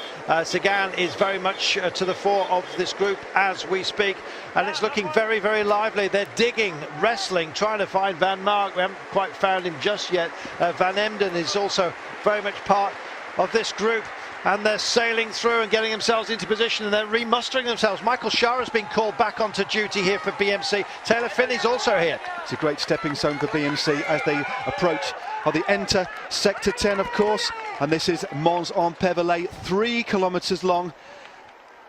Sagan is very much to the fore of this group as we speak, and it's looking very, very lively. They're digging, wrestling, trying to find Vanmarcke. We haven't quite found him just yet. Van Emden is also very much part of this group, and they're sailing through and getting themselves into position, and they're remustering themselves. Michael Schara's been called back onto duty here for BMC. Taylor Finney's also here. It's a great stepping stone for BMC as they approach, or they enter Sector 10, of course, and this is Mons-en-Pévèle, 3 kilometers long.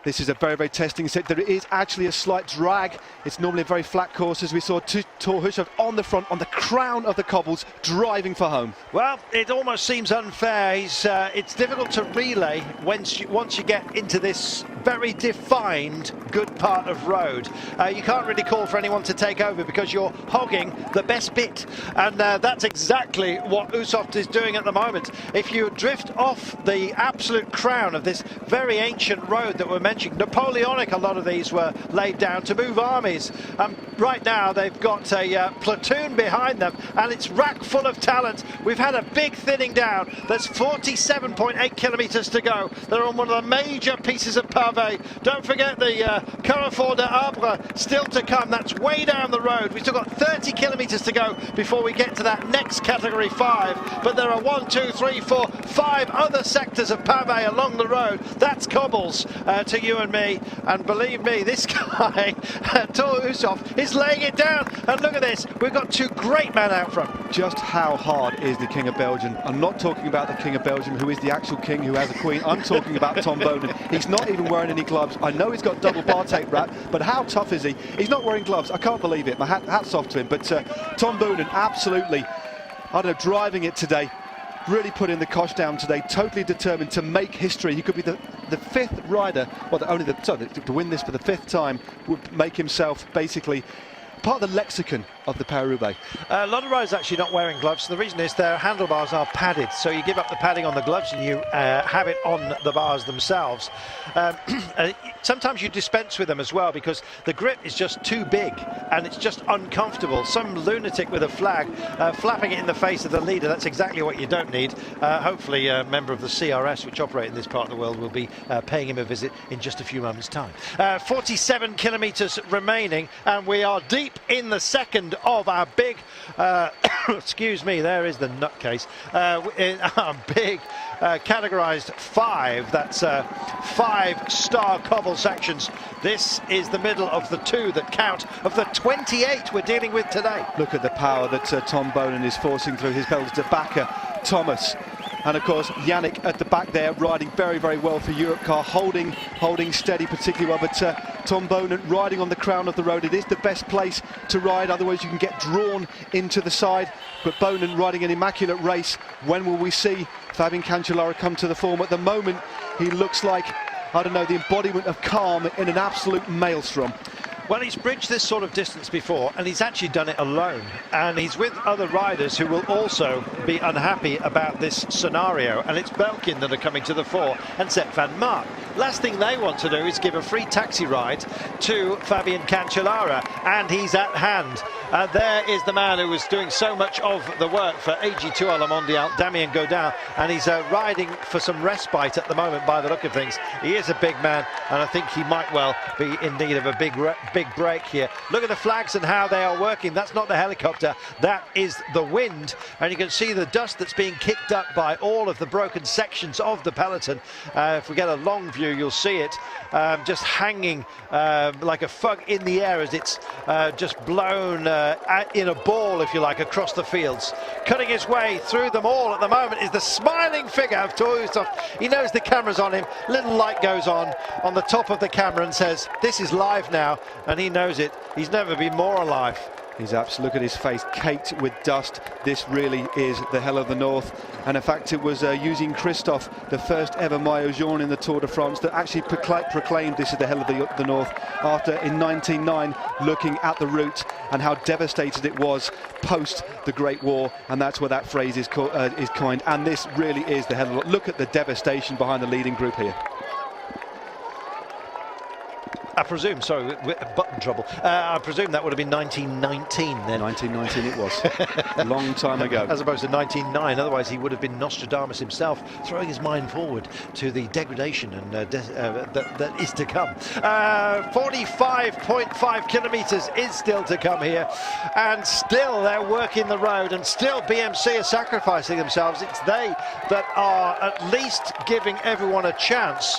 This is a very, very testing set. There is actually a slight drag. It's normally a very flat course, as we saw Thor Hushovd on the front, on the crown of the cobbles, driving for home. Well, it almost seems unfair. It's difficult to relay once you get into this very defined good part of road. You can't really call for anyone to take over, because you're hogging the best bit, and that's exactly what Hushovd is doing at the moment. If you drift off the absolute crown of this very ancient road that we're mentioning, Napoleonic, a lot of these were laid down to move armies. Right now they've got a platoon behind them, and it's rack full of talent. We've had a big thinning down. There's 47.8 kilometers to go. They're on one of the major pieces of pavé. Don't forget the Carrefour de Arbre still to come. That's way down the road. We've still got 30 kilometers to go before we get to that next category 5. But there are 1, 2, 3, 4, 5 other sectors of pavé along the road. That's cobbles to you and me, and believe me, this guy Thor Hushovd is laying it down, and look at this, we've got 2 great men out front. Just how hard is the King of Belgium? I'm not talking about the King of Belgium, who is the actual king, who has a queen. I'm talking about Tom Boonen. He's not even wearing any gloves. I know he's got double bar tape wrap, but how tough is he? He's not wearing gloves. I can't believe it. My hat's off to him. But Tom Boonen, absolutely, I don't know, driving it today. Really put in the cosh down today, totally determined to make history. He could be the 5th rider, well, to win this for the 5th time, would make himself basically part of the lexicon of the Paris Roubaix. A lot of riders actually not wearing gloves. The reason is their handlebars are padded, so you give up the padding on the gloves and you have it on the bars themselves. Sometimes you dispense with them as well, because the grip is just too big and it's just uncomfortable. Some lunatic with a flag flapping it in the face of the leader, that's exactly what you don't need. Hopefully a member of the CRS, which operate in this part of the world, will be paying him a visit in just a few moments' time. 47 kilometres remaining, and we are deep in the second of our big excuse me, there is the nutcase, in our big categorized 5, that's 5-star cobble sections. This is the middle of the 2 that count of the 28 we're dealing with today. Look at the power that Tom Boonen is forcing through his pedals to Bakker, Thomas, and of course Yannick at the back there, riding very, very well for Europcar, holding steady particularly well. But Tom Boonen riding on the crown of the road. It is the best place to ride, otherwise you can get drawn into the side. But Boonen riding an immaculate race. When will we see Fabian Cancellara come to the form? At the moment he looks like, I don't know, the embodiment of calm in an absolute maelstrom. Well, he's bridged this sort of distance before, and he's actually done it alone. And he's with other riders who will also be unhappy about this scenario. And it's Belkin that are coming to the fore, and Sep Vanmarcke. Last thing they want to do is give a free taxi ride to Fabian Cancellara, and he's at hand. There is the man who was doing so much of the work for AG2 à la Mondiale, Damien Godin, and he's riding for some respite at the moment by the look of things. He is a big man, and I think he might well be in need of a big break here. Look at the flags and how they are working. That's not the helicopter, that is the wind, and you can see the dust that's being kicked up by all of the broken sections of the peloton. If we get a long view, you'll see it just hanging like a fug in the air as it's just blown in a ball, if you like, across the fields. Cutting his way through them all at the moment is the smiling figure of Thor Hushovd. He knows the camera's on him. Little light goes on the top of the camera and says, this is live now, and he knows it. He's never been more alive. He's absolutely, look at his face, caked with dust. This really is the hell of the North. And in fact, it was Eugene Christophe, the first ever maillot jaune in the Tour de France, that actually proclaimed this is the hell of the North after, in 1909, looking at the route and how devastated it was post the Great War. And that's where that phrase is coined. And this really is the hell of the North. Look at the devastation behind the leading group here. I presume, sorry, button trouble. I presume that would have been 1919 then. 1919 it was. A long time ago. As opposed to 1909, otherwise he would have been Nostradamus himself, throwing his mind forward to the degradation and that is to come. 45.5 kilometres is still to come here, and still they're working the road, and still BMC are sacrificing themselves. It's they that are at least giving everyone a chance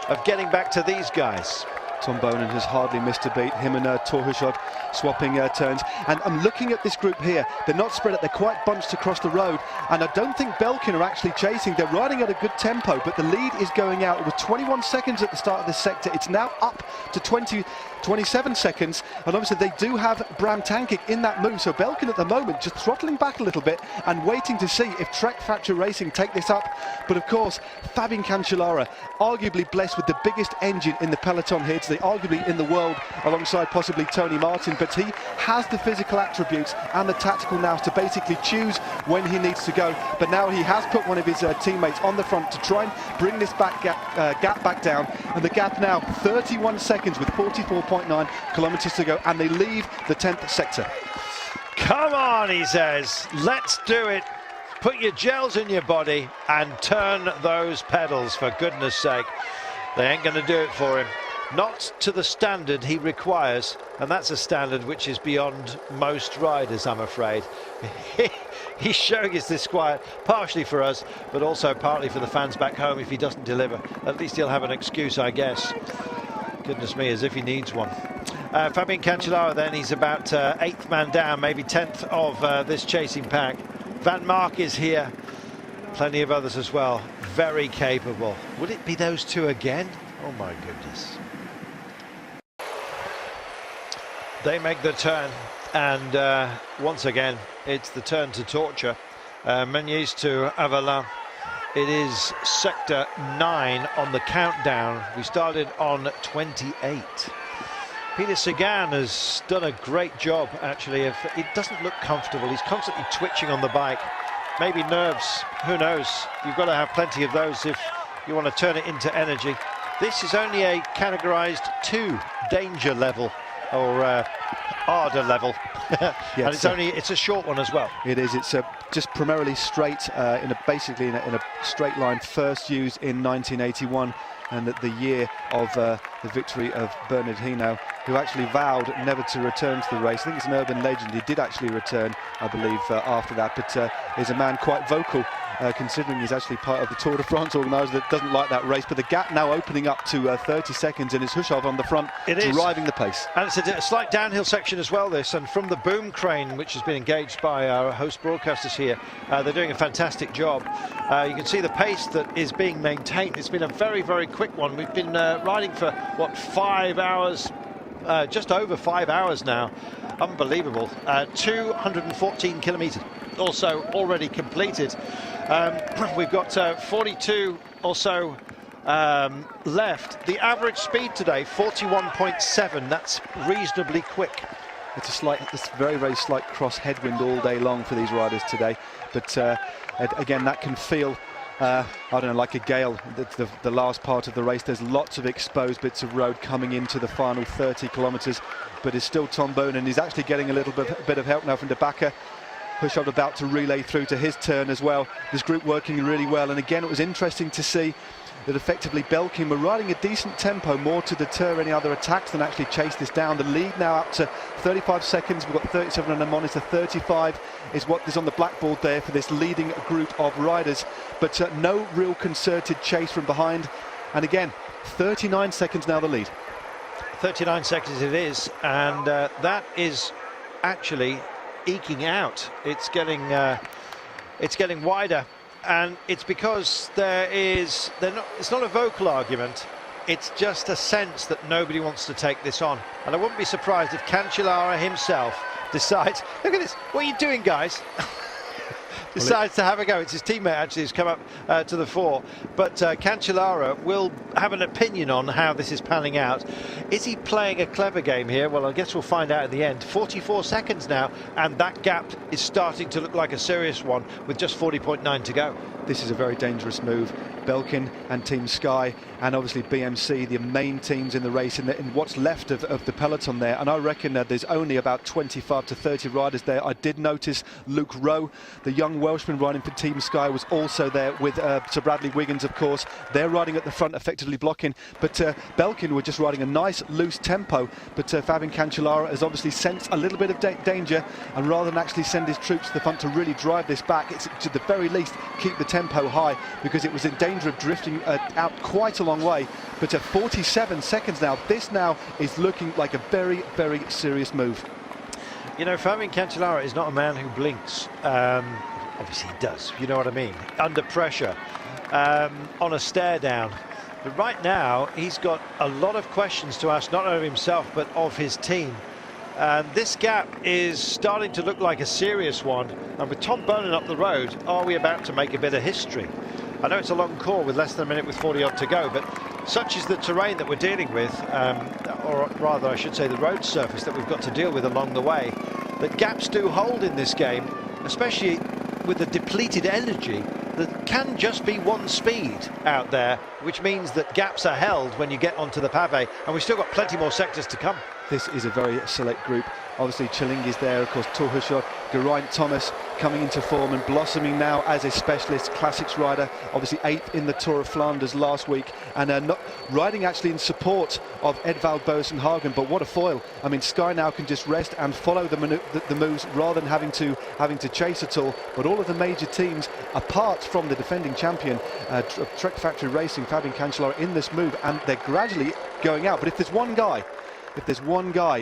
of getting back to these guys. Tom Boonen has hardly missed a beat. Him and Thor Hushovd swapping turns. And I'm looking at this group here. They're not spread out. They're quite bunched across the road. And I don't think Belkin are actually chasing. They're riding at a good tempo, but the lead is going out. It was 21 seconds at the start of this sector. It's now up to 27 seconds. And obviously they do have Bram Tankink in that move. So Belkin at the moment just throttling back a little bit and waiting to see if Trek Factory Racing take this up. But of course, Fabian Cancellara, arguably blessed with the biggest engine in the peloton here today, arguably in the world, alongside possibly Tony Martin, but he has the physical attributes and the tactical nous to basically choose when he needs to go. But now he has put one of his teammates on the front to try and bring this gap back down, and the gap now 31 seconds with 44.9 kilometers to go, and they leave the 10th sector. Come on, he says, let's do it. Put your gels in your body and turn those pedals, for goodness sake. They ain't going to do it for him. Not to the standard he requires, and that's a standard which is beyond most riders, I'm afraid. He's showing his disquiet, partially for us, but also partly for the fans back home. If he doesn't deliver, at least he'll have an excuse, I guess. Goodness me, as if he needs one. Fabian Cancellara then, he's about 8th man down, maybe 10th of this chasing pack. Vanmarcke is here, plenty of others as well, very capable. Will it be those two again? Oh my goodness. They make the turn, and once again it's the turn to torture. Meunier to Avermaet. It is sector 9 on the countdown. We started on 28. Peter Sagan has done a great job, actually. If it doesn't look comfortable, he's constantly twitching on the bike. Maybe nerves, who knows? You've got to have plenty of those if you want to turn it into energy. This is only a categorized 2 danger level, or ardour level. Yes, and it's a short one as well. It is. It's just primarily straight, basically in a straight line, first used in 1981, and at the year of the victory of Bernhard Eisel, who actually vowed never to return to the race. I think it's an urban legend. He did actually return, I believe, after that, but is a man quite vocal, considering he's actually part of the Tour de France organiser that doesn't like that race. But the gap now opening up to 30 seconds, and it's Hushovd on the front, driving the pace. And it's a slight downhill section as well, this, and from the boom crane, which has been engaged by our host broadcasters here, they're doing a fantastic job. You can see the pace that is being maintained. It's been a very, very quick one. We've been riding for, what, 5 hours, just over 5 hours now. Unbelievable. 214 kilometres also already completed. We've got 42 or so left. The average speed today, 41.7. That's reasonably quick. It's very, very slight cross headwind all day long for these riders today. But again, that can feel, I don't know, like a gale. The last part of the race, there's lots of exposed bits of road coming into the final 30 kilometres. But it's still Tom Boonen. He's actually getting a little bit of help now from De Backer. Hushovd about to relay through to his turn as well. This group working really well. And again, it was interesting to see that effectively Belkin were riding a decent tempo, more to deter any other attacks than actually chase this down. The lead now up to 35 seconds. We've got 37 on the monitor. 35 is what is on the blackboard there for this leading group of riders. But no real concerted chase from behind. And again, 39 seconds now the lead. 39 seconds it is, and that is actually eking out. It's getting wider, and it's because it's not a vocal argument, it's just a sense that nobody wants to take this on. And I wouldn't be surprised if Cancellara himself decides, look at this, what are you doing, guys? Decides to have a go. It's his teammate actually who's come up to the fore, but Cancellara will have an opinion on how this is panning out. Is he playing a clever game here? Well, I guess we'll find out at the end. 44 seconds now, and that gap is starting to look like a serious one with just 40.9 to go. This is a very dangerous move. Belkin and Team Sky, and obviously BMC, the main teams in the race, in what's left of the peloton there. And I reckon that there's only about 25 to 30 riders there. I did notice Luke Rowe, the young Welshman riding for Team Sky, was also there with Sir Bradley Wiggins, of course. They're riding at the front, effectively blocking. But Belkin were just riding a nice loose tempo. But Fabian Cancellara has obviously sensed a little bit of danger, and rather than actually send his troops to the front to really drive this back, it's to the very least keep the tempo high, because it was in danger of drifting out quite a long way. But at 47 seconds now, this now is looking like a very, very serious move. You know, Fabian Cancellara is not a man who blinks. Obviously he does, you know what I mean, under pressure, on a stare down. But right now he's got a lot of questions to ask, not only of himself but of his team. And this gap is starting to look like a serious one, and with Tom Boonen up the road, are we about to make a bit of history? I know it's a long call with less than a minute with 40 odd to go, but such is the terrain that we're dealing with, or rather I should say the road surface that we've got to deal with along the way, that gaps do hold in this game, especially with the depleted energy. There can just be one speed out there, which means that gaps are held when you get onto the pavé, and we've still got plenty more sectors to come. This is a very select group. Obviously Chillingi's there, of course Thor Hushovd, Geraint Thomas coming into form and blossoming now as a specialist classics rider, obviously 8th in the Tour of Flanders last week, and not riding actually in support of Edvald Boasson Hagen. But what a foil. I mean, Sky now can just rest and follow the moves rather than having to chase at all. But all of the major teams, apart from the defending champion Trek Factory Racing, Fabian Cancellara, in this move, and they're gradually going out. But if there's one guy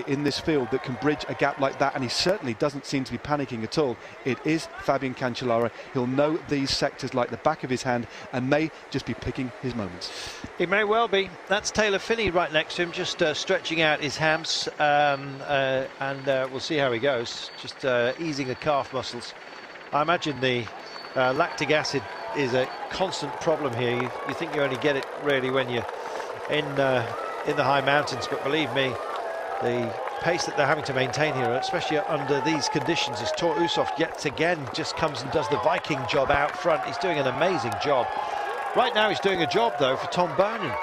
in this field that can bridge a gap like that, and he certainly doesn't seem to be panicking at all, it is Fabian Cancellara. He'll know these sectors like the back of his hand and may just be picking his moments. It may well be. That's Taylor Phinney right next to him, just stretching out his hams, and we'll see how he goes, just easing the calf muscles. I imagine the lactic acid is a constant problem here. You think you only get it really when you're in the high mountains, but believe me, the pace that they're having to maintain here, especially under these conditions, as Thor Hushovd yet again just comes and does the Viking job out front. He's doing an amazing job. Right now he's doing a job though for Tom Boonen.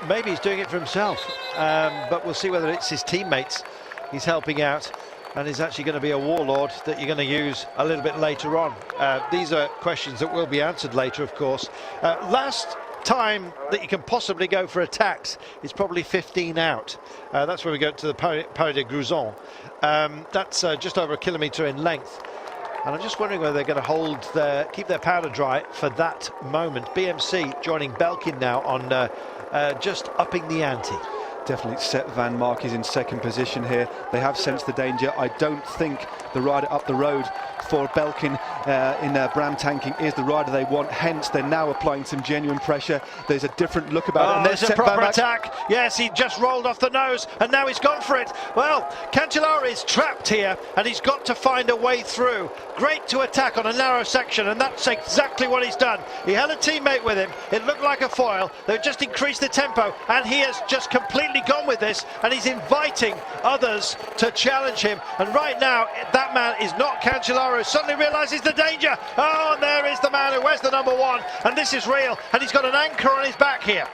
Maybe he's doing it for himself, but we'll see whether it's his teammates he's helping out, and is actually going to be a warlord that you're going to use a little bit later on. These are questions that will be answered later, of course. Last time that you can possibly go for attacks is probably 15 out. That's where we go to the Paris de Gruzon. That's just over a kilometre in length, and I'm just wondering whether they're going to keep their powder dry for that moment. BMC joining Belkin now on just upping the ante. Definitely Sep Vanmarcke is in second position here. They have sensed the danger. I don't think the rider up the road for Belkin in Bram Tanking is the rider they want, hence they're now applying some genuine pressure. There's a different look about it. And there's a proper attack. Yes, he just rolled off the nose and now he's gone for it. Well, Cancellara is trapped here and he's got to find a way through. Great to attack on a narrow section, and that's exactly what he's done. He had a teammate with him. It looked like a foil. They've just increased the tempo and he has just completely gone with this, and he's inviting others to challenge him. And right now, that man is not Cancellara, who suddenly realises the danger. Oh, and there is the man who wears the number 1, and this is real, and he's got an anchor on his back here.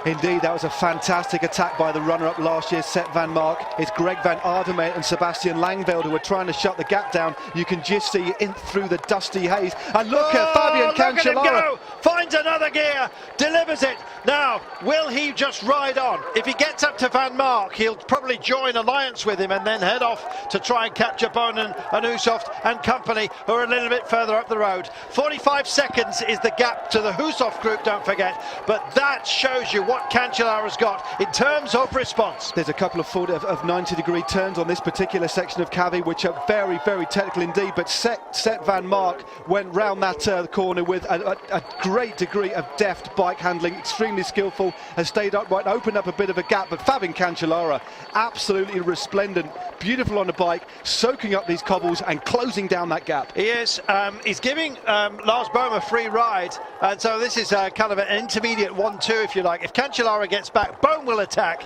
Indeed, that was a fantastic attack by the runner-up last year, Sep Vanmarcke. It's Greg van Avermaet and Sebastian Langeveld who are trying to shut the gap down. You can just see in through the dusty haze. And look at Fabian Cancellara. Look at him go! Finds another gear, delivers it. Now, will he just ride on? If he gets up to Vanmarcke, he'll probably join alliance with him and then head off to try and capture Boonen and Hushovd and company, who are a little bit further up the road. 45 seconds is the gap to the Hushovd group, don't forget. But that shows you what Cancellara's got in terms of response. There's a couple of 90-degree turns on this particular section of Cavi, which are very, very technical indeed. But Sep Vanmarcke went round that corner with a great degree of deft bike handling, extremely skillful, has stayed upright, opened up a bit of a gap. But Fabian Cancellara, absolutely resplendent, beautiful on the bike, soaking up these cobbles and closing down that gap. He is. He's giving Lars Bohm a free ride, and so this is kind of an intermediate 1-2, if you like. If Cancellara gets back, Bohm will attack.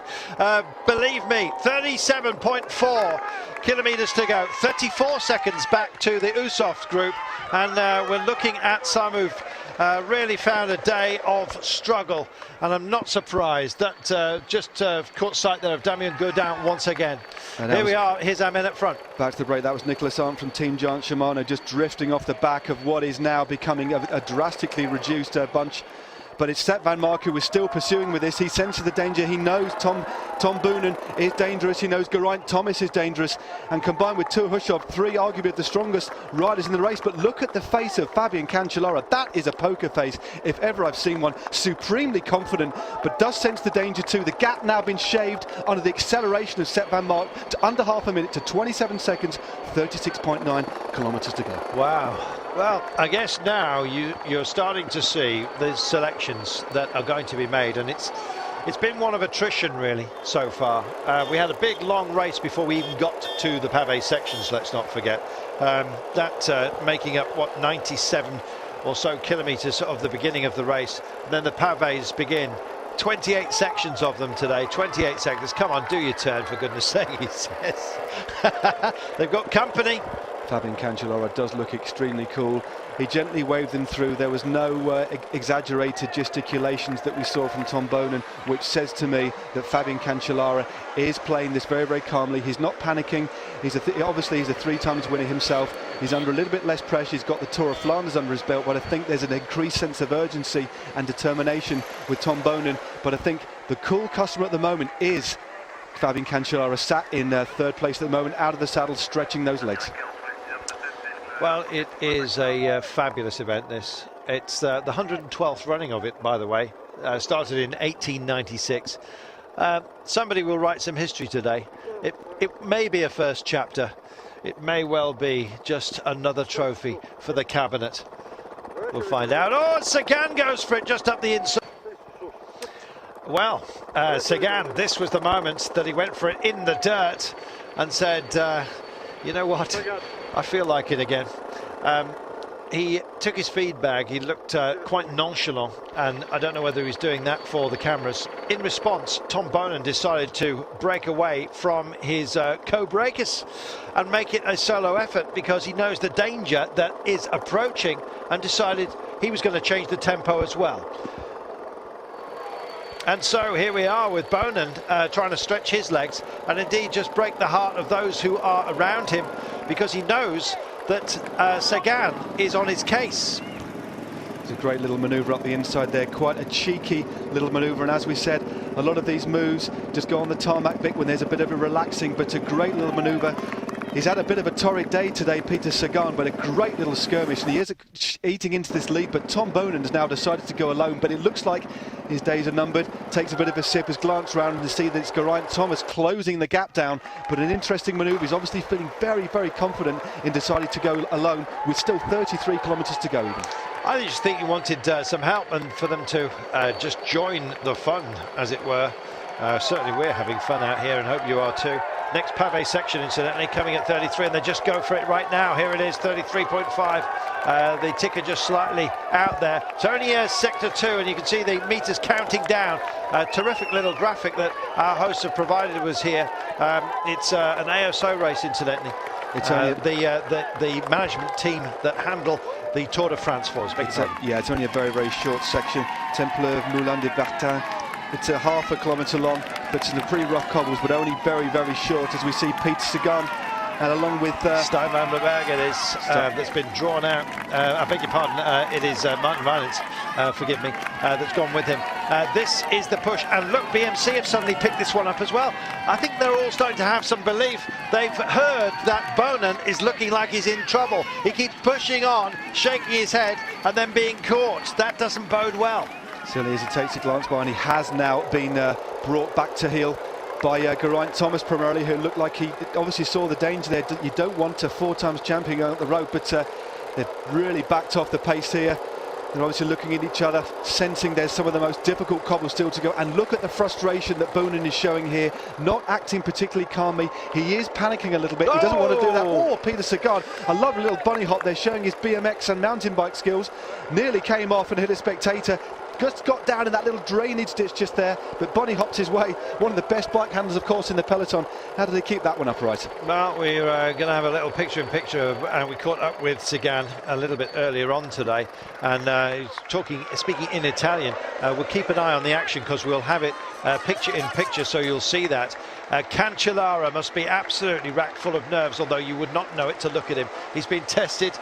Believe me, 37.4 kilometres to go, 34 seconds back to the Hushovd group, and we're looking at some who've really found a day of struggle, and I'm not surprised that just caught sight there of Damien Godin once again. Here we are, here's our men up front. Back to the break, that was Nicholas Arndt from Team GIANT-SHIMANO, just drifting off the back of what is now becoming a drastically reduced bunch. But it's Sep Vanmarcke who is still pursuing with this. He senses the danger. He knows Tom Boonen is dangerous. He knows Geraint Thomas is dangerous. And combined with Thor Hushovd, 3 arguably the strongest riders in the race. But look at the face of Fabian Cancellara. That is a poker face, if ever I've seen one. Supremely confident, but does sense the danger too. The gap now been shaved under the acceleration of Sep Vanmarcke to under half a minute, to 27 seconds, 36.9 kilometres to go. Wow. Well, I guess now you're starting to see the selections that are going to be made, and it's been one of attrition really so far. We had a big long race before we even got to the pavé sections, let's not forget. That making up, what, 97 or so kilometres of the beginning of the race. And then the pavés begin. 28 sections of them today, 28 seconds. Come on, do your turn, for goodness sake, he says. They've got company. Fabian Cancellara does look extremely cool. He gently waved them through. There was no exaggerated gesticulations that we saw from Tom Boonen, which says to me that Fabian Cancellara is playing this very, very calmly. He's not panicking. Obviously he's a 3-times winner himself. He's under a little bit less pressure. He's got the Tour of Flanders under his belt, but I think there's an increased sense of urgency and determination with Tom Boonen. But I think the cool customer at the moment is Fabian Cancellara, sat in 3rd place at the moment, out of the saddle, stretching those legs. Well, it is a fabulous event, this. It's the 112th running of it, by the way. Started in 1896. Somebody will write some history today. It may be a first chapter. It may well be just another trophy for the cabinet. We'll find out. Oh, Sagan goes for it just up the inside. Well, Sagan, this was the moment that he went for it in the dirt and said, you know what? I feel like it again. He took his feed bag. He looked quite nonchalant, and I don't know whether he's doing that for the cameras. In response, Tom Boonen decided to break away from his co-breakers and make it a solo effort, because he knows the danger that is approaching, and decided he was going to change the tempo as well. And so here we are with Boonen trying to stretch his legs and indeed just break the heart of those who are around him, because he knows that Sagan is on his case. It's a great little manoeuvre up the inside there, quite a cheeky little manoeuvre, and as we said, a lot of these moves just go on the tarmac bit when there's a bit of a relaxing, but it's a great little manoeuvre. He's had a bit of a torrid day today, Peter Sagan, but a great little skirmish, and he is eating into this lead, but Tom Boonen has now decided to go alone, but it looks like his days are numbered. Takes a bit of a sip, has glanced around and to see that it's Geraint Thomas closing the gap down, but an interesting manoeuvre. He's obviously feeling very, very confident in deciding to go alone, with still 33 kilometres to go even. I just think he wanted some help and for them to just join the fun, as it were. Certainly we're having fun out here and hope you are too. Next pavé section, incidentally, coming at 33, and they just go for it right now. Here it is, 33.5. The ticker just slightly out there. It's only sector 2, and you can see the meters counting down. A terrific little graphic that our hosts have provided was here. It's an ASO race, incidentally. It's the management team that handle the Tour de France for us. Yeah, it's only a very, very short section. Temple Moulin de Bertin. It's a half a kilometre long, but it's in the pretty rough cobbles, but only very, very short, as we see Peter Sagan, and along with Stybar it is, that's been drawn out. I beg your pardon, it is Martin Violence, forgive me, that's gone with him. This is the push, and look, BMC have suddenly picked this one up as well. I think they're all starting to have some belief. They've heard that Boonen is looking like he's in trouble. He keeps pushing on, shaking his head, and then being caught. That doesn't bode well. Silly as he takes a glance by, and he has now been brought back to heel by Geraint Thomas primarily, who looked like he obviously saw the danger there. You don't want a 4-time champion going up the road, but they've really backed off the pace here. They're obviously looking at each other, sensing there's some of the most difficult cobbles still to go. And look at the frustration that Boonen is showing here, not acting particularly calmly. He is panicking a little bit. He doesn't want to do that. Oh, Peter Sagan, a lovely little bunny hop there, showing his BMX and mountain bike skills. Nearly came off and hit a spectator. Just got down in that little drainage ditch just there, but bunny hopped his way. One of the best bike handlers, of course, in the peloton. How do they keep that one upright? Well, we're going to have a little picture-in-picture, and we caught up with Sagan a little bit earlier on today, and he's speaking in Italian. We'll keep an eye on the action because we'll have it picture-in-picture, so you'll see that. Cancellara must be absolutely racked full of nerves, although you would not know it to look at him. He's been tested,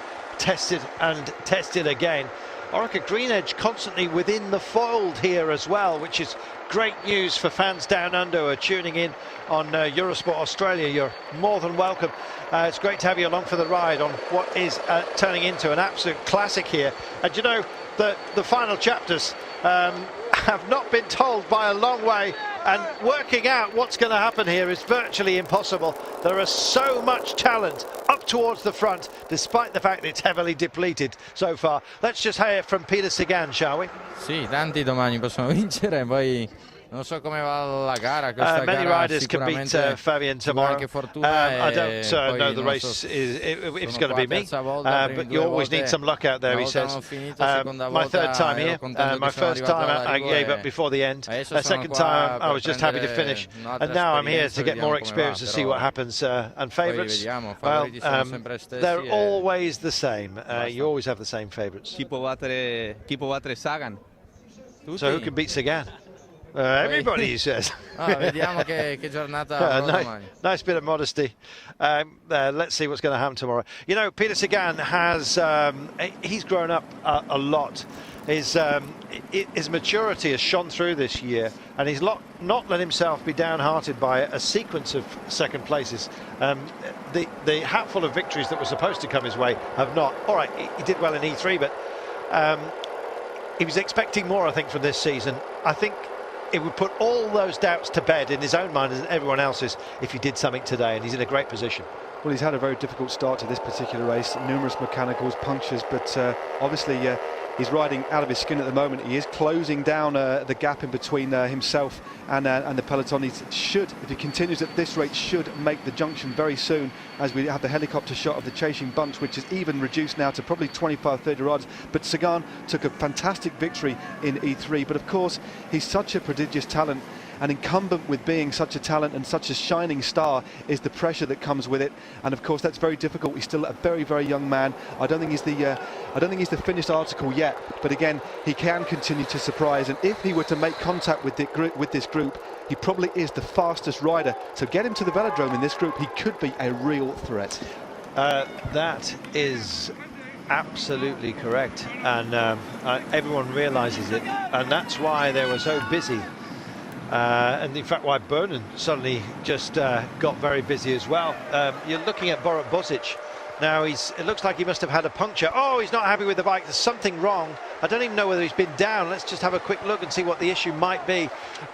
and tested again. Orica Green Edge constantly within the fold here as well, which is great news for fans down under who are tuning in on Eurosport Australia. You're more than welcome. It's great to have you along for the ride on what is turning into an absolute classic here. And you know, the final chapters have not been told by a long way, and working out what's going to happen here is virtually impossible. There is so much talent up towards the front, despite the fact that it's heavily depleted so far. Let's just hear from Peter Sagan, shall we? Sì, tanti domani possono vincere, poi non so come va la gara. Many riders can beat Fabian tomorrow. I don't know the race if it's going to be me, but you always need some luck out there, he says. My third time here, my first time I gave up before the end. Second time I was just happy to finish, and now I'm here to get more experience to see what happens. And favourites, well, they're always the same. You always have the same favourites. Chi può battere Sagan? So who can beat Sagan? Everybody, he says. Vediamo che giornata nice bit of modesty. Let's see what's going to happen tomorrow. You know, Peter Sagan has he's grown up a lot. His maturity has shone through this year, and he's not let himself be downhearted by a sequence of second places. The hatful of victories that were supposed to come his way have not. All right, he did well in E3, but he was expecting more, I think, from this season. I think it would put all those doubts to bed in his own mind and everyone else's if he did something today, and he's in a great position. Well, he's had a very difficult start to this particular race, numerous mechanicals, punctures, but obviously he's riding out of his skin at the moment. He is closing down the gap in between himself and the peloton. He should, if he continues at this rate, should make the junction very soon, as we have the helicopter shot of the chasing bunch, which is even reduced now to probably 25-30 riders. But Sagan took a fantastic victory in E3, but of course he's such a prodigious talent, and incumbent with being such a talent and such a shining star is the pressure that comes with it, and of course that's very difficult. He's still a very, very young man. I don't think he's the finished article yet, but again, he can continue to surprise, and if he were to make contact with this group, he probably is the fastest rider. So get him to the velodrome in this group, he could be a real threat. That is absolutely correct, and everyone realizes it, and that's why they were so busy And in fact, why Boonen suddenly just got very busy as well. You're looking at Bjorn Bosic. Now it looks like he must have had a puncture. Oh, he's not happy with the bike. There's something wrong. I don't even know whether he's been down. Let's just have a quick look and see what the issue might be,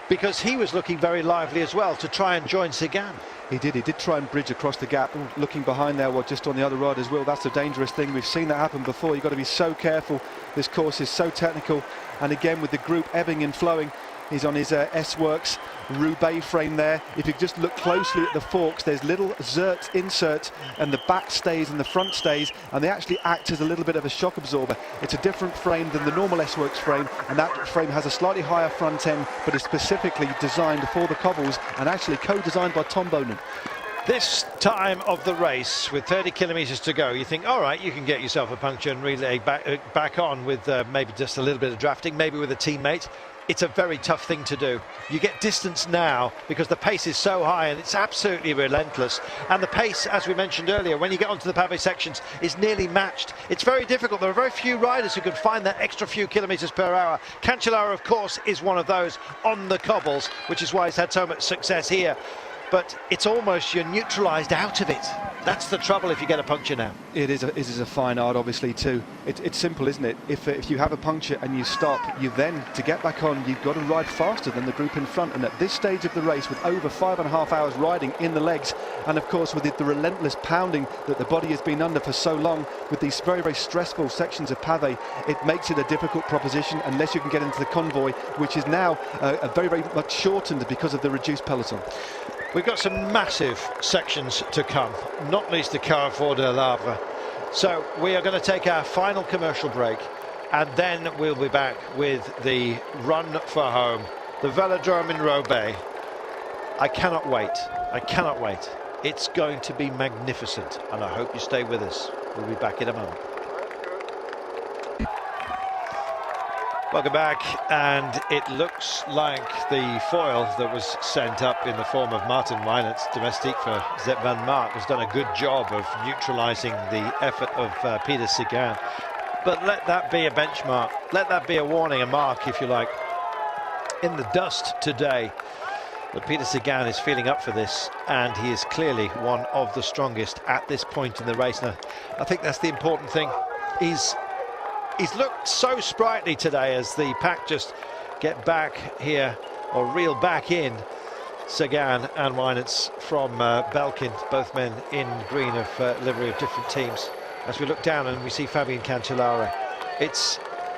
because he was looking very lively as well to try and join Sagan. He did try and bridge across the gap. Ooh, looking behind there, just on the other ride as well. That's a dangerous thing. We've seen that happen before. You've got to be so careful. This course is so technical. And again, with the group ebbing and flowing, he's on his S-Works Roubaix frame there. If you just look closely at the forks, there's little Zert inserts, and the back stays and the front stays, and they actually act as a little bit of a shock absorber. It's a different frame than the normal S-Works frame, and that frame has a slightly higher front end, but is specifically designed for the cobbles and actually co-designed by Tom Boonen. This time of the race, with 30 kilometres to go, you think, all right, you can get yourself a puncture and relay back on with maybe just a little bit of drafting, maybe with a teammate. It's a very tough thing to do. You get distance now because the pace is so high and it's absolutely relentless. And the pace, as we mentioned earlier, when you get onto the pavé sections, is nearly matched. It's very difficult. There are very few riders who can find that extra few kilometres per hour. Cancellara, of course, is one of those on the cobbles, which is why he's had so much success here. But it's almost you're neutralised out of it. That's the trouble if you get a puncture now. It is a fine art, obviously, too. It's simple, isn't it? If you have a puncture and you stop, you then, to get back on, you've got to ride faster than the group in front. And at this stage of the race, with over 5.5 hours riding in the legs, and of course with the relentless pounding that the body has been under for so long, with these very, very stressful sections of pavé, it makes it a difficult proposition unless you can get into the convoy, which is now very, very much shortened because of the reduced peloton. We've got some massive sections to come, not least the Carrefour de l'Arbre. So we are going to take our final commercial break, and then we'll be back with the run for home, the Velodrome in Roubaix. I cannot wait. I cannot wait. It's going to be magnificent, and I hope you stay with us. We'll be back in a moment. Welcome back, and it looks like the foil that was sent up in the form of Martin Weinert's domestique for Sep Vanmarcke has done a good job of neutralising the effort of Peter Sagan. But let that be a benchmark, let that be a warning, a mark if you like, in the dust today, that Peter Sagan is feeling up for this, and he is clearly one of the strongest at this point in the race. Now, I think that's the important thing. He's looked so sprightly today as the pack just get back here, or reel back in Sagan and Weinert's from Belkin, both men in green of livery of different teams. As we look down and we see Fabian Cancellara, it's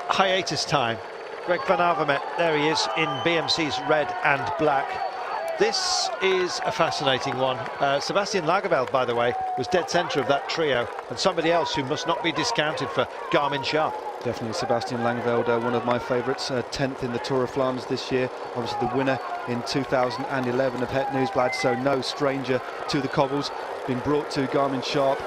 hiatus time. Greg van Avermaet, there he is in BMC's red and black. This is a fascinating one. Sebastian Langeveld, by the way, was dead centre of that trio, and somebody else who must not be discounted for Garmin Sharp. Definitely Sebastian Langeveld, one of my favourites, 10th in the Tour of Flanders this year, obviously the winner in 2011 of Het Nieuwsblad, so no stranger to the cobbles, been brought to Garmin Sharp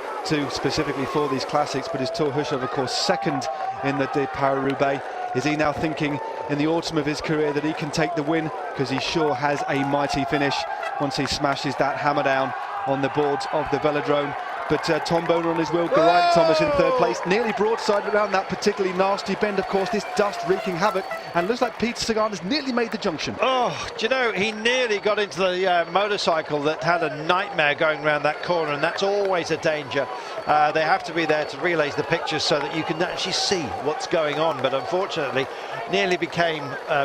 specifically for these classics, but is Thor Hushovd, of course, second in the Paris Roubaix. Is he now thinking in the autumn of his career that he can take the win? Because he sure has a mighty finish once he smashes that hammer down on the boards of the Velodrome. But Tom Boonen on his wheel, Geraint Thomas in third place, nearly broadside around that particularly nasty bend, of course, this dust wreaking havoc, and looks like Peter Sagan has nearly made the junction. Oh, do you know, he nearly got into the motorcycle that had a nightmare going around that corner, and that's always a danger. They have to be there to relay the pictures so that you can actually see what's going on, but unfortunately nearly became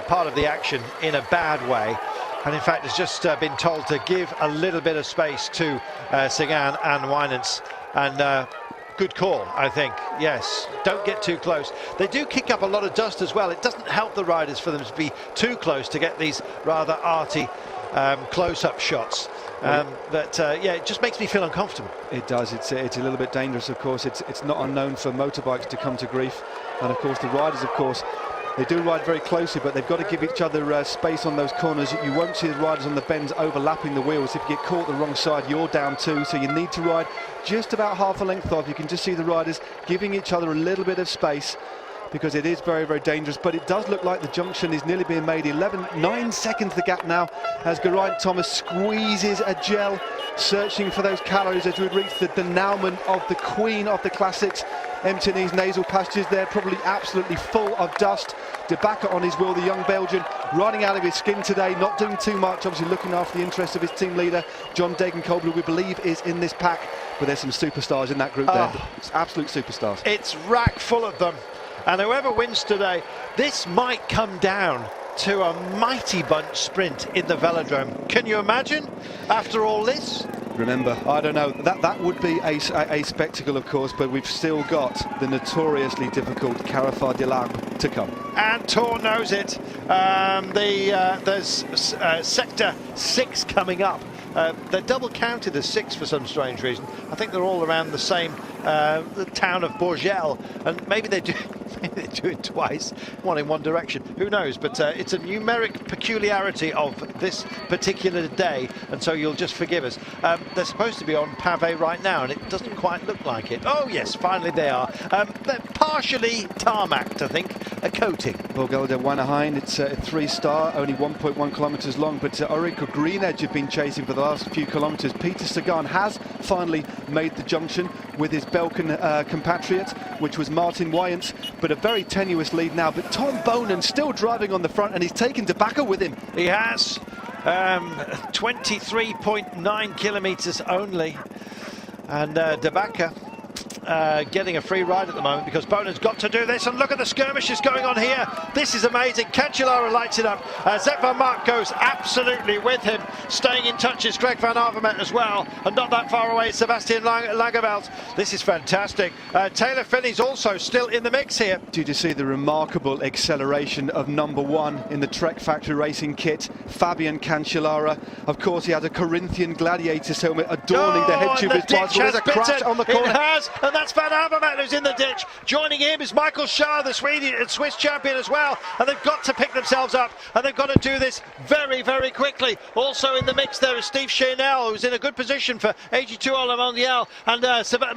part of the action in a bad way. And in fact has just been told to give a little bit of space to Sagan and Weinert's, and good call, I think. Yes, don't get too close. They do kick up a lot of dust as well. It doesn't help the riders for them to be too close to get these rather arty close-up shots. Yeah, it just makes me feel uncomfortable. It does. It's a little bit dangerous, of course. It's not unknown for motorbikes to come to grief, and of course the riders, of course, they do ride very closely, but they've got to give each other space on those corners. You won't see the riders on the bends overlapping the wheels. If you get caught the wrong side, you're down too. So you need to ride just about half a length off. You can just see the riders giving each other a little bit of space, because it is very, very dangerous. But it does look like the junction is nearly being made. 9 seconds the gap now as Geraint Thomas squeezes a gel, searching for those calories as we reach the denouement of the queen of the classics. emptying his nasal passages there, probably absolutely full of dust. Demare on his wheel, the young Belgian, riding out of his skin today, not doing too much, obviously looking after the interests of his team leader, John Degenkolb, who we believe is in this pack. But there's some superstars in that group there. It's absolute superstars. It's rack full of them. And whoever wins today, this might come down to a mighty bunch sprint in the velodrome. Can you imagine after all this? Remember, I don't know, that would be a spectacle, of course, but we've still got the notoriously difficult Carrefour de l'Arbre to come. And Thor knows it. There's Sector 6 coming up. They're double counted as 6 for some strange reason. I think they're all around the same the town of Bourgel, and maybe they do it twice, one in one direction, who knows, but it's a numeric peculiarity of this particular day, and so you'll just forgive us. They're supposed to be on pavé right now, and it doesn't quite look like it. Oh yes, finally they are. They're partially tarmacked, I think, a coating. Burghardt Wannerheim, it's a 3-star, only 1.1 kilometres long, but Ulrich Green Edge have been chasing for the last few kilometres. Peter Sagan has finally made the junction with his Belkin compatriot, which was Martin Weyant, but a very tenuous lead now. But Tom Boonen still driving on the front, and he's taken Demare with him. He has 23.9 kilometres only, and Demare getting a free ride at the moment because Boonen's got to do this, and look at the skirmishes going on here. This is amazing. Cancellara lights it up. Sep Vanmarcke goes absolutely with him. Staying in touch is Greg Van Avermaet as well, and not that far away is Sebastian Langeveld. This is fantastic. Taylor Finney's also still in the mix here. Did you see the remarkable acceleration of number 1 in the Trek Factory Racing kit, Fabian Cancellara? Of course, he had a Corinthian Gladiators helmet adorning the head tube of his bicycle. There's a crash on the corner. It has, and that's Van Avermaet who's in the ditch. Joining him is Michael Schär, the Swiss champion as well, and they've got to pick themselves up, and they've got to do this very, very quickly. Also in the mix there is Steve Chanel, who's in a good position for 82 on Le Mondial, and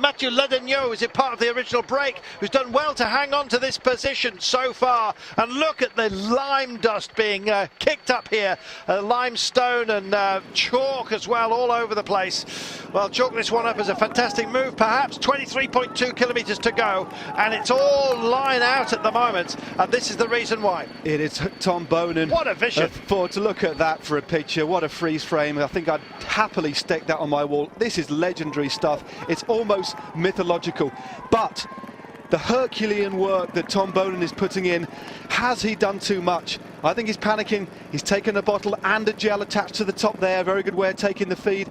Mathieu Ledegnaud, who's part of the original break, who's done well to hang on to this position so far. And look at the lime dust being kicked up here, limestone and chalk as well all over the place. Well, chalk this one up as a fantastic move, perhaps. 23.2 kilometres to go, and it's all line out at the moment, and this is the reason why. It is Tom Boonen. What a vision. To look at that for a picture, what a freeze frame. I think I'd happily stick that on my wall. This is legendary stuff. It's almost mythological, but the Herculean work that Tom Boonen is putting in, has he done too much? I think he's panicking. He's taken a bottle and a gel attached to the top there. Very good way of taking the feed.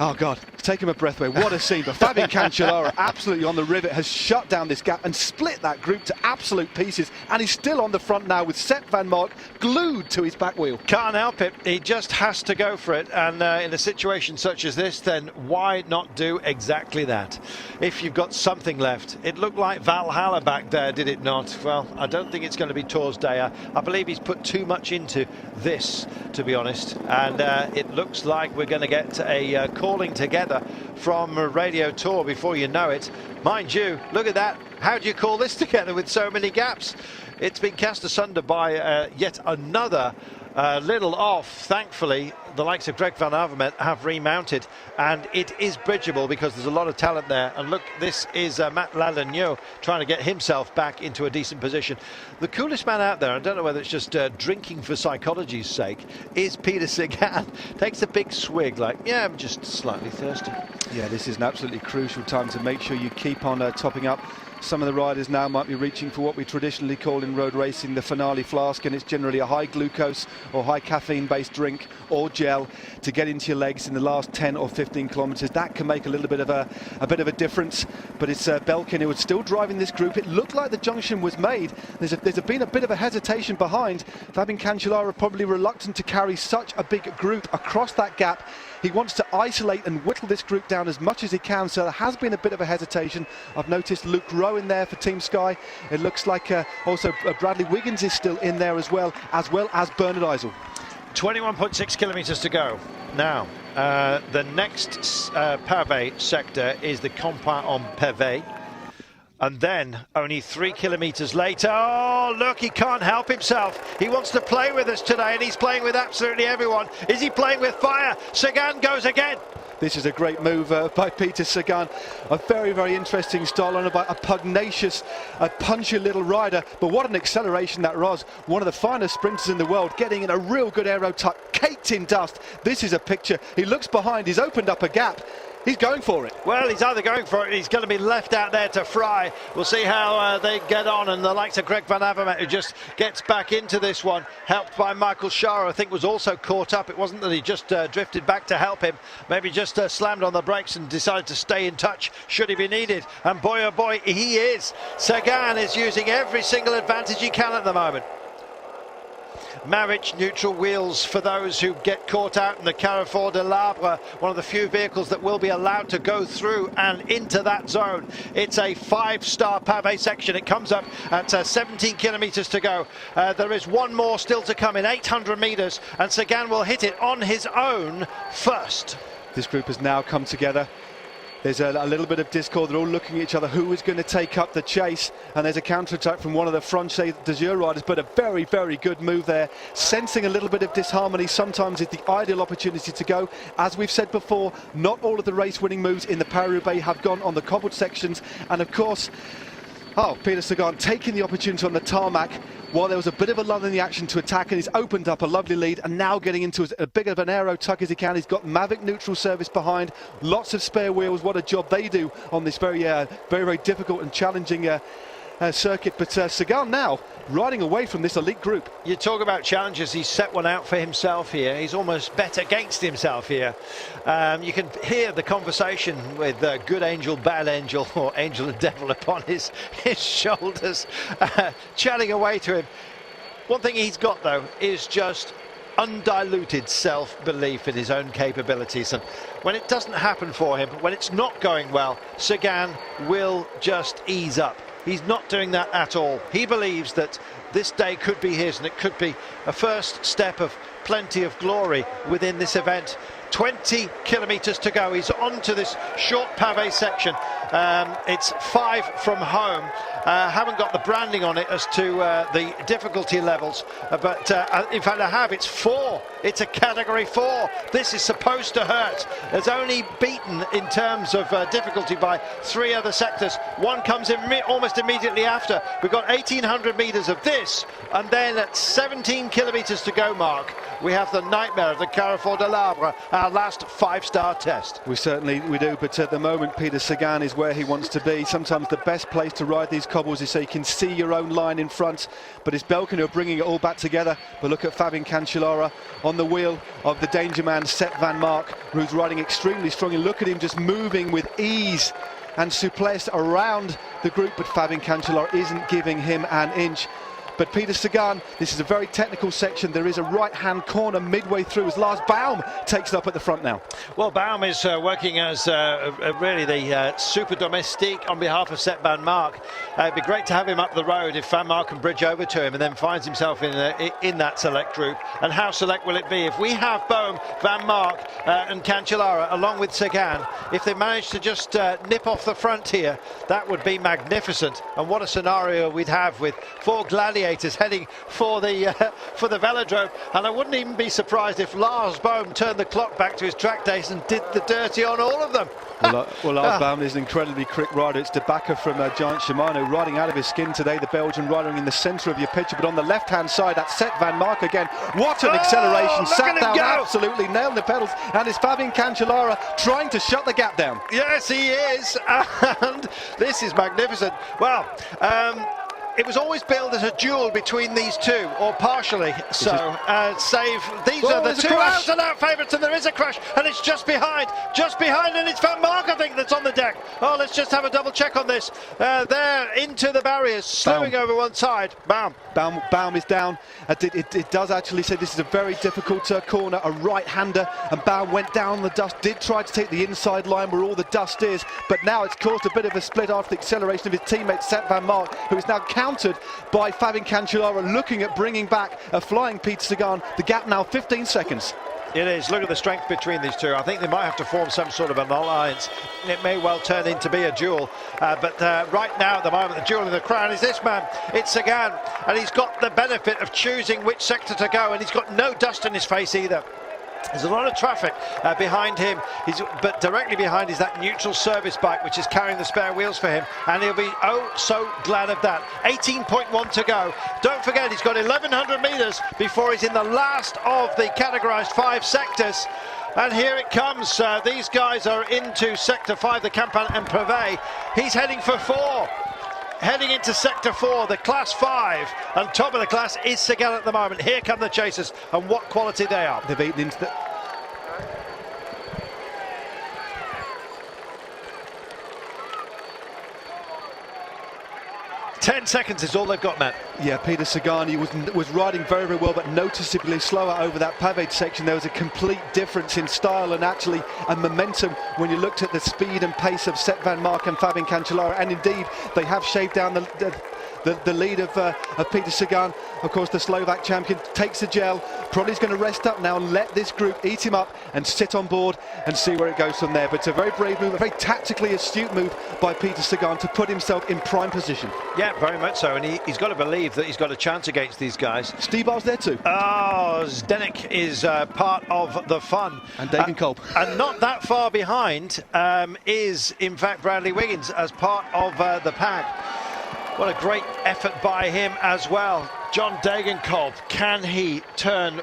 Oh God, it's taken my breath away. What a scene. But Fabian Cancellara, absolutely on the rivet, has shut down this gap and split that group to absolute pieces. And he's still on the front now with Sep Vanmarcke glued to his back wheel. Can't help it. He just has to go for it. And in a situation such as this, then why not do exactly that? If you've got something left. It looked like Valhalla back there, did it not? Well, I don't think it's going to be Thor's day. I believe he's put too much into this, to be honest. And it looks like we're going to get a calling together from Radio Thor before you know it. Mind you, look at that. How do you call this together with so many gaps? It's been cast asunder by yet another little off. Thankfully, the likes of Greg Van Avermaet have remounted, and it is bridgeable because there's a lot of talent there. And look, this is Matt Ledegnaud trying to get himself back into a decent position. The coolest man out there, I don't know whether it's just drinking for psychology's sake, is Peter Sagan. Takes a big swig like, yeah, I'm just slightly thirsty. Yeah, this is an absolutely crucial time to make sure you keep on topping up. Some of the riders now might be reaching for what we traditionally call in road racing the finale flask, and it's generally a high glucose or high caffeine based drink or gel to get into your legs in the last 10 or 15 kilometres. That can make a little bit of a difference, but it's Belkin who is still driving this group. It looked like the junction was made. There's been a bit of a hesitation behind. Fabian Cancellara probably reluctant to carry such a big group across that gap. He wants to isolate and whittle this group down as much as he can, so there has been a bit of a hesitation. I've noticed Luke Rowe in there for Team Sky. It looks like also Bradley Wiggins is still in there as well as Bernhard Eisel. 21.6 kilometres to go. Now, the next pavé sector is the Compas en Pavé. And then, only 3 kilometres later, oh, look, he can't help himself. He wants to play with us today, and he's playing with absolutely everyone. Is he playing with fire? Sagan goes again. This is a great move by Peter Sagan. A very, very interesting style on about a pugnacious, a punchy little rider. But what an acceleration that was. One of the finest sprinters in the world, getting in a real good aero tuck, caked in dust. This is a picture. He looks behind, he's opened up a gap. He's going for it. Well, he's either going for it, he's going to be left out there to fry. We'll see how they get on, and the likes of Greg van Avermaet, who just gets back into this one, helped by Michael Schara, I think was also caught up. It wasn't that he just drifted back to help him, maybe just slammed on the brakes and decided to stay in touch should he be needed. And boy oh boy, he is. Sagan is using every single advantage he can at the moment. Maric neutral wheels for those who get caught out in the Carrefour de l'Arbre, one of the few vehicles that will be allowed to go through and into that zone. It's a 5-star pavé section. It comes up at 17 kilometers to go. There is one more still to come in 800 meters, and Sagan will hit it on his own first. This group has now come together. There's a little bit of discord. They're all looking at each other. Who is going to take up the chase? And there's a counter-attack from one of the Francais de Jour riders, but a very, very good move there. Sensing a little bit of disharmony sometimes is the ideal opportunity to go. As we've said before, not all of the race-winning moves in the Paris Roubaix have gone on the cobbled sections. And of course, Peter Sagan taking the opportunity on the tarmac while there was a bit of a lull in the action to attack, and he's opened up a lovely lead, and now getting into as big of an aero tuck as he can. He's got Mavic neutral service behind, lots of spare wheels. What a job they do on this very, very difficult and challenging circuit. But Sagan now riding away from this elite group. You talk about challenges, he's set one out for himself here. He's almost bet against himself here. You can hear the conversation with good angel, bad angel, or angel and devil upon his shoulders, chatting away to him. One thing he's got, though, is just undiluted self-belief in his own capabilities, and when it doesn't happen for him, when it's not going well, Sagan will just ease up. He's not doing that at all. He believes that this day could be his, and it could be a first step of plenty of glory within this event. 20 kilometers to go. He's on to this short pavé section. It's 5 from home. Haven't got the branding on it as to the difficulty levels, but in fact I have. It's 4. It's a category 4. This is supposed to hurt. It's only beaten in terms of difficulty by 3 other sectors. One comes in almost immediately after. We've got 1800 meters of this, and then at 17 kilometers to go, Mark, we have the nightmare of the Carrefour de l'Arbre, our last 5-star test. We do, but at the moment Peter Sagan is where he wants to be. Sometimes the best place to ride these cobbles is so you can see your own line in front, but it's Belkin who are bringing it all back together. But look at Fabian Cancellara on the wheel of the danger man Sep Vanmarcke, who's riding extremely strongly. Look at him just moving with ease and souplesse around the group, but Fabian Cancellara isn't giving him an inch. But Peter Sagan, this is a very technical section. There is a right-hand corner midway through as Lars Baum takes it up at the front now. Well, Baum is working as really the super domestique on behalf of Sep Vanmarcke. It'd be great to have him up the road if Vanmarcke can bridge over to him and then finds himself in that select group. And how select will it be? If we have Baum, Vanmarcke and Cancellara along with Sagan, if they manage to just nip off the front here, that would be magnificent. And what a scenario we'd have with 4 gladiators heading for the velodrome. And I wouldn't even be surprised if Lars Baum turned the clock back to his track days and did the dirty on all of them. Well, Lars Baum is an incredibly quick rider. It's Debacker from GIANT-SHIMANO riding out of his skin today, the Belgian rider in the centre of your picture. But on the left-hand side, that's Sep Vanmarcke again. What an acceleration. Sat down, absolutely nailed the pedals. And it's Fabian Cancellara trying to shut the gap down. Yes, he is. And this is magnificent. Well, it was always billed as a duel between these two, or partially so. Save these are the 2 out-and-out favourites, and there is a crash, and it's just behind, and it's Vanmarcke, I think, that's on the deck. Oh, let's just have a double check on this. There into the barriers, slowing over one side. Baum is down. It does actually say this is a very difficult corner, a right-hander, and Baum went down the dust, did try to take the inside line where all the dust is, but now it's caused a bit of a split after the acceleration of his teammate Sep Vanmarcke, who is now countered by Fabian Cancellara, looking at bringing back a flying Peter Sagan. The gap now 15 seconds. It is. Look at the strength between these two. I think they might have to form some sort of an alliance. It may well turn into be a duel. But right now, at the moment, the jewel in the crown is this man. It's Sagan. And he's got the benefit of choosing which sector to go. And he's got no dust in his face either. There's a lot of traffic behind him, but directly behind is that neutral service bike which is carrying the spare wheels for him, and he'll be oh so glad of that. 18.1 to go. Don't forget he's got 1100 metres before he's in the last of the categorised 5 sectors. And here it comes. These guys are into Sector 5, the Campan and Privé. He's heading for 4. Heading into Sector 4, the Class 5. On top of the class is Sagan at the moment. Here come the chasers, and what quality they are. They've eaten into the... 10 seconds is all they've got, Matt. Yeah, Peter Sagan was riding very, very well, but noticeably slower over that paved section. There was a complete difference in style and actually a momentum when you looked at the speed and pace of Sep Vanmarcke and Fabian Cancellara, and indeed they have shaved down the lead of Peter Sagan. Of course, the Slovak champion takes the gel, probably is going to rest up now, let this group eat him up and sit on board and see where it goes from there. But it's a very brave move, a very tactically astute move by Peter Sagan to put himself in prime position. Yeah, very much so, and he's got to believe that he's got a chance against these guys. Stybar's there too. Oh, Zdenek is part of the fun. And Degenkolb. And not that far behind is, in fact, Bradley Wiggins as part of the pack. What a great effort by him as well. John Degenkolb, can he turn?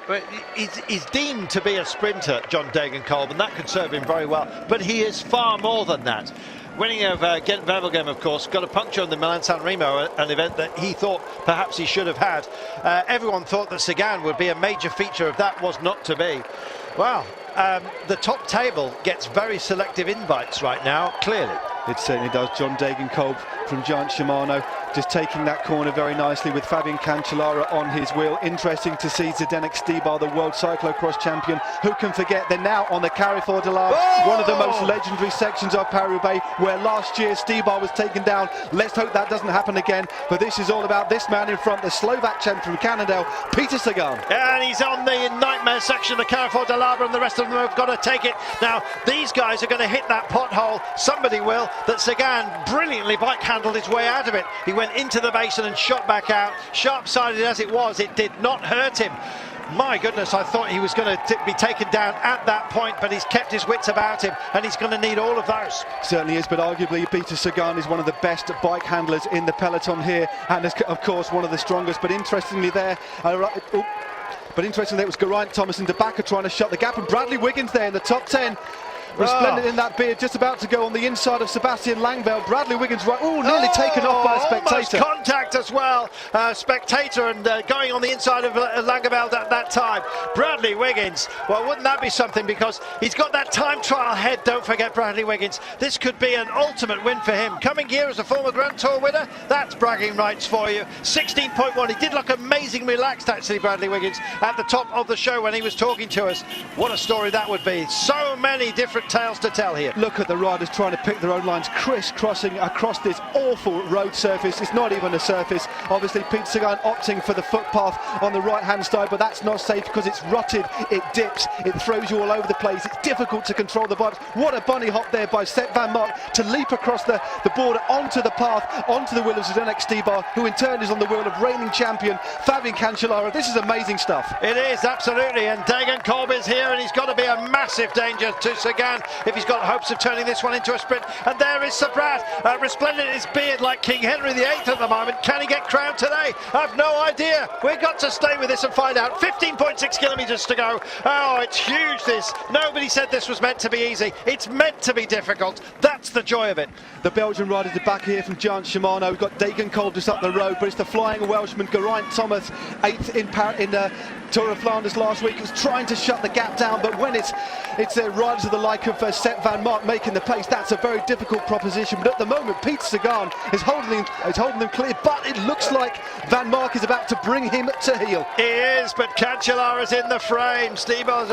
He's deemed to be a sprinter, John Degenkolb, and that could serve him very well. But he is far more than that. Winning of Ghent-Wevelgem, of course, got a puncture on the Milan-San Remo, an event that he thought perhaps he should have had. Everyone thought that Sagan would be a major feature of that, was not to be. Well, the top table gets very selective invites right now, clearly. It certainly does. John Degenkolb from GIANT-SHIMANO just taking that corner very nicely with Fabian Cancellara on his wheel. Interesting to see Zdenek Stybar, the world cyclocross champion. Who can forget they're now on the Carrefour de l'Arve, one of the most legendary sections of Paris Roubaix, where last year Stybar was taken down. Let's hope that doesn't happen again. But this is all about this man in front, the Slovak champion from Cannondale, Peter Sagan. And he's on the nightmare section of the Carrefour de l'Arve, and the rest of them have got to take it. Now, these guys are going to hit that pothole. Somebody will. That Sagan brilliantly bike handled his way out of it. He went into the basin and shot back out. Sharp-sided as it was, it did not hurt him. My goodness, I thought he was going to be taken down at that point, but he's kept his wits about him, and he's going to need all of those. Certainly is, but arguably Peter Sagan is one of the best bike handlers in the peloton here, and is, of course, one of the strongest. But interestingly there, it was Geraint Thomas and Debacker trying to shut the gap, and Bradley Wiggins there in the top 10. Resplendent in that beard, just about to go on the inside of Sebastian Langeveld. Bradley Wiggins right, nearly taken off by a spectator. Almost contact as well, spectator, and going on the inside of Langeveld at that time. Bradley Wiggins, well, wouldn't that be something, because he's got that time trial head, don't forget Bradley Wiggins. This could be an ultimate win for him. Coming here as a former Grand Tour winner, that's bragging rights for you. 16.1, he did look amazingly relaxed actually, Bradley Wiggins, at the top of the show when he was talking to us. What a story that would be. So many different tales to tell here. Look at the riders trying to pick their own lines, crisscrossing across this awful road surface. It's not even a surface. Obviously Peter Sagan opting for the footpath on the right hand side, but that's not safe because it's rutted, it dips, it throws you all over the place. It's difficult to control the bikes. What a bunny hop there by Sep Vanmarcke to leap across the border onto the path, onto the wheel of Zdenek Stybar, who in turn is on the wheel of reigning champion Fabian Cancellara. This is amazing stuff. It is, absolutely, and Degenkolb is here, and he's got to be a massive danger to Sagan if he's got hopes of turning this one into a sprint. And there is Sir Brad, resplendent in his beard like King Henry VIII at the moment. Can he get crowned today? I've no idea. We've got to stay with this and find out. 15.6 kilometres to go. Oh, it's huge, this. Nobody said this was meant to be easy. It's meant to be difficult. That's the joy of it. The Belgian riders are back here from GIANT-SHIMANO. We've got Degenkolb just up the road, but it's the flying Welshman Geraint Thomas, 8th in the Tour of Flanders last week. Was trying to shut the gap down, but when it's riders of the like of Sep Vanmarcke making the pace, that's a very difficult proposition. But at the moment, Peter Sagan is holding them clear, but it looks like Vanmarcke is about to bring him to heel. He is, but Cancellara's in the frame. Stybar's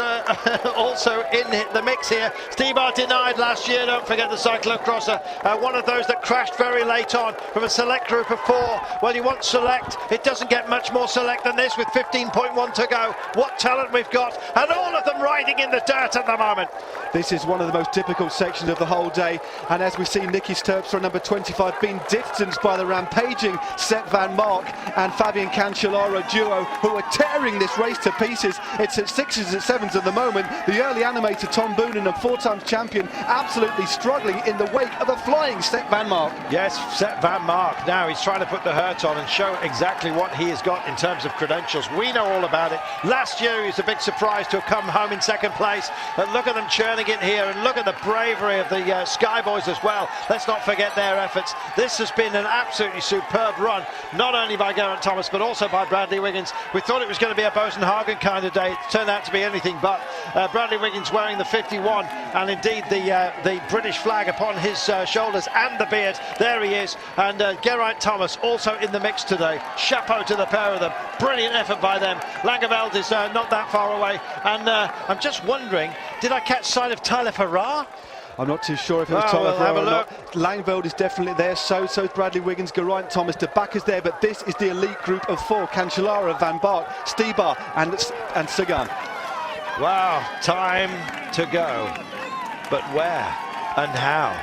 also in the mix here. Stybar denied last year, don't forget, the cyclocrosser. One of those that crashed very late on from a select group of 4. Well, you want select. It doesn't get much more select than this with 15.1 to go. What talent we've got, and all of them riding in the dirt at the moment. This is one of the most difficult sections of the whole day, and as we see Niki's Terpstra number 25 being distanced by the Rampaging watching Sep Vanmarcke and Fabian Cancellara duo, who are tearing this race to pieces. It's at 6s and 7s at the moment. The early animator Tom Boonen, a 4-time champion, absolutely struggling in the wake of a flying Sep Vanmarcke. Yes, Sep Vanmarcke. Now he's trying to put the hurt on and show exactly what he has got in terms of credentials. We know all about it. Last year he was a big surprise to have come home in second place. But look at them churning it here, and look at the bravery of the Sky Boys as well. Let's not forget their efforts. This has been an absolutely superb run, not only by Geraint Thomas but also by Bradley Wiggins. We thought it was going to be a Bosenhagen kind of day. It turned out to be anything but. Bradley Wiggins wearing the 51, and indeed the British flag upon his shoulders and the beard. There he is, and Geraint Thomas also in the mix today. Chapeau to the pair of them. Brilliant effort by them. Langeveld is not that far away, and I'm just wondering, did I catch sight of Tyler Farrar? I'm not too sure if it was Tyler Farrar or not. Langeveld is definitely there, so is Bradley Wiggins, Geraint Thomas. De Bakker's there, but this is the elite group of 4. Cancellara, Vanmarcke, Stybar and Sagan. Wow, time to go. But where and how?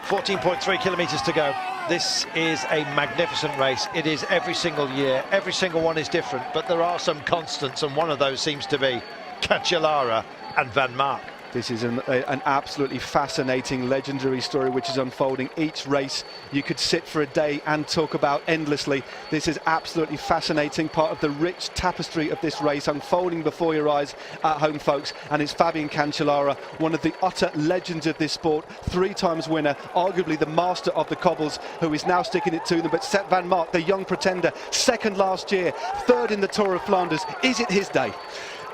14.3 kilometres to go. This is a magnificent race. It is every single year. Every single one is different, but there are some constants, and one of those seems to be Cancellara and Vanmarcke. This is an absolutely fascinating, legendary story which is unfolding. Each race you could sit for a day and talk about endlessly. This is absolutely fascinating, part of the rich tapestry of this race unfolding before your eyes at home, folks. And it's Fabian Cancellara, one of the utter legends of this sport, 3 times winner, arguably the master of the cobbles, who is now sticking it to them. But Sep Vanmarcke, the young pretender, 2nd last year, 3rd in the Tour of Flanders. Is it his day?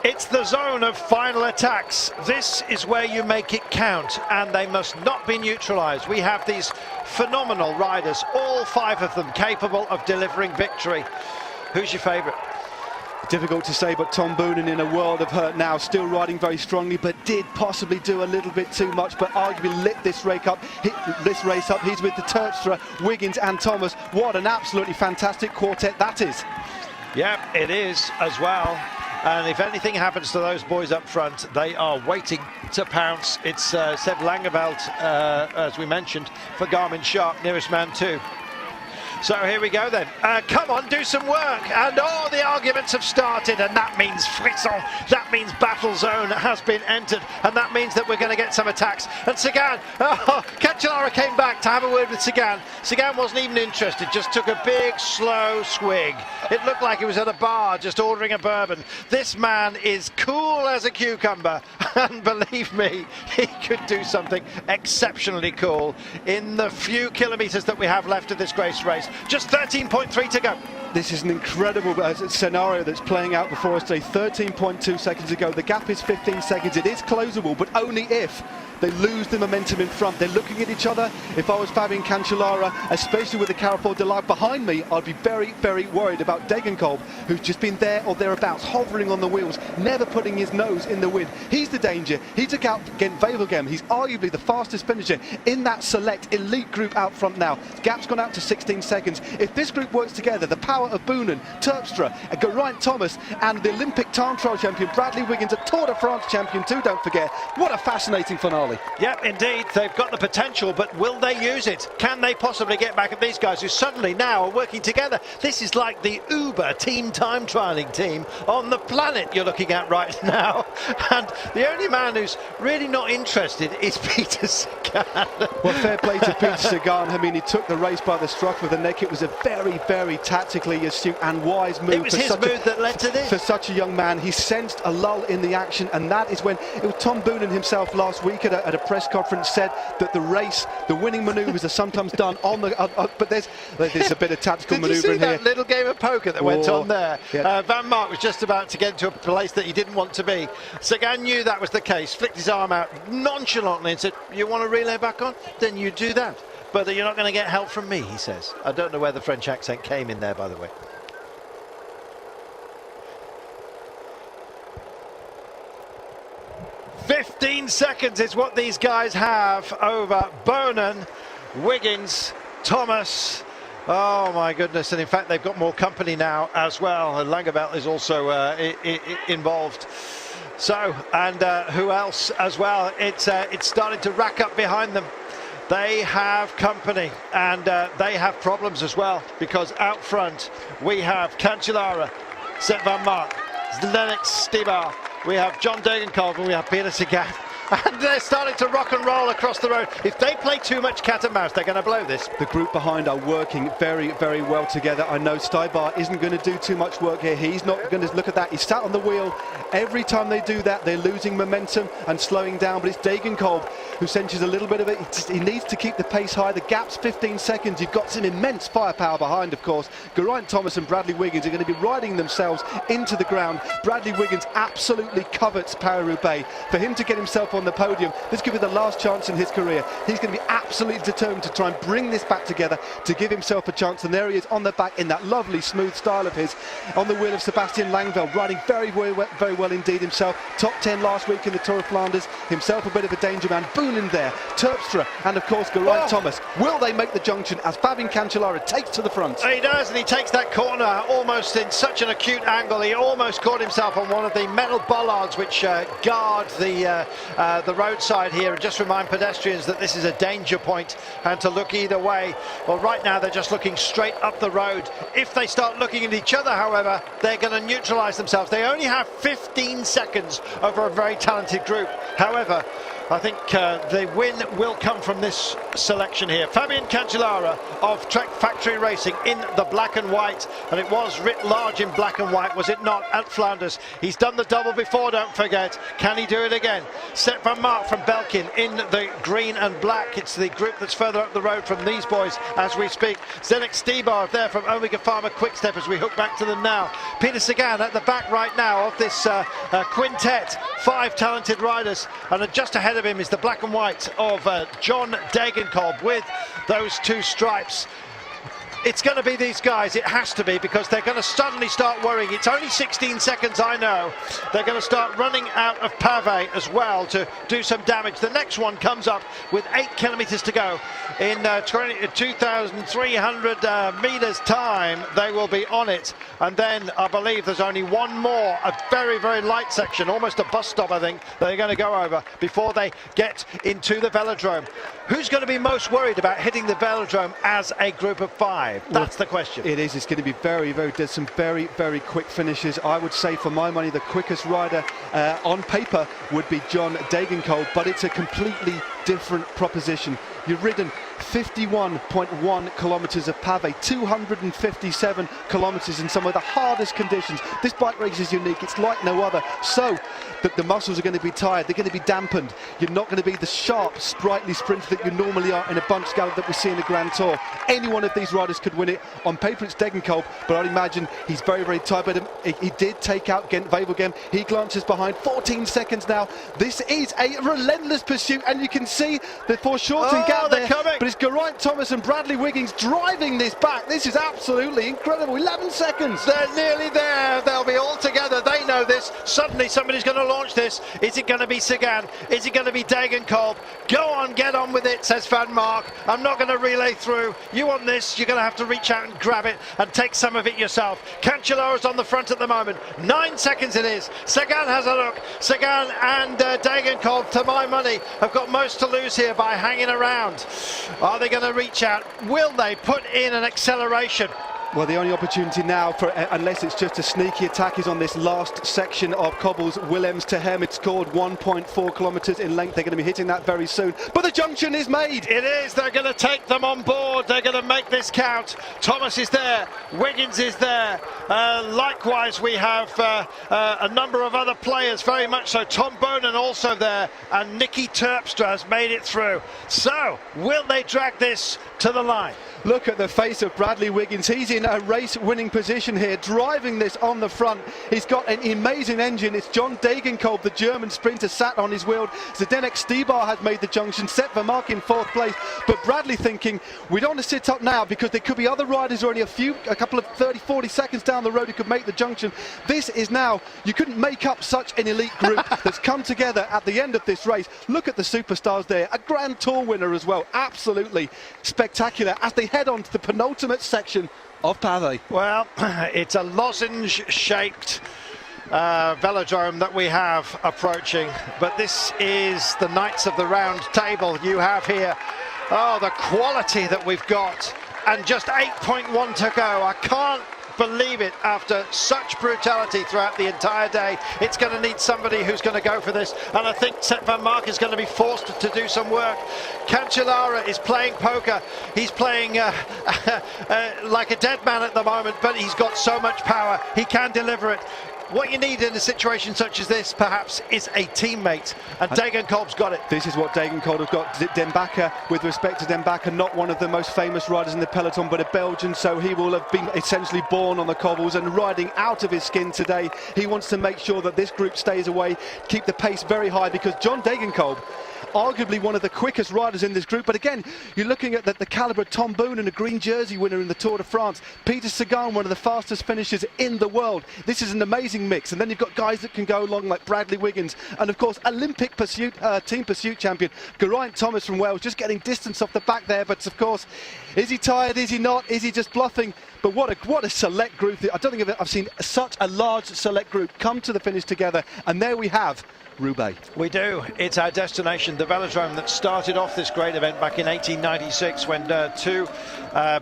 It's the zone of final attacks. This is where you make it count, and they must not be neutralised. We have these phenomenal riders, all 5 of them capable of delivering victory. Who's your favourite? Difficult to say, but Tom Boonen, in a world of hurt now, still riding very strongly, but did possibly do a little bit too much, but arguably lit this race up. He's with the Terpstra, Wiggins and Thomas. What an absolutely fantastic quartet that is. Yeah, it is as well. And if anything happens to those boys up front, they are waiting to pounce. It's Seb Langeveld, as we mentioned, for GARMIN Sharp, nearest man 2. So here we go then. Come on, do some work. And oh, the arguments have started, and that means frisson. That means battle zone has been entered, and that means that we're going to get some attacks. And Sagan, Cancellara came back to have a word with Sagan. Sagan wasn't even interested, just took a big, slow swig. It looked like he was at a bar just ordering a bourbon. This man is cool as a cucumber, and believe me, he could do something exceptionally cool in the few kilometres that we have left of this race. Just 13.3 to go. This is an incredible scenario that's playing out before us today. 13.2 seconds to go. The gap is 15 seconds. It is closable, but only if they lose the momentum in front. They're looking at each other. If I was Fabian Cancellara, especially with the Carrefour de Lac behind me, I'd be very, very worried about Degenkolb, who's just been there or thereabouts, hovering on the wheels, never putting his nose in the wind. He's the danger. He took out Gent-Wevelgem. He's arguably the fastest finisher in that select elite group out front now. Gap's gone out to 16 seconds. If this group works together, the power of Boonen, Terpstra, Geraint Thomas, and the Olympic time trial champion Bradley Wiggins, a Tour de France champion too, don't forget. What a fascinating finale. Yeah, indeed, they've got the potential, but will they use it? Can they possibly get back at these guys who suddenly now are working together? This is like the Uber team time trialing team on the planet you're looking at right now. And the only man who's really not interested is Peter Sagan. Well, fair play to Peter Sagan. I mean, he took the race by the scruff of the neck. It was a very, very tactically astute and wise move. It was his move that led to this. For such a young man, he sensed a lull in the action, and that is when it was Tom Boonen himself last week at a press conference said that the winning manoeuvres are sometimes done on the. But there's a bit of tactical manoeuvre in here. Did you see that little game of poker that went on there? Yeah. Vanmarcke was just about to get into a place that he didn't want to be. Sagan knew that was the case, flicked his arm out nonchalantly and said, "You want to relay back on? Then you do that. But you're not going to get help from me," he says. I don't know where the French accent came in there, by the way. "15 seconds is what these guys have over Boonen, Wiggins, Thomas." Oh my goodness, and in fact they've got more company now as well. Langeveld is also involved. So, and who else as well? It's starting to rack up behind them. they have company, and they have problems as well, because out front we have Cancellara, Sep Vanmarcke, Zdenek, Stybar, we have John Degenkolb, and we have Peter Sagan. And they're starting to rock and roll across the road. If they play too much cat and mouse, they're going to blow this. The group behind are working very, very well together. I know Stybar isn't going to do too much work here. He's not going to look at that. He's sat on the wheel. Every time they do that, they're losing momentum and slowing down. But it's Degenkolb who senses a little bit of it. He needs to keep the pace high. The gap's 15 seconds. You've got some immense firepower behind, of course. Geraint Thomas and Bradley Wiggins are going to be riding themselves into the ground. Bradley Wiggins absolutely covets Paris Roubaix. For him to get himself on the podium, this could be the last chance in his career. He's going to be absolutely determined to try and bring this back together to give himself a chance. And there he is on the back in that lovely smooth style of his, on the wheel of Sebastian Langeveld, riding very well indeed himself. Top 10 last week in the Tour of Flanders. Himself a bit of a danger man. Boonen there, Terpstra, and of course Geraint Thomas. Will they make the junction as Fabian Cancellara takes to the front? He does, and he takes that corner almost in such an acute angle. He almost caught himself on one of the metal bollards which guard the roadside here, and just remind pedestrians that this is a danger point and to look either way. Well, right now they're just looking straight up the road. If they start looking at each other, however, they're going to neutralize themselves. They only have 15 seconds over a very talented group. However, I think the win will come from this selection here. Fabian Cancellara of Trek Factory Racing in the black and white, and it was writ large in black and white, was it not, at Flanders? He's done the double before, don't forget. Can he do it again? Sep Vanmarcke from Belkin in the green and black. It's the group that's further up the road from these boys as we speak. Zdenek, Stybar there from Omega PHARMA-QUICK as we hook back to them now. Peter Sagan at the back right now of this quintet. 5 talented riders, and just ahead of him is the black and white of John Degenkolb with those 2 stripes. It's going to be these guys, it has to be, because they're going to suddenly start worrying. It's only 16 seconds, I know. They're going to start running out of pavé as well to do some damage. The next one comes up with 8 kilometers to go. In 2,300 meters time, they will be on it. And then I believe there's only one more, a very, very light section, almost a bus stop, I think, that they're going to go over before they get into the velodrome. Who's going to be most worried about hitting the velodrome as a group of 5? That's the question. It is. It's going to be very, there's some very, very quick finishes. I would say, for my money, the quickest rider on paper would be John Degenkolb, but it's a completely different proposition. You've ridden 51.1 kilometers of pavé, 257 kilometers in some of the hardest conditions. This bike race is unique. It's like no other. So the muscles are going to be tired. They're going to be dampened. You're not going to be the sharp, sprightly sprinter that you normally are in a bunch gallop that we see in the Grand Tour. Any one of these riders could win it. On paper, it's Degenkolb, but I'd imagine he's very, very tired. But he did take out Gent-Wevelgem. He glances behind. 14 seconds now. This is a relentless pursuit, and you can see the foreshortened gap there. But it's Geraint Thomas and Bradley Wiggins driving this back. This is absolutely incredible. 11 seconds. They're nearly there. They'll be all together. They know this. Suddenly somebody's going to launch this. Is it going to be Sagan? Is it going to be Degenkolb? Go on, get on with it, says Vanmarcke. I'm not going to relay through. You want this, you're going to have to reach out and grab it and take some of it yourself. Cancellara's on the front at the moment. 9 seconds it is. Sagan has a look. Sagan and Degenkolb, to my money, have got most to lose here by hanging around. Are they going to reach out? Will they put in an acceleration? Well, the only opportunity now, for unless it's just a sneaky attack, is on this last section of cobbles. Willems to Hem. It's scored 1.4 kilometers in length. They're going to be hitting that very soon. But the junction is made. It is. They're going to take them on board. They're going to make this count. Thomas is there. Wiggins is there. Likewise, we have a number of other players, very much so. Tom Boonen also there. And Niki Terpstra has made it through. So, will they drag this to the line? Look at the face of Bradley Wiggins. He's in a race-winning position here, driving this on the front. He's got an amazing engine. It's John Degenkolb, the German sprinter, sat on his wheel. Zdenek, Stybar has made the junction. Sep Vanmarcke in 4th place. But Bradley thinking, we don't want to sit up now because there could be other riders only a couple of 30, 40 seconds down the road who could make the junction. This is now, you couldn't make up such an elite group that's come together at the end of this race. Look at the superstars there. A Grand Tour winner as well. Absolutely spectacular as they head on to the penultimate section of pavé. Well, it's a lozenge-shaped velodrome that we have approaching, but this is the Knights of the Round Table. You have here Oh, the quality that we've got, and just 8.1 to go. I can't believe it after such brutality throughout the entire day. It's going to need somebody who's going to go for this, and I think Sep Vanmarcke is going to be forced to do some work. Cancellara is playing poker. He's playing like a dead man at the moment, but he's got so much power. He can deliver it. What you need in a situation such as this, perhaps, is a teammate, and Degenkolb's got it. This is what Degenkolb have got. Dembacker, with respect to Dembacker, not one of the most famous riders in the peloton, but a Belgian, so he will have been essentially born on the cobbles and riding out of his skin today. He wants to make sure that this group stays away, keep the pace very high, because John Degenkolb, arguably one of the quickest riders in this group, but again, you're looking at the calibre of Tom Boonen, a green jersey winner in the Tour de France, Peter Sagan, one of the fastest finishers in the world. This is an amazing mix, and then you've got guys that can go along like Bradley Wiggins, and of course Olympic team pursuit champion Geraint Thomas from Wales, just getting distance off the back there. But of course, is he tired, is he not, is he just bluffing? But what a select group. I don't think I've seen such a large select group come to the finish together, and there we have Roubaix. We do. It's our destination, the velodrome that started off this great event back in 1896 when two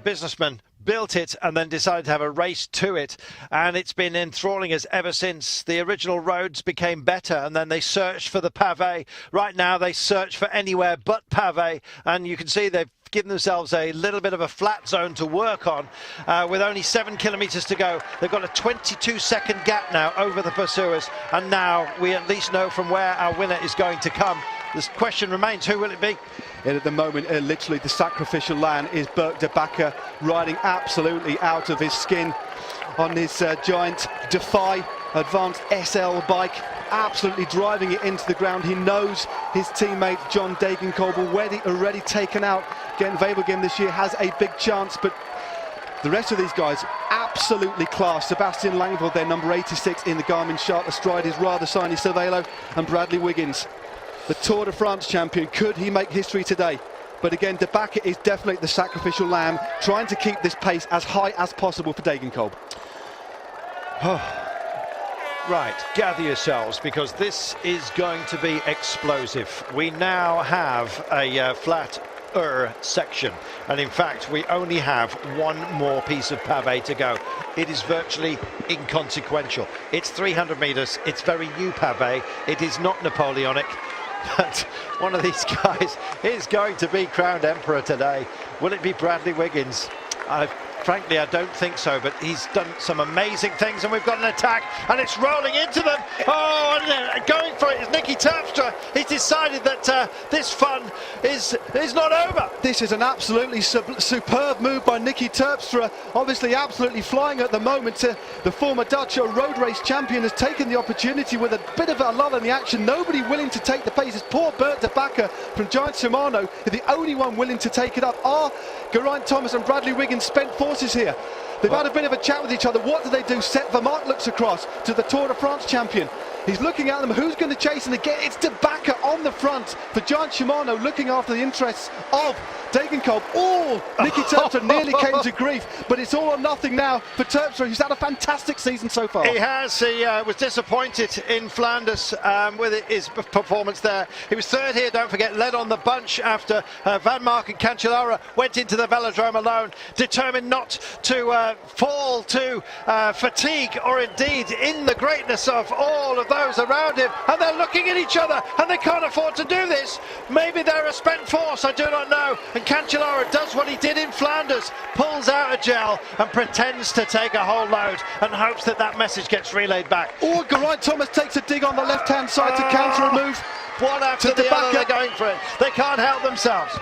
businessmen built it and then decided to have a race to it, and it's been enthralling us ever since. The original roads became better, and then they searched for the pavé. Right now they search for anywhere but pavé, and you can see they've given themselves a little bit of a flat zone to work on. With only 7 kilometers to go, they've got a 22-second gap now over the pursuers, and now we at least know from where our winner is going to come. This question remains, who will it be? And at the moment, literally the sacrificial lamb is Bert de Backer, riding absolutely out of his skin on his giant Defy Advanced SL bike, absolutely driving it into the ground. He knows his teammate John Degenkolb, already taken out. Gent Wevelgem this year has a big chance, but the rest of these guys absolutely class. Sebastian Langeveld, their number 86 in the Garmin chart astride his rather shiny Cervelo, and Bradley Wiggins, the Tour de France champion. Could he make history today? But again, de Backer is definitely the sacrificial lamb, trying to keep this pace as high as possible for Degenkolb. Right, gather yourselves, because this is going to be explosive. We now have a flat section, and in fact we only have one more piece of pavé to go. It is virtually inconsequential. It's 300 meters, it's very new pavé, it is not Napoleonic, but one of these guys is going to be crowned emperor today. Will it be Bradley Wiggins? Frankly, I don't think so, but he's done some amazing things, and we've got an attack, and it's rolling into them. Oh, and going for it is Niki Terpstra. He's decided that this fun is not over. This is an absolutely superb move by Niki Terpstra, obviously absolutely flying at the moment. The former Dutch road race champion has taken the opportunity with a bit of a lull in the action. Nobody willing to take the pace. It's poor Bert de Backer from GIANT-SHIMANO, the only one willing to take it up. Are Geraint Thomas and Bradley Wiggins spent forces here? They've had a bit of a chat with each other. What do? Sep Vanmarcke looks across to the Tour de France champion. He's looking at them. Who's going to chase? And again, it's de Backer on the front for GIANT-SHIMANO, looking after the interests of Degenkolb. Oh, Niki Terpstra nearly came to grief, but it's all or nothing now for Terpstra, who's had a fantastic season so far. He has. He was disappointed in Flanders with his performance there. He was third here, don't forget, led on the bunch after Vanmarcke and Cancellara went into the velodrome alone, determined not to fall to fatigue or indeed in the greatness of all of those around him, and they're looking at each other and they can't afford to do this. Maybe they're a spent force, I do not know. And Cancellara does what he did in Flanders, pulls out a gel and pretends to take a whole load and hopes that that message gets relayed back. Oh, Geraint Thomas takes a dig on the left-hand side to counter a move. One after the other, they're going for it. They can't help themselves.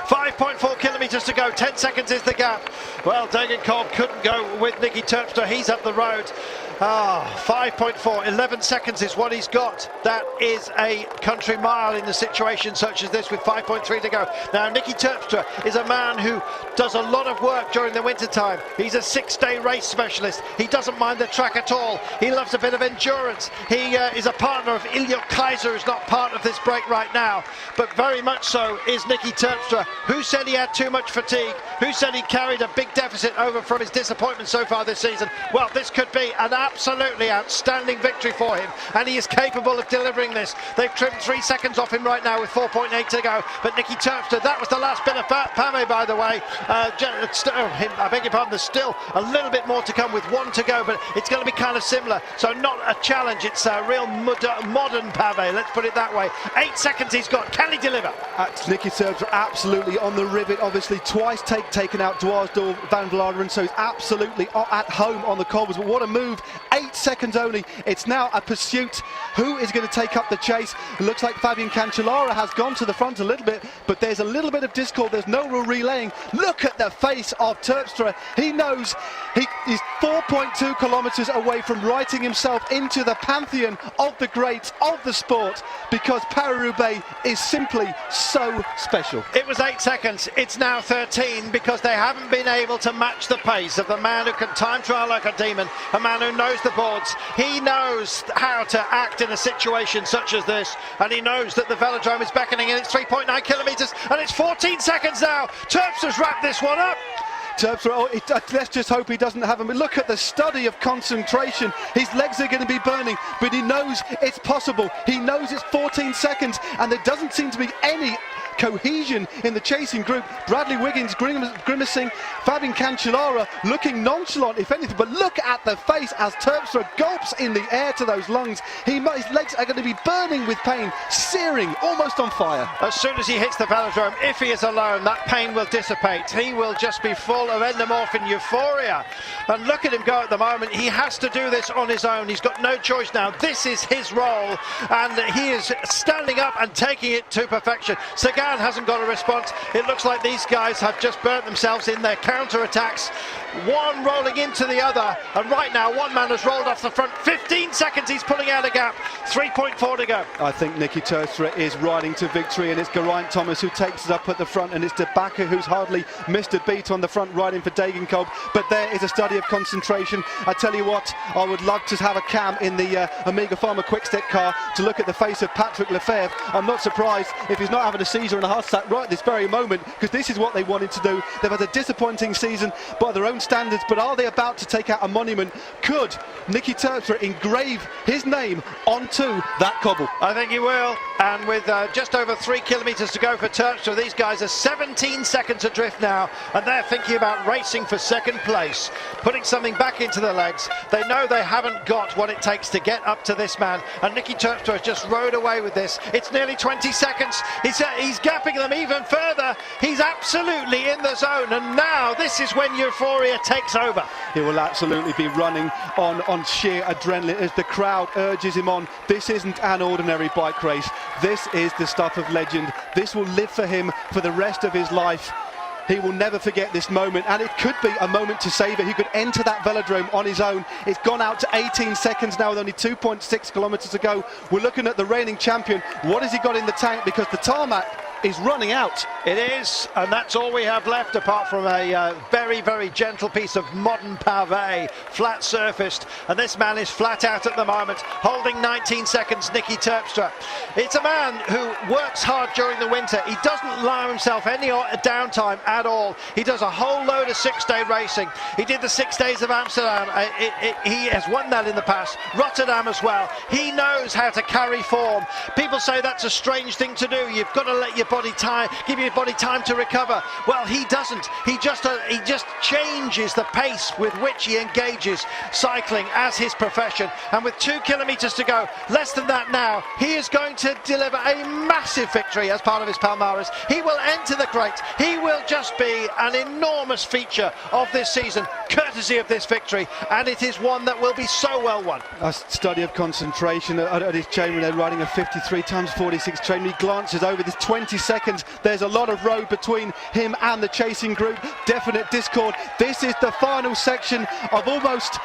5.4 kilometers to go, 10 seconds is the gap. Well, Degenkolb couldn't go with Niki Terpstra, he's up the road. 5.4, 11 seconds is what he's got. That is a country mile in a situation such as this with 5.3 to go. Now, Niki Terpstra is a man who does a lot of work during the winter time. He's a 6-day race specialist. He doesn't mind the track at all. He loves a bit of endurance. He is a partner of Ilya Kaiser, who's not part of this break right now, but very much so is Niki Terpstra. Who said he had too much fatigue? Who said he carried a big deficit over from his disappointment so far this season? Well, this could be an absolutely outstanding victory for him, and he is capable of delivering this. They've trimmed 3 seconds off him right now with 4.8 to go, but Niki Terpstra, that was the last bit of PHARMA, by the way. I beg your pardon, there's still a little bit more to come with 1 to go, but it's going to be kind of similar, so not a challenge. It's a real modern PHARMA, let's put it that way. 8 seconds he's got. Can he deliver? Niki Terpstra absolutely on the rivet, obviously twice taken out Dwarsdorp Van Vlaarderen, so he's absolutely at home on the cobbles. But what a move, 8 seconds only. It's now a pursuit. Who is going to take up the chase? It looks like Fabian Cancellara has gone to the front a little bit, but there's a little bit of discord. There's no real relaying. Look at the face of Terpstra. He knows he's 4.2 kilometers away from writing himself into the pantheon of the greats of the sport, because Paris Roubaix is simply so special. It was 8 seconds, it's now 13, because they haven't been able to match the pace of the man who can time trial like a demon, a man who knows the boards. He knows how to act in a situation such as this, and he knows that the velodrome is beckoning, and it's 3.9 kilometers, and it's 14 seconds now. Terpstra's wrapped this one up. Terpstra, let's just hope he doesn't have him. Look at the study of concentration. His legs are going to be burning, but he knows it's possible. He knows it's 14 seconds, and there doesn't seem to be any cohesion in the chasing group. Bradley Wiggins grimacing, Fabian Cancellara looking nonchalant if anything, but look at the face as Terpstra gulps in the air to those lungs. His legs are going to be burning with pain, searing, almost on fire. As soon as he hits the velodrome, if he is alone, that pain will dissipate. He will just be full of endomorphin euphoria, and look at him go at the moment. He has to do this on his own. He's got no choice now. This is his role, and he is standing up and taking it to perfection. Sagan hasn't got a response. It looks like these guys have just burnt themselves in their counter-attacks, one rolling into the other, and right now one man has rolled off the front. 15 seconds he's pulling out a gap, 3.4 to go. I think Niki Terpstra is riding to victory, and it's Geraint Thomas who takes it up at the front, and it's De Backer who's hardly missed a beat on the front riding for Degenkolb. But there is a study of concentration. I tell you what, I would love to have a cam in the Omega PHARMA-QUICK step car to look at the face of Patrick Lefebvre. I'm not surprised if he's not having a seizure and a heart attack right this very moment, because this is what they wanted to do. They've had a disappointing season by their own standards, but are they about to take out a monument? Could Niki Terpstra engrave his name onto that cobble? I think he will, and with just over 3 kilometers to go for Terpstra, these guys are 17 seconds adrift now, and they're thinking about racing for second place, putting something back into their legs. They know they haven't got what it takes to get up to this man, and Niki Terpstra has just rode away with this. It's nearly 20 seconds. He's gapping them even further. He's absolutely in the zone, and now this is when euphoria takes over. He will absolutely be running on sheer adrenaline as the crowd urges him on. This isn't an ordinary bike race. This is the stuff of legend. This will live for him for the rest of his life. He will never forget this moment, and it could be a moment to save it. He could enter that velodrome on his own. It's gone out to 18 seconds now with only 2.6 kilometers to go. We're looking at the reigning champion. What has he got in the tank? Because the tarmac is running out. It is, and that's all we have left, apart from a very, very gentle piece of modern pavé, flat surfaced, and this man is flat out at the moment, holding 19 seconds, Niki Terpstra. It's a man who works hard during the winter. He doesn't allow himself any downtime at all. He does a whole load of 6-day racing. He did the 6 days of Amsterdam. He has won that in the past. Rotterdam as well. He knows how to carry form. People say that's a strange thing to do. You've got to let your body time, give your body time to recover. Well, he doesn't. He just changes the pace with which he engages cycling as his profession. And with 2 kilometers to go, less than that now, he is going to deliver a massive victory as part of his palmares. He will enter the great. He will just be an enormous feature of this season, courtesy of this victory, and it is one that will be so well won. A study of concentration at his chain when they're riding a 53 times 46 chain. He glances over this 20 seconds. There's a lot of road between him and the chasing group. Definite discord. This is the final section of almost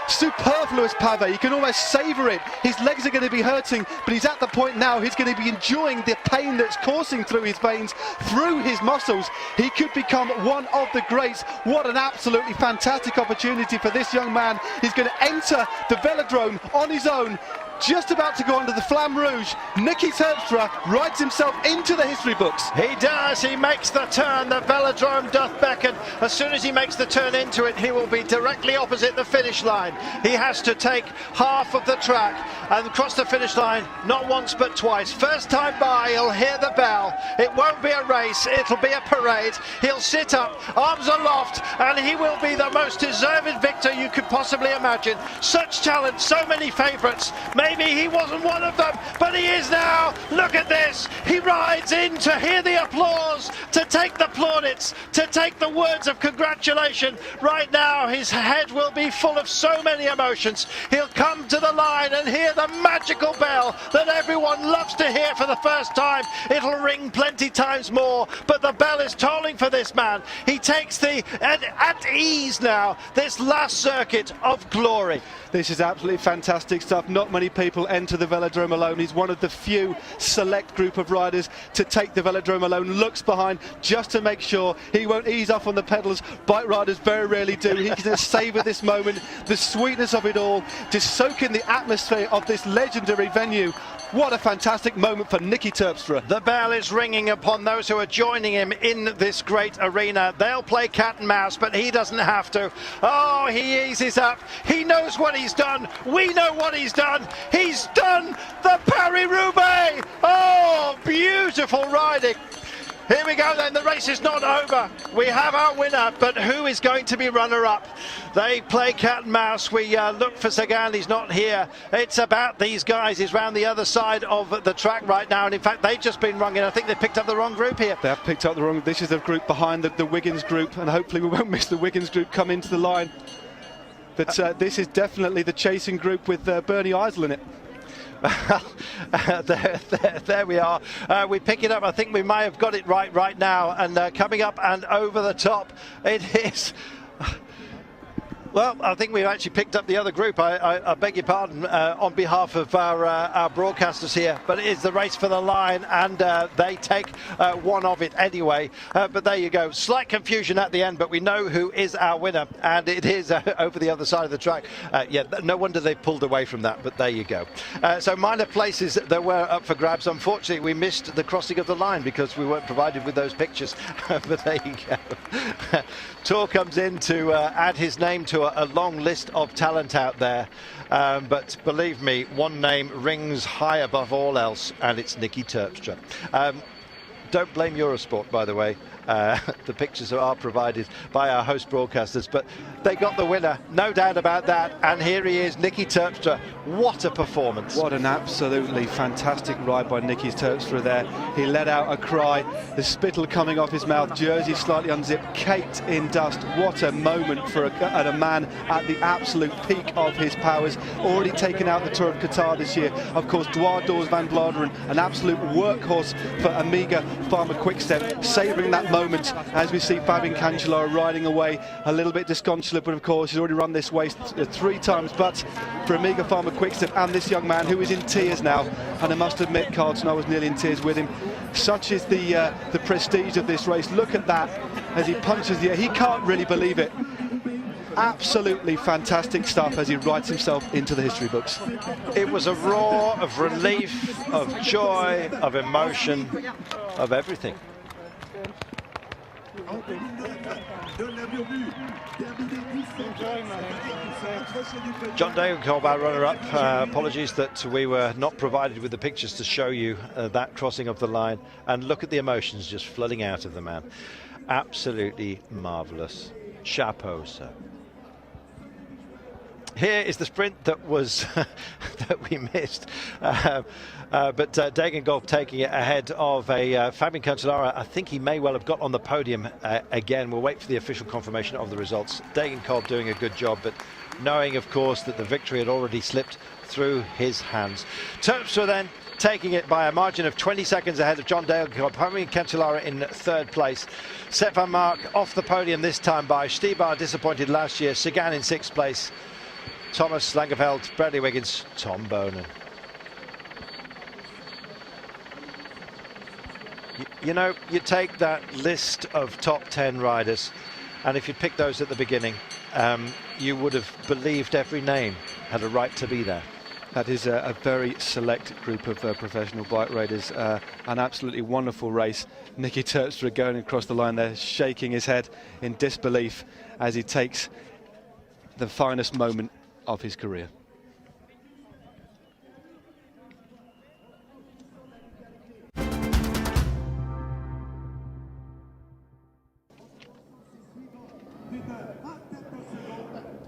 superfluous pavé. You can almost savour it. His legs are going to be hurting, but he's at the point now he's going to be enjoying the pain that's coursing through his veins, through his muscles. He could become one of the greats. What an absolutely fantastic opportunity for this young man. He's going to enter the velodrome on his own. just about to go under the Flamme Rouge. Niki Terpstra writes himself into the history books. He does, he makes the turn, the velodrome doth beckon. As soon as he makes the turn into it, he will be directly opposite the finish line. He has to take half of the track and cross the finish line, not once but twice. First time by, he'll hear the bell. It won't be a race, it'll be a parade. He'll sit up, arms aloft, and he will be the most deserved victor you could possibly imagine. Such talent, so many favourites. Maybe he wasn't one of them, but he is now. Look at this. He rides in to hear the applause, to take the plaudits, to take the words of congratulation. Right now, his head will be full of so many emotions. He'll come to the line and hear the magical bell that everyone loves to hear for the first time. It'll ring plenty times more, but the bell is tolling for this man. He takes the at ease now, this last circuit of glory. This is absolutely fantastic stuff. Not many people enter the velodrome alone. He's one of the few select group of riders to take the velodrome alone. Looks behind just to make sure he won't ease off on the pedals. Bike riders very rarely do. He's going to savour this moment, the sweetness of it all, just soak in the atmosphere of this legendary venue. What a fantastic moment for Niki Terpstra. The bell is ringing upon those who are joining him in this great arena. They'll play cat and mouse, but he doesn't have to. Oh, he eases up. He knows what he's done. We know what he's done. He's done the Paris Roubaix. Oh, beautiful riding. Here we go then, the race is not over. We have our winner, but who is going to be runner-up? They play cat and mouse. We look for Sagan, he's not here. It's about these guys. He's round the other side of the track right now, and in fact they've just been rung in. I think they picked up the wrong group here. They have picked up the wrong, this is the group behind the Wiggins group, and hopefully we won't miss the Wiggins group come into the line. But this is definitely the chasing group with Bernhard Eisel in it. There we are. We pick it up. I think we may have got it right now. And coming up and over the top, it is. Well, I think we've actually picked up the other group. I beg your pardon on behalf of our broadcasters here, but it is the race for the line, and they take one of it anyway. But there you go. Slight confusion at the end, but we know who is our winner, and it is over the other side of the track. Yeah, no wonder they pulled away from that, but there you go. So minor places that were up for grabs. Unfortunately, we missed the crossing of the line because we weren't provided with those pictures. But there you go. Thor comes in to add his name to a long list of talent out there, but believe me, one name rings high above all else, and it's Niki Terpstra. Don't blame Eurosport, by the way. The pictures are provided by our host broadcasters, but they got the winner, no doubt about that. And here he is, Niki Terpstra. What a performance. What an absolutely fantastic ride by Niki Terpstra there. He let out a cry, the spittle coming off his mouth, jersey slightly unzipped, caked in dust. What a moment for a man at the absolute peak of his powers. Already taken out the Tour of Qatar this year. Of course, Jos Van Emden, an absolute workhorse for Amiga PHARMA-QUICK, savouring that moment as we see Fabian Cancellara riding away, a little bit disconsolate, but of course he's already run this race 3 times. But for Amiga PHARMA-QUICK and this young man who is in tears now, and I must admit, Carlton, I was nearly in tears with him. Such is the prestige of this race. Look at that as he punches the air. He can't really believe it. Absolutely fantastic stuff as he writes himself into the history books. It was a roar of relief, of joy, of emotion, of everything. John Degenkolb, our runner-up. Apologies that we were not provided with the pictures to show you that crossing of the line. And look at the emotions just flooding out of the man. Absolutely marvellous. Chapeau, sir. Here is the sprint that was that we missed, but Degenkolb taking it ahead of a Fabian Cancellara. I think he may well have got on the podium again. We'll wait for the official confirmation of the results. Degenkolb doing a good job, but knowing, of course, that the victory had already slipped through his hands. Terpstra then taking it by a margin of 20 seconds ahead of John Degenkolb. Fabian Cancellara in 3rd place. Sep Vanmarcke off the podium this time by Stybar, disappointed last year. Sagan in 6th place. Thomas, Langeveld, Bradley Wiggins, Tom Boonen. You know, you take that list of top 10 riders, and if you pick those at the beginning, you would have believed every name had a right to be there. That is a very select group of professional bike riders. An absolutely wonderful race. Niki Terpstra going across the line there, shaking his head in disbelief as he takes the finest moment of his career.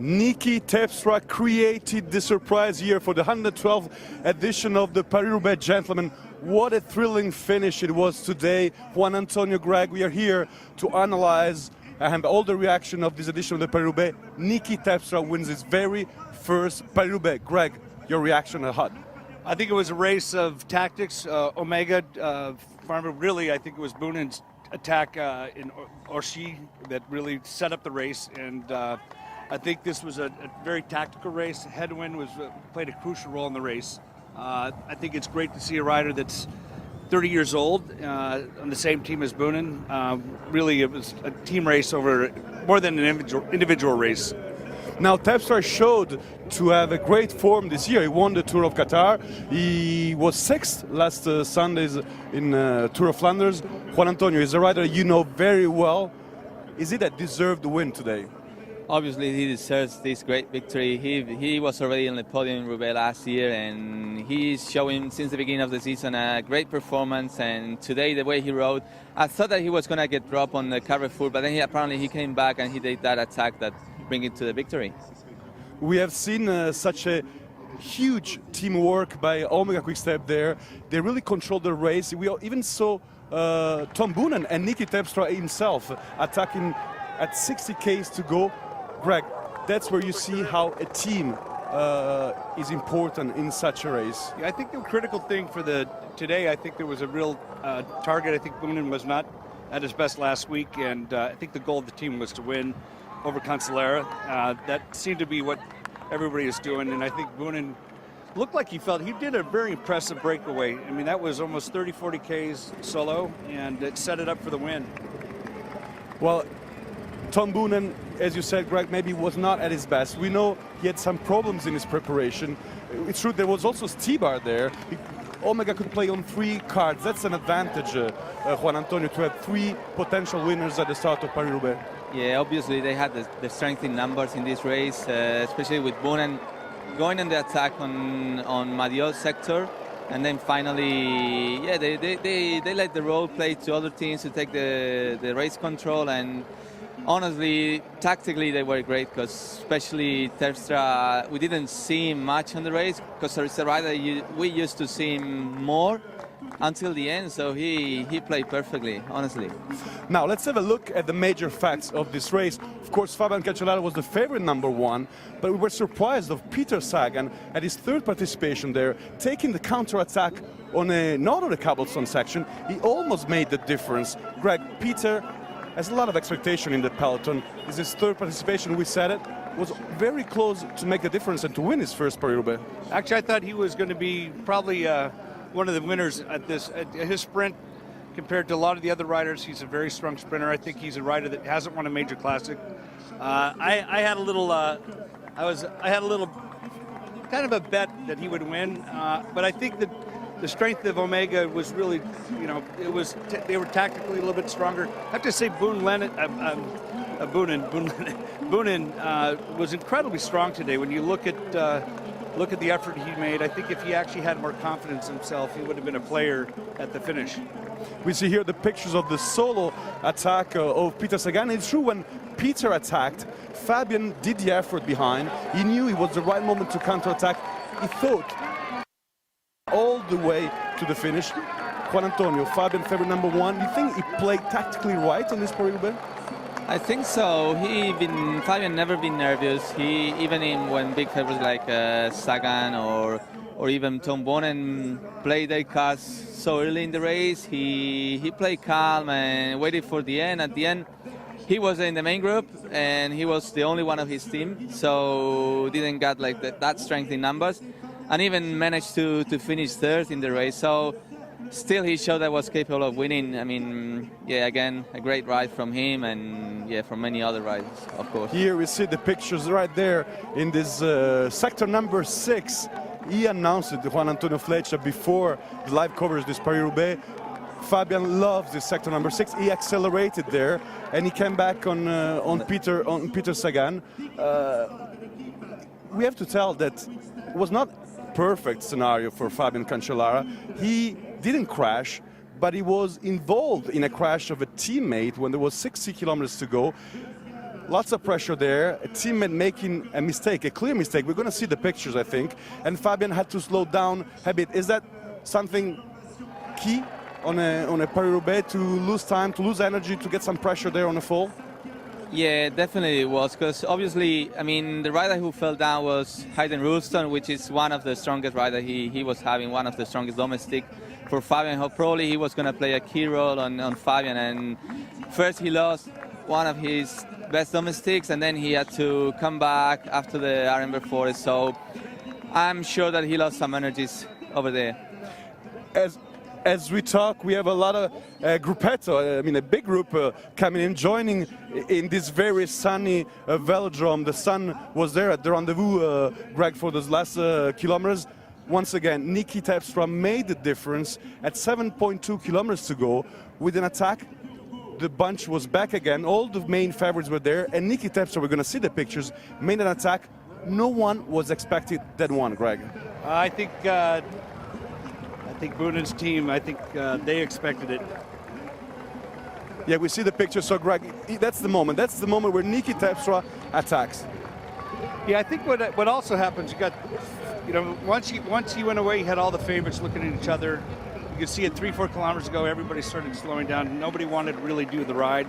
Niki Terpstra created the surprise here for the 112th edition of the Paris Roubaix Gentlemen. What a thrilling finish it was today. Juan Antonio, Greg, we are here to analyze all the reaction of this edition of the Paris Roubaix. Niki Terpstra wins his very first Paris Roubaix. Greg, your reaction at HUD? I think it was a race of tactics. Omega, Farmer, really, I think it was Boonen's attack in Orchy that really set up the race, and I think this was a very tactical race. Headwind played a crucial role in the race. I think it's great to see a rider that's 30 years old on the same team as Boonen. Really, it was a team race over more than an individual race. Now, Terpstra showed to have a great form this year. He won the Tour of Qatar. He was 6th last Sundays in Tour of Flanders. Juan Antonio is a rider you know very well. Is it that deserved the win today? Obviously, he deserves this great victory. He was already on the podium in Roubaix last year, and he's showing since the beginning of the season a great performance. And today, the way he rode, I thought that he was going to get dropped on the Carrefour, but then apparently he came back and he did that attack that bring it to the victory. We have seen such a huge teamwork by Omega Quickstep there. They really controlled the race. We even saw Tom Boonen and Niki Terpstra himself attacking at 60 Ks to go. Greg, that's where you see how a team is important in such a race. Yeah, I think the critical thing for today, I think there was a real target. I think Boonen was not at his best last week, and I think the goal of the team was to win over Cancellara. That seemed to be what everybody is doing, and I think Boonen looked like he did a very impressive breakaway. I mean, that was almost 30-40 Ks solo, and it set it up for the win. Well, Tom Boonen, as you said, Greg, maybe was not at his best. We know he had some problems in his preparation. It's true there was also Stybar there. Omega could play on 3 cards. That's an advantage, Juan Antonio, to have 3 potential winners at the start of Paris-Roubaix. Yeah, obviously they had the strength in numbers in this race, especially with Boonen going on the attack on Madiot sector. And then finally, yeah, they let the road play to other teams to take the race control. And honestly, tactically they were great, because especially Terpstra, we didn't see him much on the race because it's a rider we used to see him more until the end, so he played perfectly, honestly. Now let's have a look at the major facts of this race. Of course, Fabian Cancellara was the favorite #1, but we were surprised of Peter Sagan at his 3rd participation there, taking the counter-attack on not on the cobblestone section. He almost made the difference. Greg, Peter has a lot of expectation in the peloton. It's his 3rd participation, we said it, was very close to make the difference and to win his first Paris-Roubaix. Actually, I thought he was going to be probably one of the winners at his sprint. Compared to a lot of the other riders, he's a very strong sprinter. I think he's a rider that hasn't won a major classic. I had a little, kind of a bet that he would win, but I think that the strength of Omega was really, they were tactically a little bit stronger. I have to say, Boonen was incredibly strong today. When you look at the effort he made, I think if he actually had more confidence in himself, he would have been a player at the finish. We see here the pictures of the solo attack of Peter Sagan. It's true, when Peter attacked, Fabian did the effort behind. He knew it was the right moment to counter-attack. He thought all the way to the finish. Juan Antonio, Fabian favorite #1. Do you think he played tactically right on this Paris-Roubaix? I think so. Fabian never been nervous. When big favorites like Sagan or even Tom Boonen played their cards so early in the race, he played calm and waited for the end. At the end, he was in the main group and he was the only one of his team, so didn't get like that strength in numbers, and even managed to finish 3rd in the race. So still he showed that was capable of winning. I mean, yeah, again, a great ride from him, and yeah, from many other riders, of course. Here we see the pictures right there in this sector #6. he announced it to Juan Antonio Flecha before the live coverage this Paris-Roubaix. Fabian loves this sector number 6. He accelerated there, and he came back on Peter Sagan. We have to tell that it was not perfect scenario for Fabian Cancellara. He didn't crash, but he was involved in a crash of a teammate when there was 60 kilometers to go. Lots of pressure there, a teammate making a mistake, a clear mistake. We're going to see the pictures, I think. And Fabian had to slow down a bit. Is that something key on a Paris-Roubaix, to lose time, to lose energy, to get some pressure there on the fall? Yeah, definitely it was, because obviously, I mean, the rider who fell down was Hayden Rulston, which is one of the strongest riders he was having, one of the strongest domestic for Fabian. Probably he was going to play a key role on Fabian, and first he lost one of his best domestics, and then he had to come back after the Arenberg Forest, so I'm sure that he lost some energies over there. As we talk, we have a lot of gruppetto, I mean a big group coming in, joining in this very sunny velodrome. The sun was there at the rendezvous, Greg, for those last kilometers. Once again, Niki Terpstra made the difference at 7.2 kilometers to go with an attack. The bunch was back again, all the main favorites were there, and Niki Terpstra, we're going to see the pictures, made an attack. No one was expecting that one, Greg. I think Boonen's team, I think they expected it. Yeah, we see the picture. So, Greg, that's the moment. That's the moment where Niki Terpstra attacks. Yeah, I think what also happens, you got, you know, once he went away, you had all the favorites looking at each other. You could see it 3-4 kilometers ago, everybody started slowing down. Nobody wanted to really do the ride.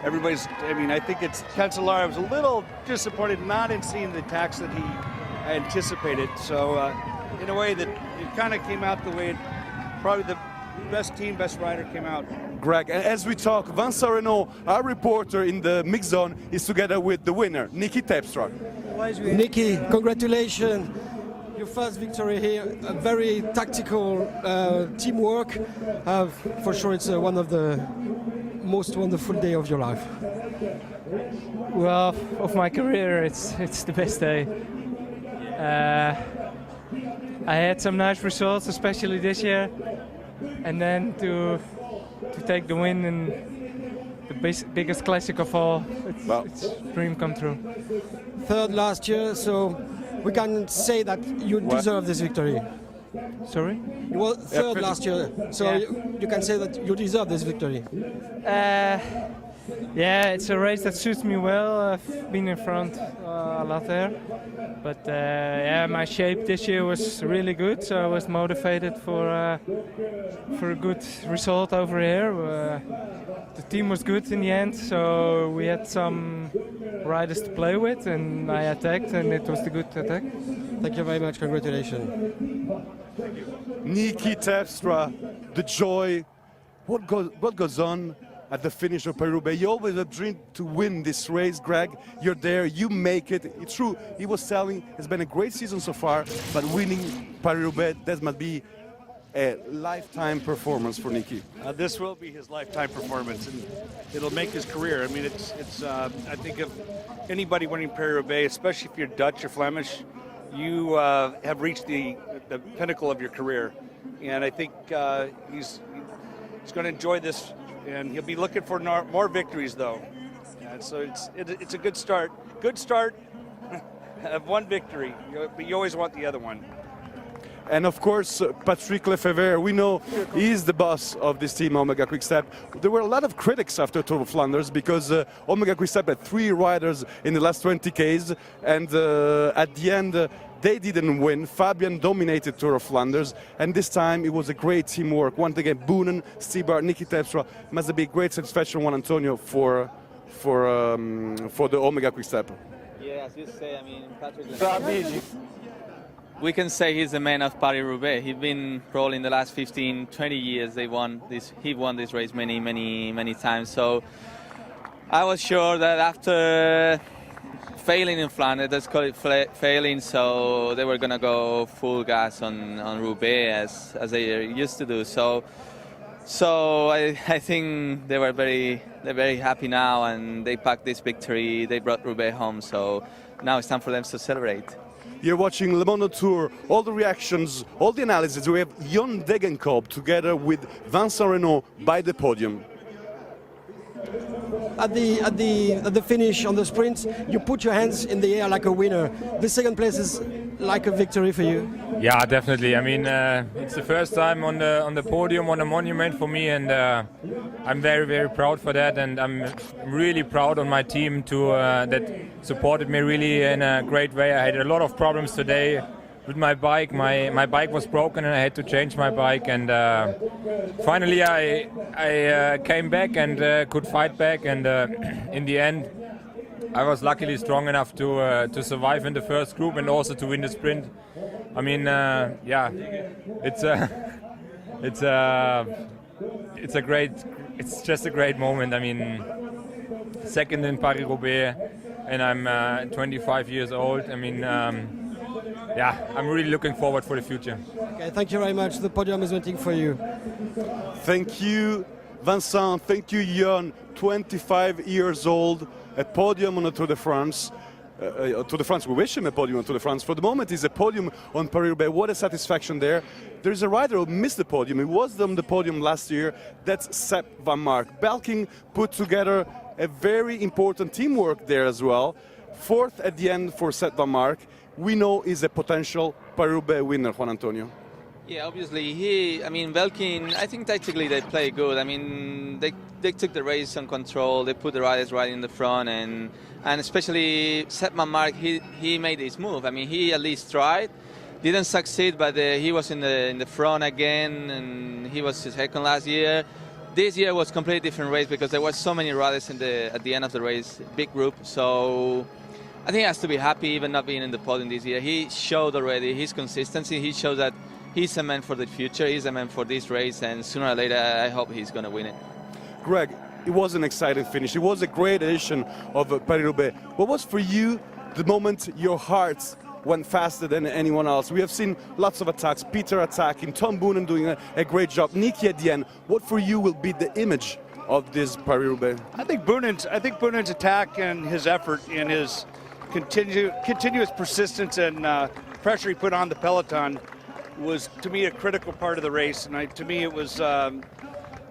Everybody's, I mean, I think it's Cancellara was a little disappointed not in seeing the attacks that he anticipated. So, in a way that it kind of came out the way probably the best team, best rider came out. Greg, and as we talk, Vincent Renault, our reporter in the mix zone, is together with the winner, Niki Terpstra. Niki, congratulations. Your first victory here, a very tactical teamwork. For sure it's one of the most wonderful day of your life. Well, of my career, it's the best day. I had some nice results, especially this year, and then to take the win in the biggest classic of all, it's a dream come true. Third last year, so we can say that you deserve this victory. Sorry? You were third last year, so you can say that you deserve this victory. Yeah, it's a race that suits me well. I've been in front a lot there. But yeah, my shape this year was really good, so I was motivated for a good result over here. The team was good in the end, so we had some riders to play with, and I attacked, and it was a good attack. Thank you very much. Congratulations. Niki Terpstra, the joy. What goes on at the finish of Paris-Roubaix? You always have dreamed to win this race, Greg. You're there, you make it. It's true, he was telling, it's been a great season so far, but winning Paris-Roubaix, that must be a lifetime performance for Niki. This will be his lifetime performance, and it'll make his career. I mean, it's I think if anybody winning Paris-Roubaix, especially if you're Dutch or Flemish, you have reached the pinnacle of your career. And I think he's going to enjoy this, and he'll be looking for more victories, though. So it's a good start. Good start of one victory, but you always want the other one. And of course, Patrick Lefebvre, we know he's the boss of this team, Omega Quick-Step. There were a lot of critics after Tour of Flanders because Omega Quick-Step had 3 riders in the last 20 Ks, and at the end, they didn't win. Fabian dominated Tour of Flanders, and this time it was a great teamwork. Once again, Boonen, Stybar, Niki Terpstra, must have been great satisfaction, Juan Antonio, for the Omega Quick-Step. Yeah, as you say, I mean, Patrick Lefebvre, we can say he's the man of Paris-Roubaix. He's been probably in the last 15, 20 years, he won this race many times. So I was sure that after failing in Flanders, let's call it failing, so they were going to go full gas on Roubaix as they used to do. So I think they're very happy now, and they packed this victory. They brought Roubaix home, so now it's time for them to celebrate. You're watching Le Monde Tour, all the reactions, all the analysis. We have Jon Degenkolb together with Vincent Renaud by the podium. At the finish on the sprint, you put your hands in the air like a winner. The second place is like a victory for you. Yeah, definitely. I mean, it's the first time on the podium on a monument for me, and I'm very, very proud for that. And I'm really proud on my team to that supported me really in a great way. I had a lot of problems today with my bike. My bike was broken and I had to change my bike, and finally I came back and could fight back, and in the end I was luckily strong enough to survive in the first group and also to win the sprint. I mean, yeah, it's just a great moment. I mean, second in Paris Roubaix, and I'm 25 years old. I mean, yeah, I'm really looking forward for the future. Okay, thank you very much. The podium is waiting for you. Thank you, Vincent. Thank you, Jon. 25 years old, a podium on the Tour de France. Tour de France, we wish him a podium on Tour de France. For the moment, he's a podium on Paris-Roubaix. What a satisfaction there. There is a rider who missed the podium. He was on the podium last year. That's Sep Vanmarcke. BELKIN put together a very important teamwork there as well. Fourth at the end for Sep Vanmarcke. We know is a potential Paris-Roubaix winner, Juan Antonio. Yeah, obviously I mean, BELKIN, I think tactically they play good. I mean, they took the race on control. They put the riders right in the front, and especially Sep Vanmarcke, he made his move. I mean, he at least tried. Didn't succeed, but he was in the front again, and he was second last year. This year was a completely different race because there was so many riders at the end of the race, big group. So I think he has to be happy even not being in the podium this year. He showed already his consistency. He showed that he's a man for the future. He's a man for this race, and sooner or later I hope he's going to win it. Greg, it was an exciting finish. It was a great edition of Paris-Roubaix. What was for you the moment your heart went faster than anyone else? We have seen lots of attacks. Peter attacking, Tom Boonen doing a great job, Niki at the end. What for you will be the image of this Paris-Roubaix? I think Boonen's attack and his effort and his continuous persistence and pressure he put on the peloton was, to me, a critical part of the race. And to me, it was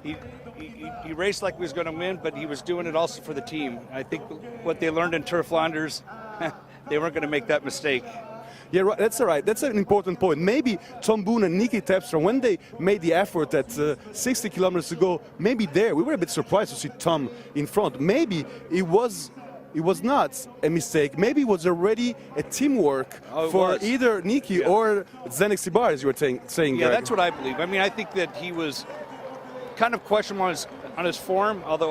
he raced like he was going to win, but he was doing it also for the team. I think what they learned in Tour Flanders, they weren't going to make that mistake. Yeah, right, that's all right. That's an important point. Maybe Tom Boonen and Niki Terpstra, when they made the effort at 60 kilometers to go, maybe there, we were a bit surprised to see Tom in front. Maybe it was not a mistake. Maybe it was already a teamwork for either Niki or Zdenek Stybar, as you were saying. Yeah, Greg. that's what I believe. I mean, I think that he was kind of questionable on his form, although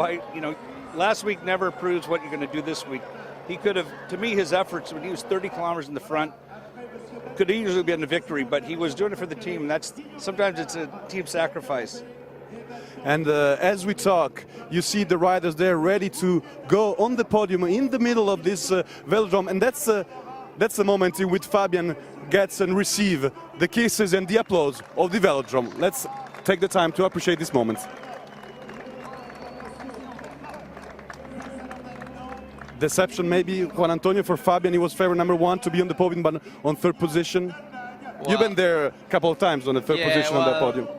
last week never proves what you're going to do this week. He could have, to me, his efforts when he was 30 kilometers in the front could easily been a victory, but he was doing it for the team. Sometimes it's a team sacrifice. And as we talk, you see the riders there ready to go on the podium in the middle of this velodrome, and that's the moment in which Fabian gets and receives the kisses and the applause of the velodrome. Let's take the time to appreciate this moment. Deception maybe, Juan Antonio, for Fabian. He was favorite number one to be on the podium, but on third position. Well, you've been there a couple of times on the third position on that podium.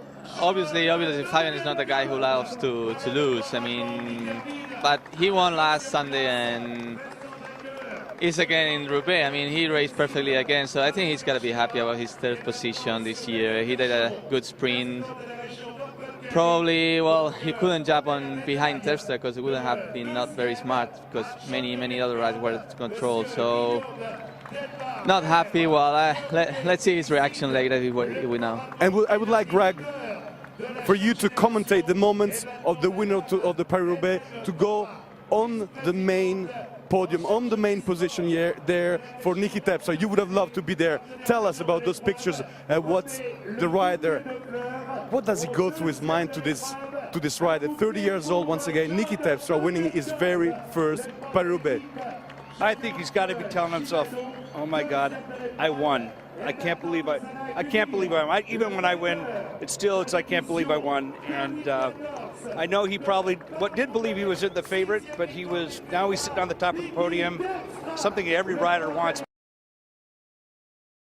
Obviously, Fabian is not the guy who loves to lose. I mean, but he won last Sunday and is again in Roubaix. I mean, he raced perfectly again, so I think he's got to be happy about his third position this year. He did a good sprint. Probably, well, he couldn't jump on behind Terpstra because it wouldn't have been not very smart because many other riders were controlled. So not happy. Well, let's see his reaction later if we know. And I would like, Greg, for you to commentate the moments of the winner of the Paris-Roubaix to go on the main podium, on the main position here, there for Niki Terpstra. You would have loved to be there. Tell us about those pictures. What's the rider? What does he go through his mind to this rider? 30 years old once again. Niki Terpstra winning his very first Paris-Roubaix. I think he's got to be telling himself, "Oh my God, I won! I can't believe I won." Even when I win, it's I can't believe I won. And I know he probably did believe he was the favorite, but now he's sitting on the top of the podium, something every rider wants.